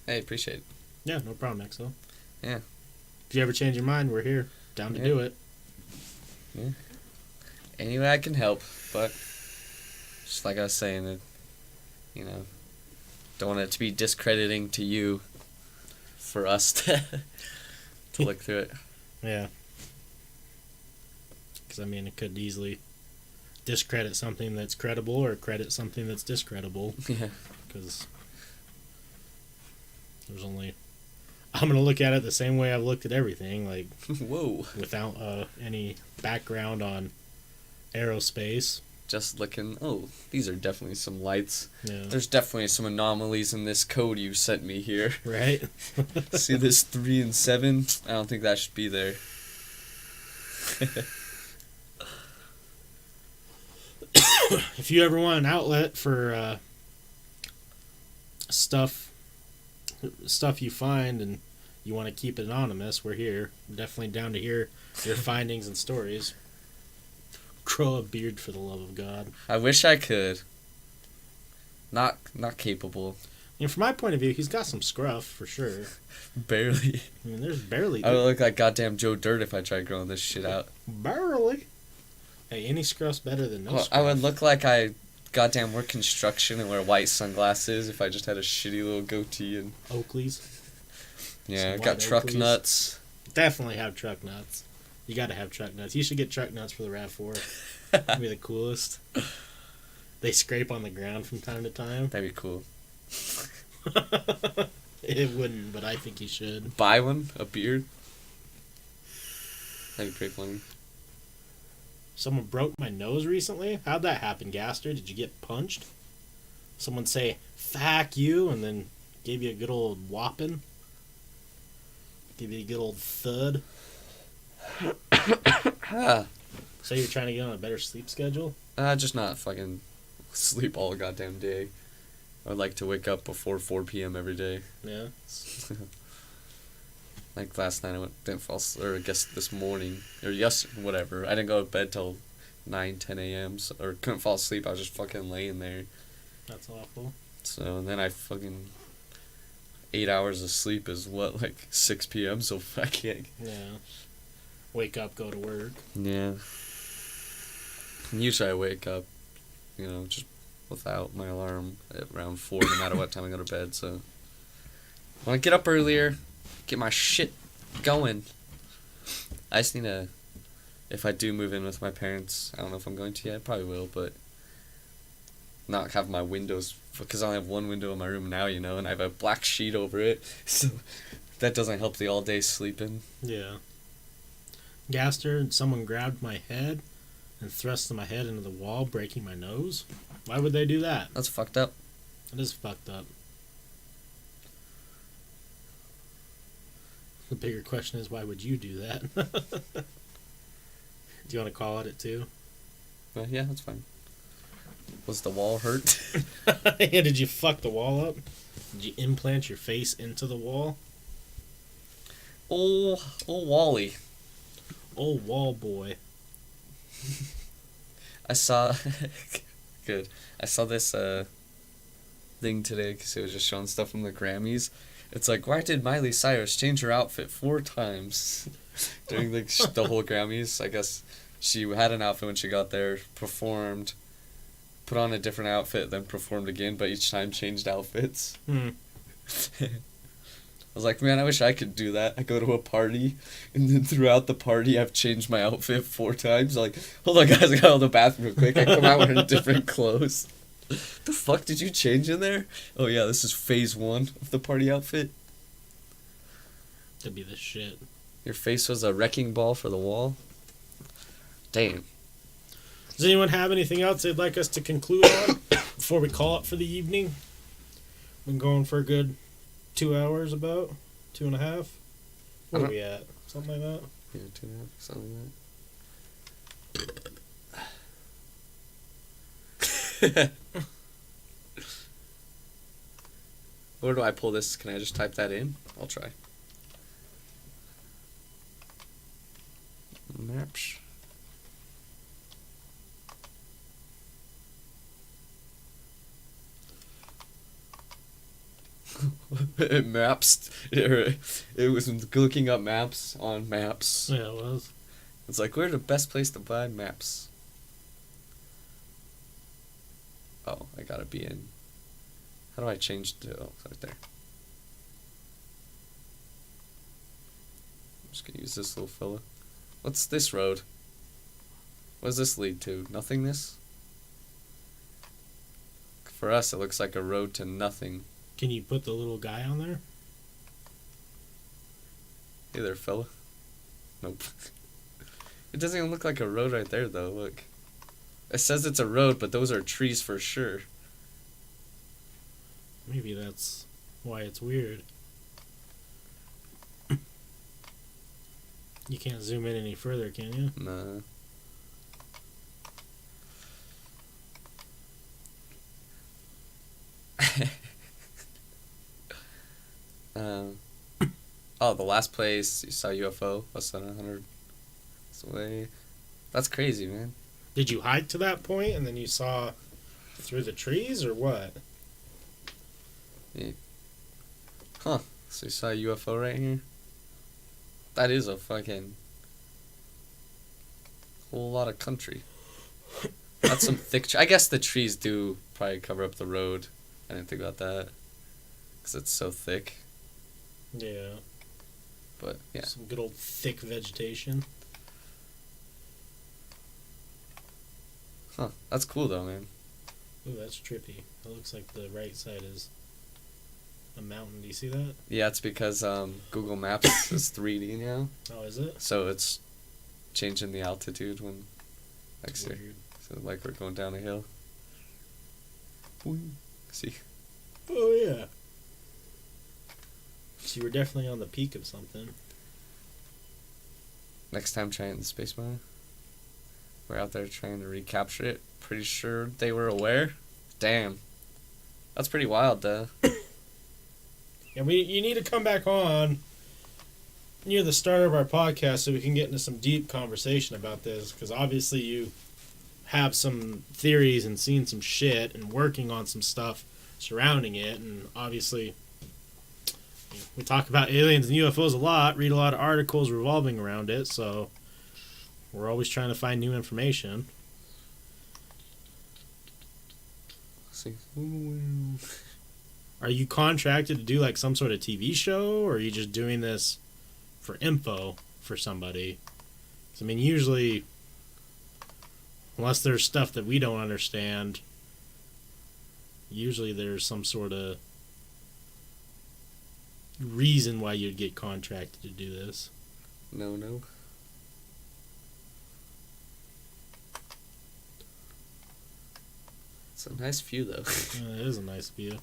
Hey, appreciate it. Yeah, no problem, Axel. Yeah. If you ever change your mind, we're here. Down to do it. Yeah. Any way I can help, but just like I was saying, that don't want it to be discrediting to you for us to look through it. Yeah. Because, it could easily discredit something that's credible or credit something that's discreditable. Yeah. Because there's only... I'm going to look at it the same way I've looked at everything, like... Whoa. Without any background on aerospace. Just looking, these are definitely some lights. Yeah. There's definitely some anomalies in this code you sent me here. Right? See this 3 and 7? I don't think that should be there. If you ever want an outlet for stuff you find and you want to keep it anonymous, we're here. We're definitely down to hear your findings and stories. Grow a beard, for the love of God. I wish I could. Not capable. From my point of view, he's got some scruff, for sure. Barely. There's barely... I would look like goddamn Joe Dirt if I tried growing this shit out. Barely. Hey, any scruff's better than no scruff. I would look like I goddamn work construction and wear white sunglasses if I just had a shitty little goatee and... Oakleys. Yeah, Some got white truck Oakleys. nuts. Definitely have truck nuts. You gotta have truck nuts. You should get truck nuts for the RAV4. That'd be the coolest. They scrape on the ground from time to time. That'd be cool. It wouldn't, but I think you should. Buy one? A beard? That'd be pretty funny. Someone broke my nose recently? How'd that happen, Gaster? Did you get punched? Someone say, "Fuck you," and then gave you a good old whopping? Give you a good old thud? So you're trying to get on a better sleep schedule? Just not fucking sleep all goddamn day. I'd like to wake up before 4 p.m. every day. Yeah. Like last night didn't fall or I guess this morning, or whatever. I didn't go to bed till 9, 10 a.m. Or couldn't fall asleep. I was just fucking laying there. That's awful. So, and then I fucking... 8 hours of sleep is what, like 6 p.m., so I can't... Yeah. Wake up, go to work. Yeah. And usually I wake up, just without my alarm at around 4, no matter what time I go to bed, so... I want to get up earlier, get my shit going. I just need to... If I do move in with my parents, I don't know if I'm going to yet, I probably will, but... Not have my windows... Because I only have one window in my room now, and I have a black sheet over it, so... That doesn't help the all-day sleeping. Yeah. Gaster, someone grabbed my head and thrust my head into the wall, breaking my nose. Why would they do that? That's fucked up. It is fucked up. The bigger question is, why would you do that? Do you want to call it too? Yeah, that's fine. Was the wall hurt? Yeah, did you fuck the wall up? Did you implant your face into the wall? Oh, Wally. Oh, wall boy. I saw... Good. I saw this thing today because it was just showing stuff from the Grammys. It's like, why did Miley Cyrus change her outfit 4 times during the whole Grammys? I guess she had an outfit when she got there, performed, put on a different outfit, then performed again, but each time changed outfits. I was like, man, I wish I could do that. I go to a party, and then throughout the party, I've changed my outfit 4 times. Like, hold on, guys, I gotta go to the bathroom real quick. I come out wearing different clothes. The fuck did you change in there? Oh, yeah, this is phase 1 of the party outfit. That'd be the shit. Your face was a wrecking ball for the wall? Damn. Does anyone have anything else they'd like us to conclude on before we call it for the evening? Been going for a good 2 hours, about 2.5. Where are we at? Something like that. Yeah, 2.5, something like that. Where do I pull this? Can I just type that in? I'll try. Maps. Maps. It was looking up maps on maps. Yeah, it was. It's like, where's the best place to buy maps? Oh, I gotta be in. How do I change to... Oh, it's right there. I'm just gonna use this little fella. What's this road? What does this lead to? Nothingness? For us, it looks like a road to nothing. Can you put the little guy on there? Hey there, fella. Nope. It doesn't even look like a road right there, though. Look. It says it's a road, but those are trees for sure. Maybe that's why it's weird. You can't zoom in any further, can you? Nah. Oh, the last place you saw UFO less than 100 away. That's crazy, man. Did you hike to that point and then you saw through the trees or what? Yeah. Huh. So you saw a UFO right here? That is a fucking whole lot of country. That's some thick... I guess the trees do probably cover up the road. I didn't think about that. Because it's so thick. Yeah. But, yeah. Some good old thick vegetation. Huh. That's cool, though, man. Ooh, that's trippy. It looks like the right side is a mountain. Do you see that? Yeah, it's because Google Maps is 3D now. Oh, is it? So it's changing the altitude when... That's Like, weird. so, like, we're going down a hill. See? Oh, yeah. So you were definitely on the peak of something. Next time, try it in the Space Mine. We're out there trying to recapture it. Pretty sure they were aware. Damn. That's pretty wild, though. Yeah, you need to come back on near the start of our podcast so we can get into some deep conversation about this, because obviously you have some theories and seen some shit and working on some stuff surrounding it, and obviously we talk about aliens and UFOs a lot, read a lot of articles revolving around it, so we're always trying to find new information. See? Are you contracted to do like some sort of TV show, or are you just doing this for info for somebody? 'Cause, I mean, usually, unless there's stuff that we don't understand, usually there's some sort of reason why you'd get contracted to do this. No. It's a nice view, though. It is a nice view.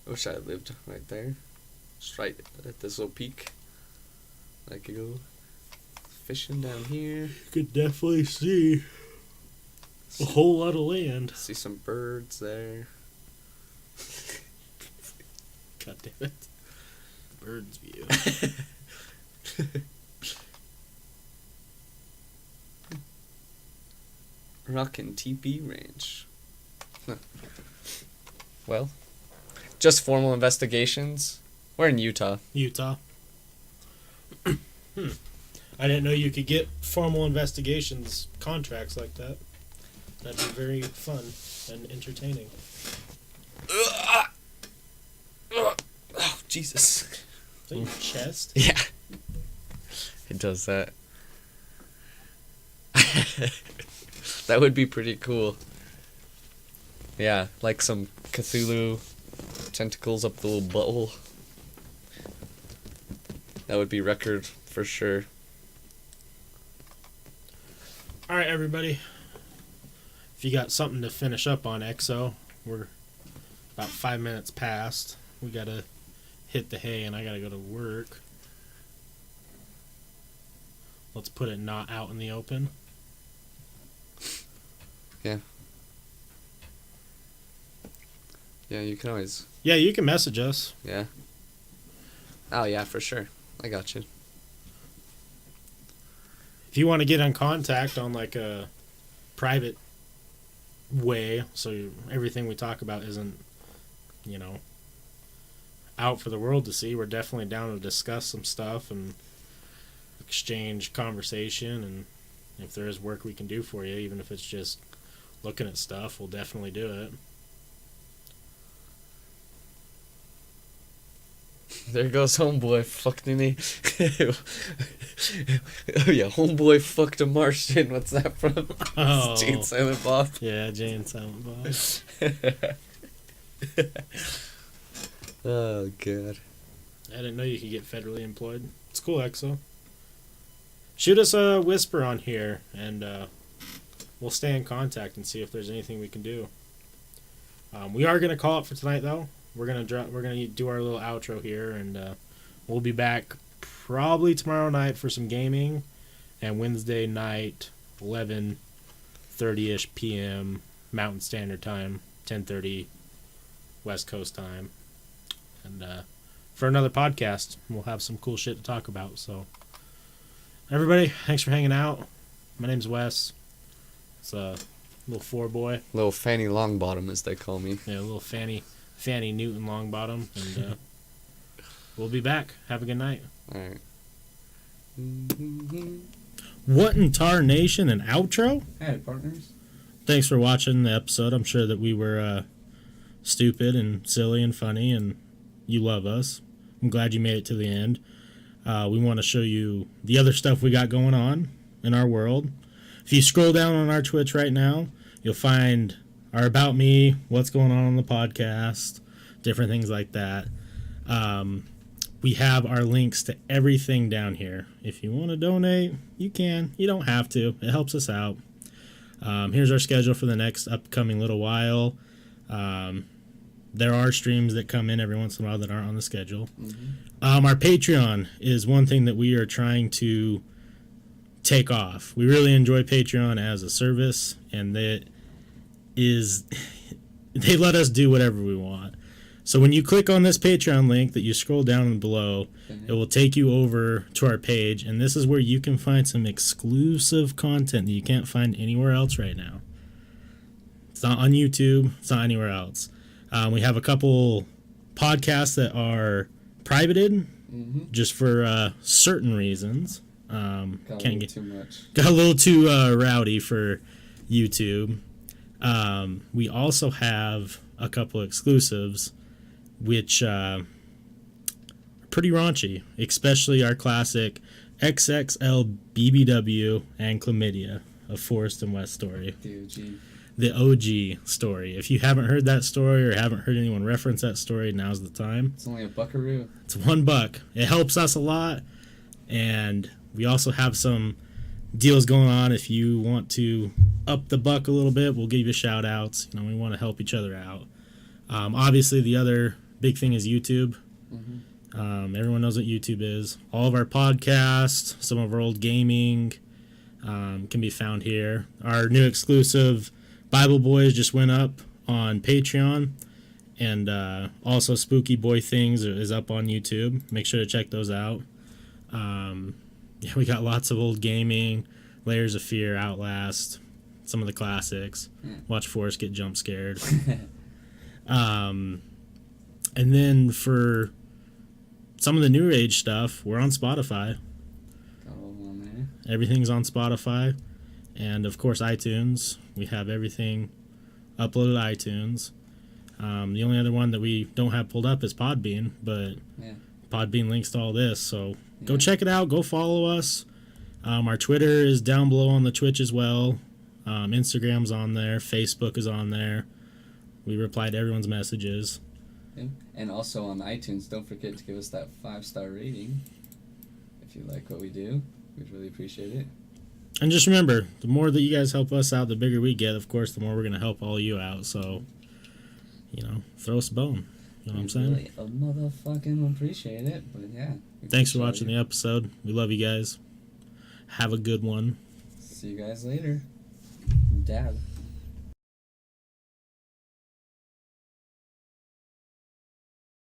I wish I lived right there. Just right at this little peak. I could go fishing down here. You could definitely see a whole lot of land. See some birds there. God damn it. Bird's view. Rockin' TP Ranch. Huh. Well, just formal investigations. We're in Utah. Utah. I didn't know you could get formal investigations contracts like that. That'd be very fun and entertaining. Oh, Jesus. Is that your chest? Yeah. It does that. That would be pretty cool. Yeah, like some Cthulhu tentacles up the little butthole. That would be record for sure. Alright, everybody. If you got something to finish up on EXO, we're about 5 minutes past. We gotta hit the hay and I gotta go to work. Let's put it not out in the open. Yeah. Yeah, you can always... Yeah, you can message us. Yeah. Oh, yeah, for sure. I got you. If you want to get in contact on like a private way, so everything we talk about isn't, out for the world to see. We're definitely down to discuss some stuff and exchange conversation, and if there is work we can do for you, even if it's just looking at stuff, we'll definitely do it. There goes homeboy fucking me. Oh yeah, homeboy fucked a Martian. What's that from? Oh. Jay and Silent Bob. Yeah, Jay and Silent Bob. Oh god. I didn't know you could get federally employed. It's cool, EXO. Shoot us a whisper on here, and we'll stay in contact and see if there's anything we can do. We are gonna call it for tonight, though. We're gonna do our little outro here, and we'll be back probably tomorrow night for some gaming, and Wednesday night, 11:30ish p.m. Mountain Standard Time, 10:30 West Coast time, and for another podcast, we'll have some cool shit to talk about. So, everybody, thanks for hanging out. My name's Wes. It's a little 4-boy. Little Fanny Longbottom, as they call me. Yeah, a little Fanny Newton Longbottom, and we'll be back. Have a good night. All right. What in tar nation, an outro? Hey, partners. Thanks for watching the episode. I'm sure that we were stupid and silly and funny, and you love us. I'm glad you made it to the end. We want to show you the other stuff we got going on in our world. If you scroll down on our Twitch right now, you'll find our About Me, what's going on the podcast, different things like that. We have our links to everything down here. If you want to donate, you can. You don't have to. It helps us out. Here's our schedule for the next upcoming little while. There are streams that come in every once in a while that aren't on the schedule. Mm-hmm. Our Patreon is one thing that we are trying to take off. We really enjoy Patreon as a service, and they let us do whatever we want. So when you click on this Patreon link that you scroll down below, it will take you over to our page, and this is where you can find some exclusive content that you can't find anywhere else right now. It's not on YouTube. It's not anywhere else. We have a couple podcasts that are privated, just for certain reasons. Got a little too rowdy for YouTube. We also have a couple exclusives, which are pretty raunchy, especially our classic XXL BBW and Chlamydia, a Forest and West story. The OG story. If you haven't heard that story or haven't heard anyone reference that story, now's the time. It's only a buckaroo. It's $1. It helps us a lot, and we also have some deals going on. If you want to up the buck a little bit, we'll give you shout outs. We want to help each other out. Obviously, the other big thing is YouTube. Everyone knows what YouTube is. All of our podcasts, some of our old gaming can be found here. Our new exclusive Bible Boys just went up on Patreon, and also Spooky Boy Things is up on YouTube. Make sure to check those out. Yeah, we got lots of old gaming, Layers of Fear, Outlast, some of the classics. Watch Forrest get jump scared. And then for some of the new age stuff, we're on Spotify. Everything's on Spotify. And of course, iTunes. We have everything uploaded to iTunes. The only other one that we don't have pulled up is Podbean, but Podbean links to all this, so go check it out. Go follow us. Our Twitter is down below on the Twitch as well. Instagram's on there. Facebook is on there. We reply to everyone's messages. And also on iTunes, don't forget to give us that 5-star rating. If you like what we do, we'd really appreciate it. And just remember, the more that you guys help us out, the bigger we get. Of course, the more we're going to help all you out. So, throw us a bone. You know what I'm saying? Really motherfucking appreciate it. But yeah. Thanks for watching the episode. We love you guys. Have a good one. See you guys later. Dad.